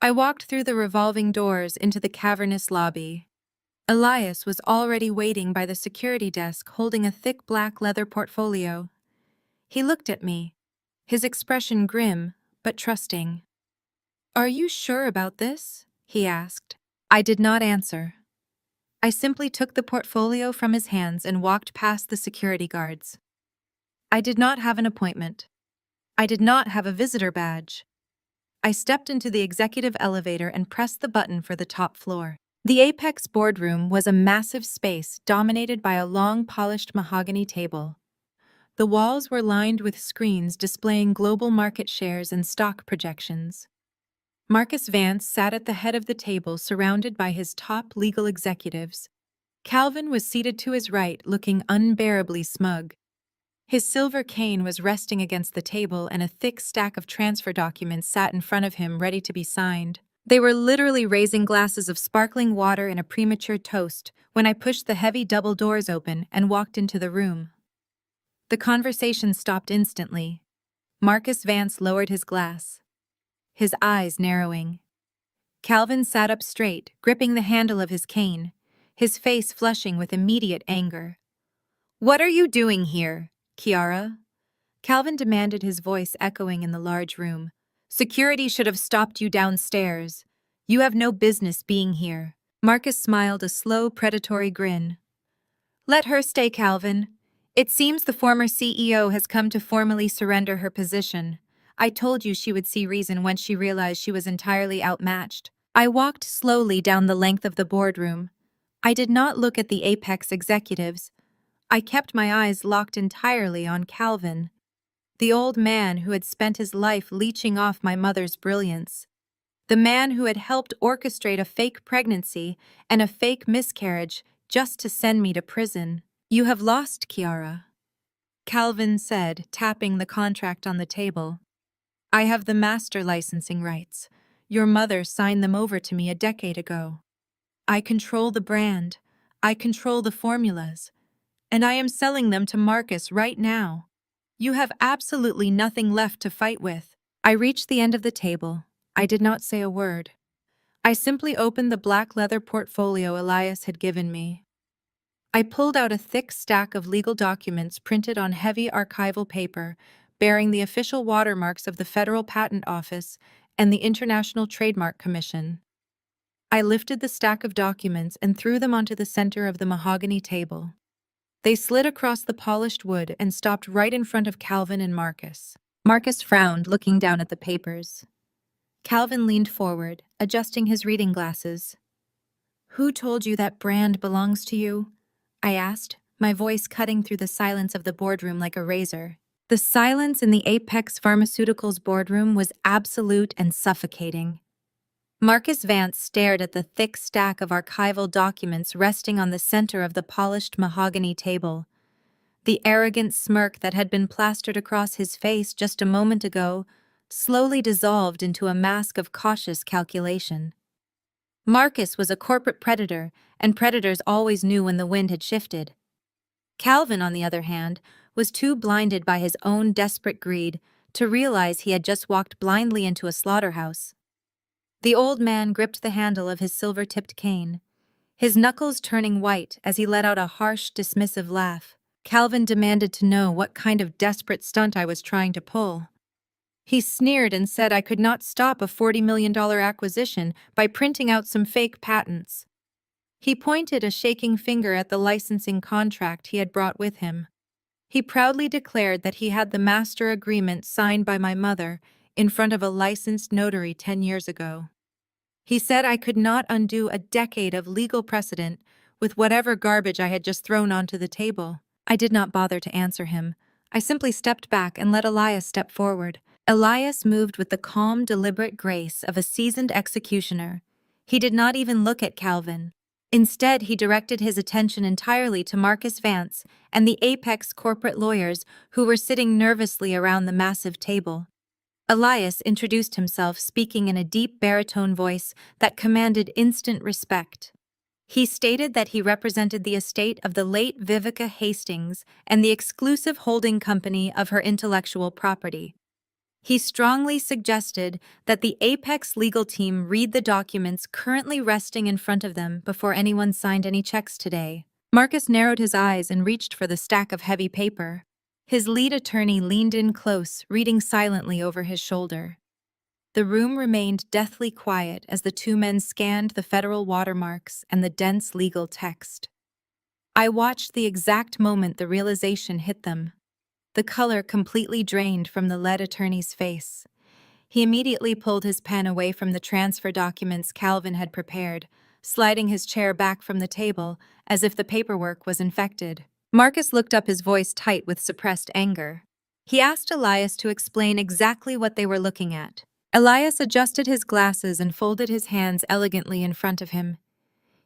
I walked through the revolving doors into the cavernous lobby. Elias was already waiting by the security desk holding a thick black leather portfolio. He looked at me, his expression grim but trusting. "Are you sure about this?" he asked. I did not answer. I simply took the portfolio from his hands and walked past the security guards. I did not have an appointment. I did not have a visitor badge. I stepped into the executive elevator and pressed the button for the top floor. The Apex boardroom was a massive space dominated by a long, polished mahogany table. The walls were lined with screens displaying global market shares and stock projections. Marcus Vance sat at the head of the table surrounded by his top legal executives. Calvin was seated to his right, looking unbearably smug. His silver cane was resting against the table and a thick stack of transfer documents sat in front of him ready to be signed. They were literally raising glasses of sparkling water in a premature toast when I pushed the heavy double doors open and walked into the room. The conversation stopped instantly. Marcus Vance lowered his glass, his eyes narrowing. Calvin sat up straight, gripping the handle of his cane, his face flushing with immediate anger. "What are you doing here, Kiara?" Calvin demanded, his voice echoing in the large room. "Security should have stopped you downstairs. You have no business being here." Marcus smiled a slow, predatory grin. "Let her stay, Calvin. It seems the former CEO has come to formally surrender her position. I told you she would see reason once she realized she was entirely outmatched." I walked slowly down the length of the boardroom. I did not look at the Apex executives. I kept my eyes locked entirely on Calvin, the old man who had spent his life leeching off my mother's brilliance, the man who had helped orchestrate a fake pregnancy and a fake miscarriage just to send me to prison. "You have lost, Kiara," Calvin said, tapping the contract on the table. "I have the master licensing rights. Your mother signed them over to me a decade ago. I control the brand, I control the formulas, and I am selling them to Marcus right now. You have absolutely nothing left to fight with." I reached the end of the table. I did not say a word. I simply opened the black leather portfolio Elias had given me. I pulled out a thick stack of legal documents printed on heavy archival paper, bearing the official watermarks of the Federal Patent Office and the International Trademark Commission. I lifted the stack of documents and threw them onto the center of the mahogany table. They slid across the polished wood and stopped right in front of Calvin and Marcus. Marcus frowned, looking down at the papers. Calvin leaned forward, adjusting his reading glasses. "Who told you that brand belongs to you?" I asked, my voice cutting through the silence of the boardroom like a razor. The silence in the Apex Pharmaceuticals boardroom was absolute and suffocating. Marcus Vance stared at the thick stack of archival documents resting on the center of the polished mahogany table. The arrogant smirk that had been plastered across his face just a moment ago slowly dissolved into a mask of cautious calculation. Marcus was a corporate predator, and predators always knew when the wind had shifted. Calvin, on the other hand, was too blinded by his own desperate greed to realize he had just walked blindly into a slaughterhouse. The old man gripped the handle of his silver-tipped cane, his knuckles turning white as he let out a harsh, dismissive laugh. Calvin demanded to know what kind of desperate stunt I was trying to pull. He sneered and said I could not stop a $40 million acquisition by printing out some fake patents. He pointed a shaking finger at the licensing contract he had brought with him. He proudly declared that he had the master agreement signed by my mother in front of a licensed notary 10 years ago. He said I could not undo a decade of legal precedent with whatever garbage I had just thrown onto the table. I did not bother to answer him. I simply stepped back and let Elias step forward. Elias moved with the calm, deliberate grace of a seasoned executioner. He did not even look at Calvin. Instead, he directed his attention entirely to Marcus Vance and the Apex corporate lawyers who were sitting nervously around the massive table. Elias introduced himself, speaking in a deep baritone voice that commanded instant respect. He stated that he represented the estate of the late Vivica Hastings and the exclusive holding company of her intellectual property. He strongly suggested that the Apex legal team read the documents currently resting in front of them before anyone signed any checks today. Marcus narrowed his eyes and reached for the stack of heavy paper. His lead attorney leaned in close, reading silently over his shoulder. The room remained deathly quiet as the two men scanned the federal watermarks and the dense legal text. I watched the exact moment the realization hit them. The color completely drained from the lead attorney's face. He immediately pulled his pen away from the transfer documents Calvin had prepared, sliding his chair back from the table as if the paperwork was infected. Marcus looked up, his voice tight with suppressed anger. He asked Elias to explain exactly what they were looking at. Elias adjusted his glasses and folded his hands elegantly in front of him.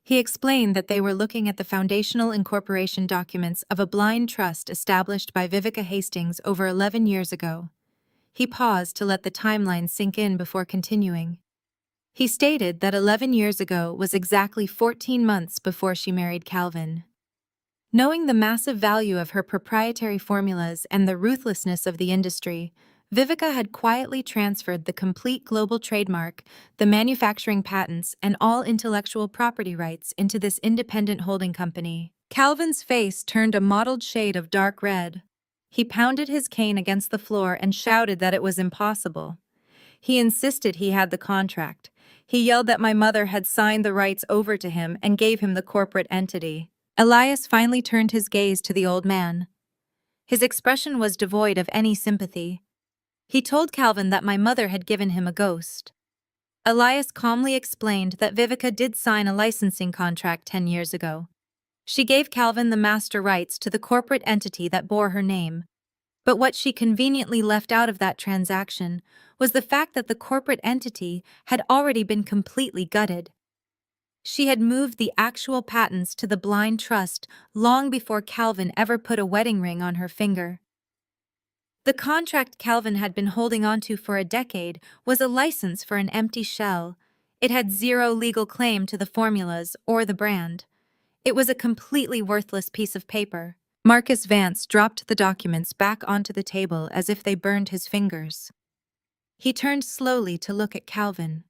He explained that they were looking at the foundational incorporation documents of a blind trust established by Vivica Hastings over 11 years ago. He paused to let the timeline sink in before continuing. He stated that 11 years ago was exactly 14 months before she married Calvin. Knowing the massive value of her proprietary formulas and the ruthlessness of the industry, Vivica had quietly transferred the complete global trademark, the manufacturing patents, and all intellectual property rights into this independent holding company. Calvin's face turned a mottled shade of dark red. He pounded his cane against the floor and shouted that it was impossible. He insisted he had the contract. He yelled that my mother had signed the rights over to him and gave him the corporate entity. Elias finally turned his gaze to the old man. His expression was devoid of any sympathy. He told Calvin that my mother had given him a ghost. Elias calmly explained that Vivica did sign a licensing contract 10 years ago. She gave Calvin the master rights to the corporate entity that bore her name. But what she conveniently left out of that transaction was the fact that the corporate entity had already been completely gutted. She had moved the actual patents to the blind trust long before Calvin ever put a wedding ring on her finger. The contract Calvin had been holding onto for a decade was a license for an empty shell. It had zero legal claim to the formulas or the brand. It was a completely worthless piece of paper. Marcus Vance dropped the documents back onto the table as if they burned his fingers. He turned slowly to look at Calvin.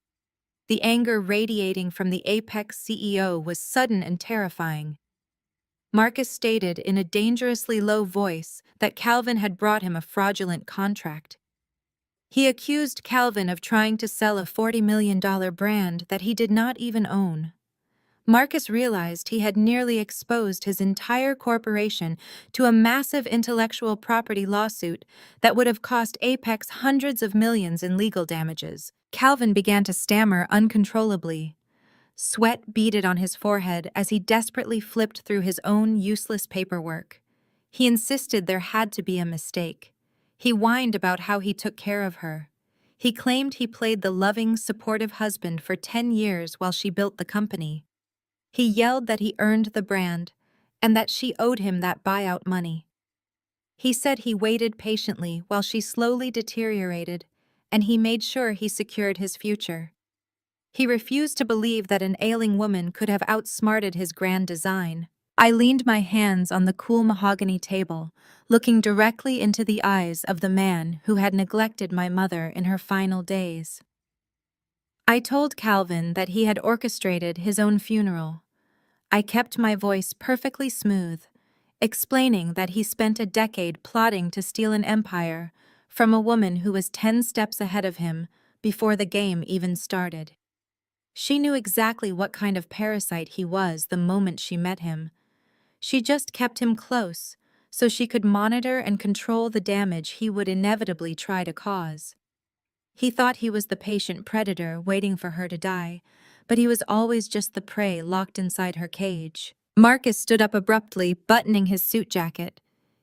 The anger radiating from the Apex CEO was sudden and terrifying. Marcus stated in a dangerously low voice that Calvin had brought him a fraudulent contract. He accused Calvin of trying to sell a $40 million brand that he did not even own. Marcus realized he had nearly exposed his entire corporation to a massive intellectual property lawsuit that would have cost Apex hundreds of millions in legal damages. Calvin began to stammer uncontrollably. Sweat beaded on his forehead as he desperately flipped through his own useless paperwork. He insisted there had to be a mistake. He whined about how he took care of her. He claimed he played the loving, supportive husband for 10 years while she built the company. He yelled that he earned the brand and that she owed him that buyout money. He said he waited patiently while she slowly deteriorated, and he made sure he secured his future. He refused to believe that an ailing woman could have outsmarted his grand design. I leaned my hands on the cool mahogany table, looking directly into the eyes of the man who had neglected my mother in her final days. I told Calvin that he had orchestrated his own funeral. I kept my voice perfectly smooth, explaining that he spent a decade plotting to steal an empire from a woman who was 10 steps ahead of him before the game even started. She knew exactly what kind of parasite he was the moment she met him. She just kept him close so she could monitor and control the damage he would inevitably try to cause. He thought he was the patient predator waiting for her to die, but he was always just the prey locked inside her cage. Marcus stood up abruptly, buttoning his suit jacket.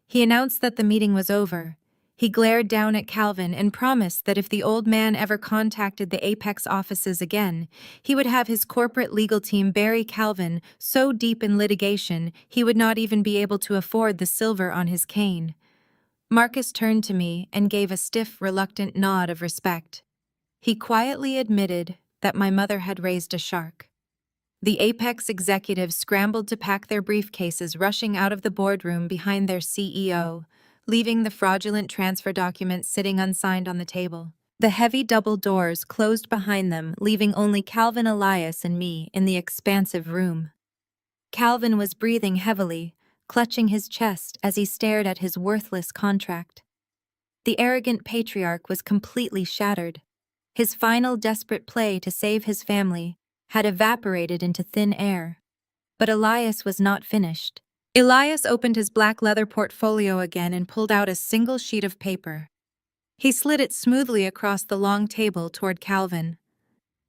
He announced that the meeting was over. He glared down at Calvin and promised that if the old man ever contacted the Apex offices again, he would have his corporate legal team bury Calvin so deep in litigation he would not even be able to afford the silver on his cane. Marcus turned to me and gave a stiff, reluctant nod of respect. He quietly admitted that my mother had raised a shark. The Apex executives scrambled to pack their briefcases, rushing out of the boardroom behind their CEO, leaving the fraudulent transfer documents sitting unsigned on the table. The heavy double doors closed behind them, leaving only Calvin, Elias, and me in the expansive room. Calvin was breathing heavily, clutching his chest as he stared at his worthless contract. The arrogant patriarch was completely shattered. His final desperate play to save his family had evaporated into thin air. But Elias was not finished. Elias opened his black leather portfolio again and pulled out a single sheet of paper. He slid it smoothly across the long table toward Calvin.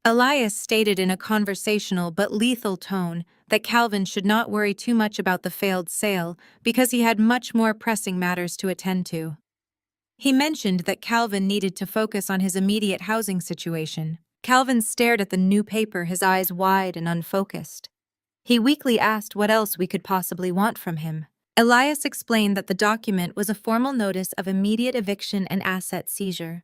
Elias stated in a conversational but lethal tone that Calvin should not worry too much about the failed sale because he had much more pressing matters to attend to. He mentioned that Calvin needed to focus on his immediate housing situation. Calvin stared at the new paper, his eyes wide and unfocused. He weakly asked what else we could possibly want from him. Elias explained that the document was a formal notice of immediate eviction and asset seizure.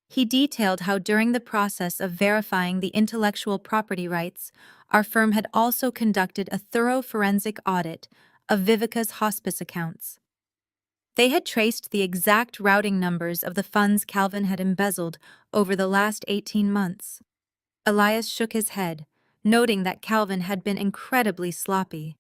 He detailed how during the process of verifying the intellectual property rights, our firm had also conducted a thorough forensic audit of Vivica's hospice accounts. They had traced the exact routing numbers of the funds Calvin had embezzled over the last 18 months. Elias shook his head, noting that Calvin had been incredibly sloppy.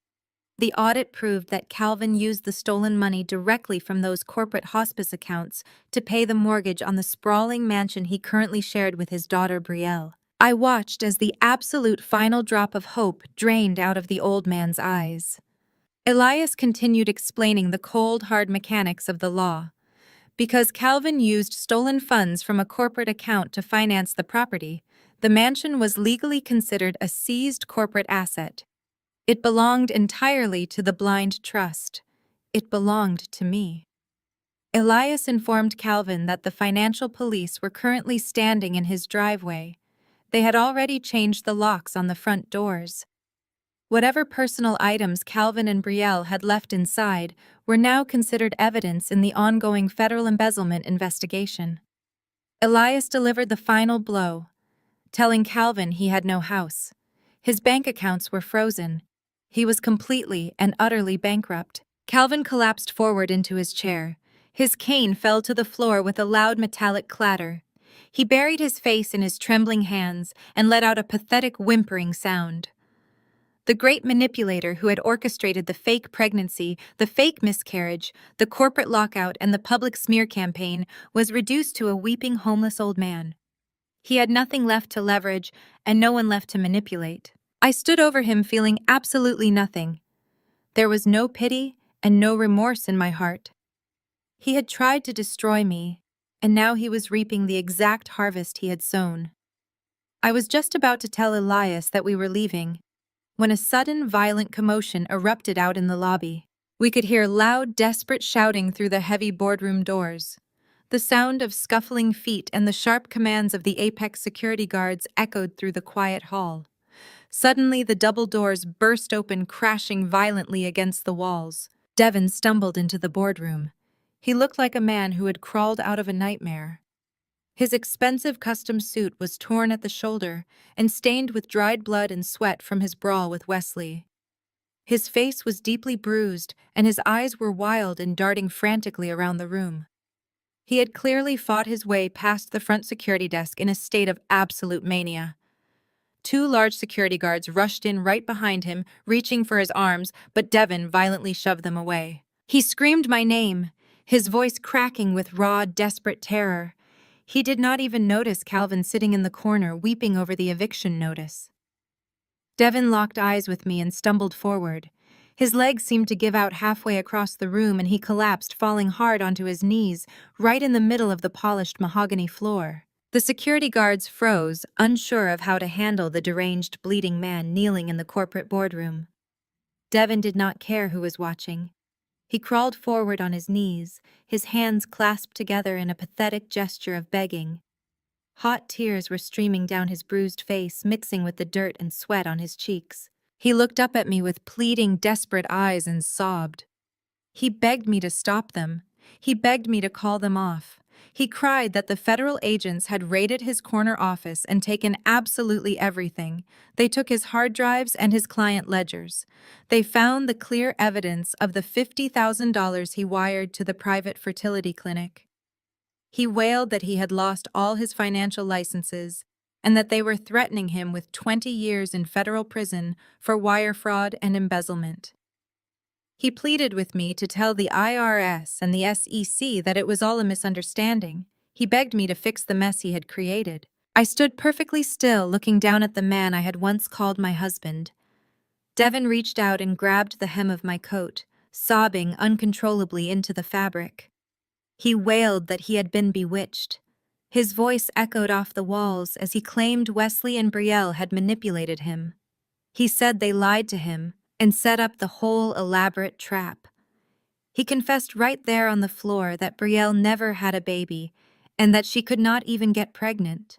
The audit proved that Calvin used the stolen money directly from those corporate hospice accounts to pay the mortgage on the sprawling mansion he currently shared with his daughter Brielle. I watched as the absolute final drop of hope drained out of the old man's eyes. Elias continued explaining the cold, hard mechanics of the law. Because Calvin used stolen funds from a corporate account to finance the property, the mansion was legally considered a seized corporate asset. It belonged entirely to the blind trust. It belonged to me. Elias informed Calvin that the financial police were currently standing in his driveway. They had already changed the locks on the front doors. Whatever personal items Calvin and Brielle had left inside were now considered evidence in the ongoing federal embezzlement investigation. Elias delivered the final blow, telling Calvin he had no house. His bank accounts were frozen. He was completely and utterly bankrupt. Calvin collapsed forward into his chair. His cane fell to the floor with a loud metallic clatter. He buried his face in his trembling hands and let out a pathetic whimpering sound. The great manipulator who had orchestrated the fake pregnancy, the fake miscarriage, the corporate lockout, and the public smear campaign was reduced to a weeping homeless old man. He had nothing left to leverage and no one left to manipulate. I stood over him feeling absolutely nothing. There was no pity and no remorse in my heart. He had tried to destroy me, and now he was reaping the exact harvest he had sown. I was just about to tell Elias that we were leaving, when a sudden, violent commotion erupted out in the lobby. We could hear loud, desperate shouting through the heavy boardroom doors. The sound of scuffling feet and the sharp commands of the Apex security guards echoed through the quiet hall. Suddenly, the double doors burst open, crashing violently against the walls. Devin stumbled into the boardroom. He looked like a man who had crawled out of a nightmare. His expensive custom suit was torn at the shoulder and stained with dried blood and sweat from his brawl with Wesley. His face was deeply bruised, and his eyes were wild and darting frantically around the room. He had clearly fought his way past the front security desk in a state of absolute mania. 2 large security guards rushed in right behind him, reaching for his arms, but Devin violently shoved them away. He screamed my name, his voice cracking with raw, desperate terror. He did not even notice Calvin sitting in the corner, weeping over the eviction notice. Devin locked eyes with me and stumbled forward. His legs seemed to give out halfway across the room, and he collapsed, falling hard onto his knees, right in the middle of the polished mahogany floor. The security guards froze, unsure of how to handle the deranged, bleeding man kneeling in the corporate boardroom. Devin did not care who was watching. He crawled forward on his knees, his hands clasped together in a pathetic gesture of begging. Hot tears were streaming down his bruised face, mixing with the dirt and sweat on his cheeks. He looked up at me with pleading, desperate eyes and sobbed. He begged me to stop them. He begged me to call them off. He cried that the federal agents had raided his corner office and taken absolutely everything. They took his hard drives and his client ledgers. They found the clear evidence of the $50,000 he wired to the private fertility clinic. He wailed that he had lost all his financial licenses and that they were threatening him with 20 years in federal prison for wire fraud and embezzlement. He pleaded with me to tell the IRS and the SEC that it was all a misunderstanding. He begged me to fix the mess he had created. I stood perfectly still, looking down at the man I had once called my husband. Devin reached out and grabbed the hem of my coat, sobbing uncontrollably into the fabric. He wailed that he had been bewitched. His voice echoed off the walls as he claimed Wesley and Brielle had manipulated him. He said they lied to him and set up the whole elaborate trap. He confessed right there on the floor that Brielle never had a baby and that she could not even get pregnant.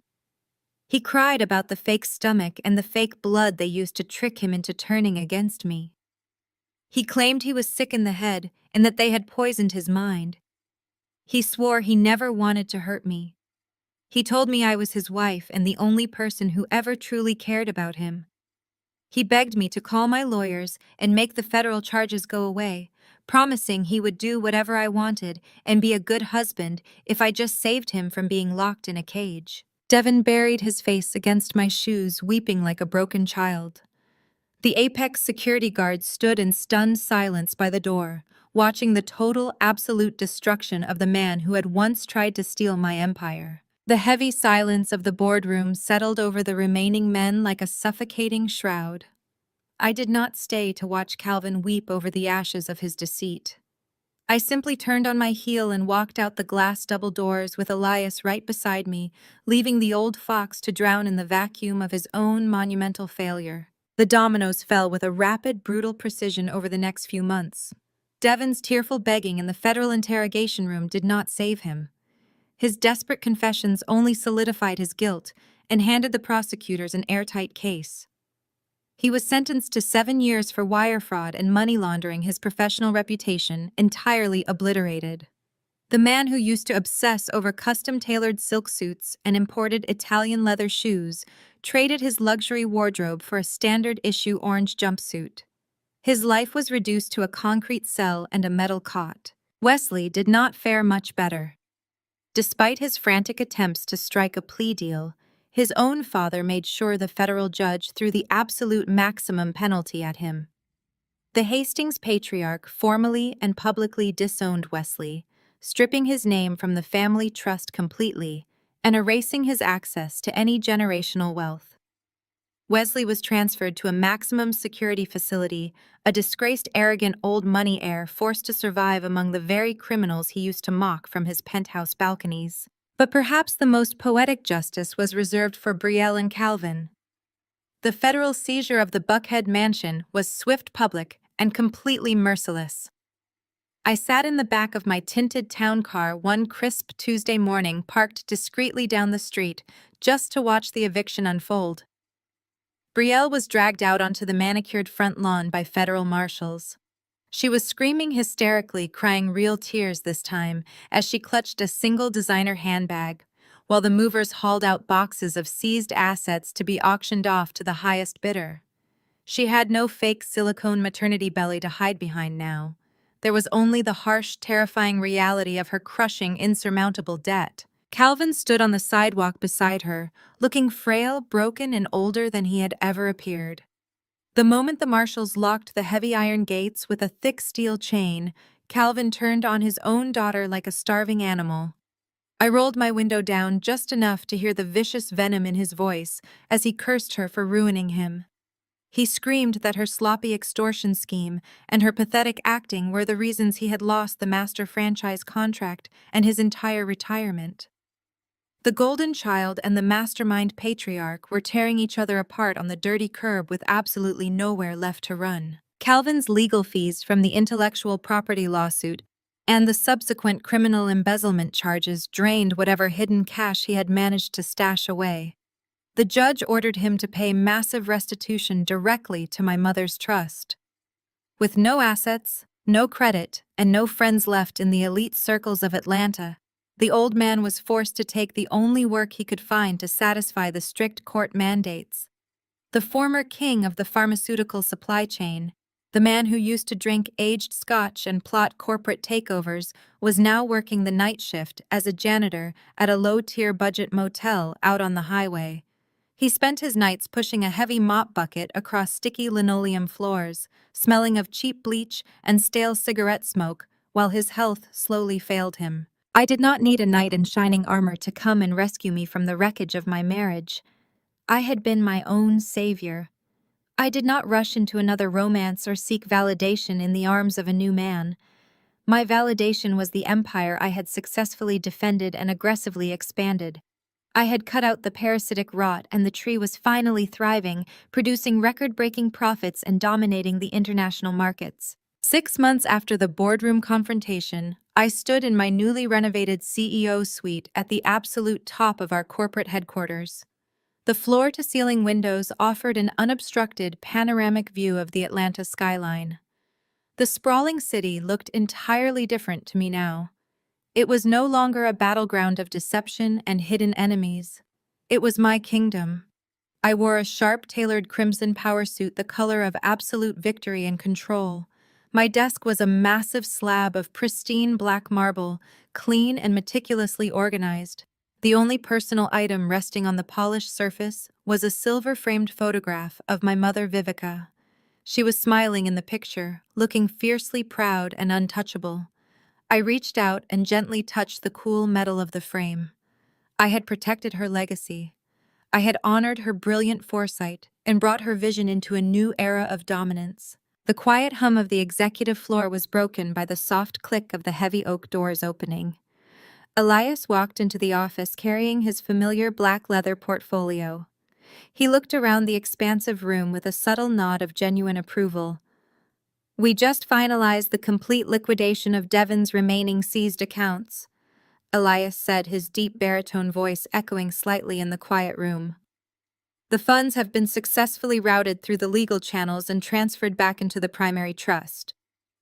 He cried about the fake stomach and the fake blood they used to trick him into turning against me. He claimed he was sick in the head and that they had poisoned his mind. He swore he never wanted to hurt me. He told me I was his wife and the only person who ever truly cared about him. He begged me to call my lawyers and make the federal charges go away, promising he would do whatever I wanted and be a good husband if I just saved him from being locked in a cage. Devin buried his face against my shoes, weeping like a broken child. The Apex security guard stood in stunned silence by the door, watching the total, absolute destruction of the man who had once tried to steal my empire. The heavy silence of the boardroom settled over the remaining men like a suffocating shroud. I did not stay to watch Calvin weep over the ashes of his deceit. I simply turned on my heel and walked out the glass double doors with Elias right beside me, leaving the old fox to drown in the vacuum of his own monumental failure. The dominoes fell with a rapid, brutal precision over the next few months. Devin's tearful begging in the federal interrogation room did not save him. His desperate confessions only solidified his guilt and handed the prosecutors an airtight case. He was sentenced to 7 years for wire fraud and money laundering, his professional reputation entirely obliterated. The man who used to obsess over custom-tailored silk suits and imported Italian leather shoes traded his luxury wardrobe for a standard-issue orange jumpsuit. His life was reduced to a concrete cell and a metal cot. Wesley did not fare much better. Despite his frantic attempts to strike a plea deal, his own father made sure the federal judge threw the absolute maximum penalty at him. The Hastings patriarch formally and publicly disowned Wesley, stripping his name from the family trust completely and erasing his access to any generational wealth. Wesley was transferred to a maximum security facility, a disgraced, arrogant old money heir forced to survive among the very criminals he used to mock from his penthouse balconies. But perhaps the most poetic justice was reserved for Brielle and Calvin. The federal seizure of the Buckhead mansion was swift, public, and completely merciless. I sat in the back of my tinted town car one crisp Tuesday morning, parked discreetly down the street, just to watch the eviction unfold. Brielle was dragged out onto the manicured front lawn by federal marshals. She was screaming hysterically, crying real tears this time, as she clutched a single designer handbag, while the movers hauled out boxes of seized assets to be auctioned off to the highest bidder. She had no fake silicone maternity belly to hide behind now. There was only the harsh, terrifying reality of her crushing, insurmountable debt. Calvin stood on the sidewalk beside her, looking frail, broken, and older than he had ever appeared. The moment the marshals locked the heavy iron gates with a thick steel chain, Calvin turned on his own daughter like a starving animal. I rolled my window down just enough to hear the vicious venom in his voice as he cursed her for ruining him. He screamed that her sloppy extortion scheme and her pathetic acting were the reasons he had lost the master franchise contract and his entire retirement. The golden child and the mastermind patriarch were tearing each other apart on the dirty curb with absolutely nowhere left to run. Calvin's legal fees from the intellectual property lawsuit and the subsequent criminal embezzlement charges drained whatever hidden cash he had managed to stash away. The judge ordered him to pay massive restitution directly to my mother's trust. With no assets, no credit, and no friends left in the elite circles of Atlanta, the old man was forced to take the only work he could find to satisfy the strict court mandates. The former king of the pharmaceutical supply chain, the man who used to drink aged scotch and plot corporate takeovers, was now working the night shift as a janitor at a low-tier budget motel out on the highway. He spent his nights pushing a heavy mop bucket across sticky linoleum floors, smelling of cheap bleach and stale cigarette smoke, while his health slowly failed him. I did not need a knight in shining armor to come and rescue me from the wreckage of my marriage. I had been my own savior. I did not rush into another romance or seek validation in the arms of a new man. My validation was the empire I had successfully defended and aggressively expanded. I had cut out the parasitic rot and the tree was finally thriving, producing record-breaking profits and dominating the international markets. 6 months after the boardroom confrontation, I stood in my newly renovated CEO suite at the absolute top of our corporate headquarters. The floor-to-ceiling windows offered an unobstructed, panoramic view of the Atlanta skyline. The sprawling city looked entirely different to me now. It was no longer a battleground of deception and hidden enemies. It was my kingdom. I wore a sharp-tailored crimson power suit the color of absolute victory and control. My desk was a massive slab of pristine black marble, clean and meticulously organized. The only personal item resting on the polished surface was a silver-framed photograph of my mother Vivica. She was smiling in the picture, looking fiercely proud and untouchable. I reached out and gently touched the cool metal of the frame. I had protected her legacy. I had honored her brilliant foresight and brought her vision into a new era of dominance. The quiet hum of the executive floor was broken by the soft click of the heavy oak doors opening. Elias walked into the office carrying his familiar black leather portfolio. He looked around the expansive room with a subtle nod of genuine approval. "We just finalized the complete liquidation of Devon's remaining seized accounts," Elias said, his deep baritone voice echoing slightly in the quiet room. "The funds have been successfully routed through the legal channels and transferred back into the primary trust.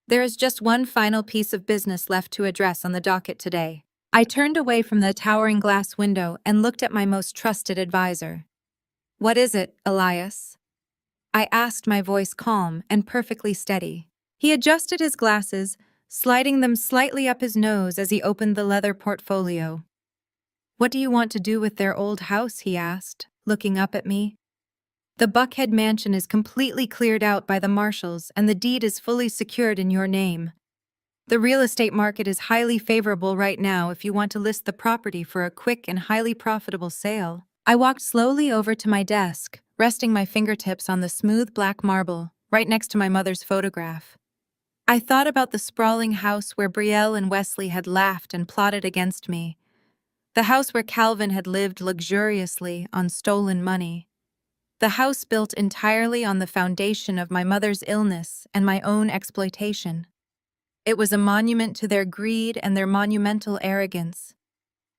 There is just one final piece of business left to address on the docket today." I turned away from the towering glass window and looked at my most trusted advisor. "What is it, Elias?" I asked, my voice calm and perfectly steady. He adjusted his glasses, sliding them slightly up his nose as he opened the leather portfolio. "What do you want to do with their old house?" he asked, looking up at me. "The Buckhead mansion is completely cleared out by the marshals and the deed is fully secured in your name. The real estate market is highly favorable right now if you want to list the property for a quick and highly profitable sale." I walked slowly over to my desk, resting my fingertips on the smooth black marble, right next to my mother's photograph. I thought about the sprawling house where Brielle and Wesley had laughed and plotted against me. The house where Calvin had lived luxuriously on stolen money. The house built entirely on the foundation of my mother's illness and my own exploitation. It was a monument to their greed and their monumental arrogance.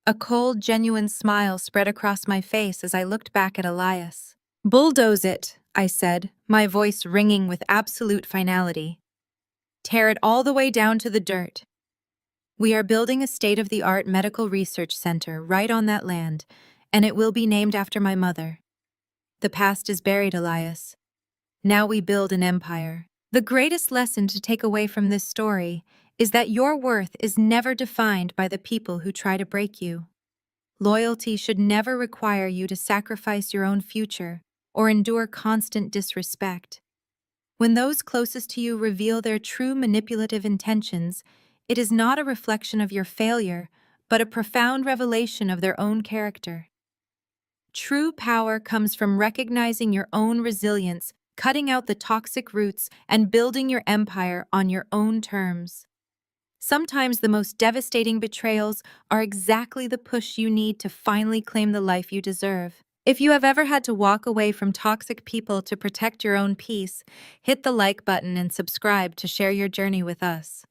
A cold, genuine smile spread across my face as I looked back at Elias. "Bulldoze it," I said, my voice ringing with absolute finality. "Tear it all the way down to the dirt. We are building a state-of-the-art medical research center right on that land, and it will be named after my mother. The past is buried, Elias. Now we build an empire." The greatest lesson to take away from this story is that your worth is never defined by the people who try to break you. Loyalty should never require you to sacrifice your own future or endure constant disrespect. When those closest to you reveal their true manipulative intentions, it is not a reflection of your failure, but a profound revelation of their own character. True power comes from recognizing your own resilience, cutting out the toxic roots, and building your empire on your own terms. Sometimes the most devastating betrayals are exactly the push you need to finally claim the life you deserve. If you have ever had to walk away from toxic people to protect your own peace, hit the like button and subscribe to share your journey with us.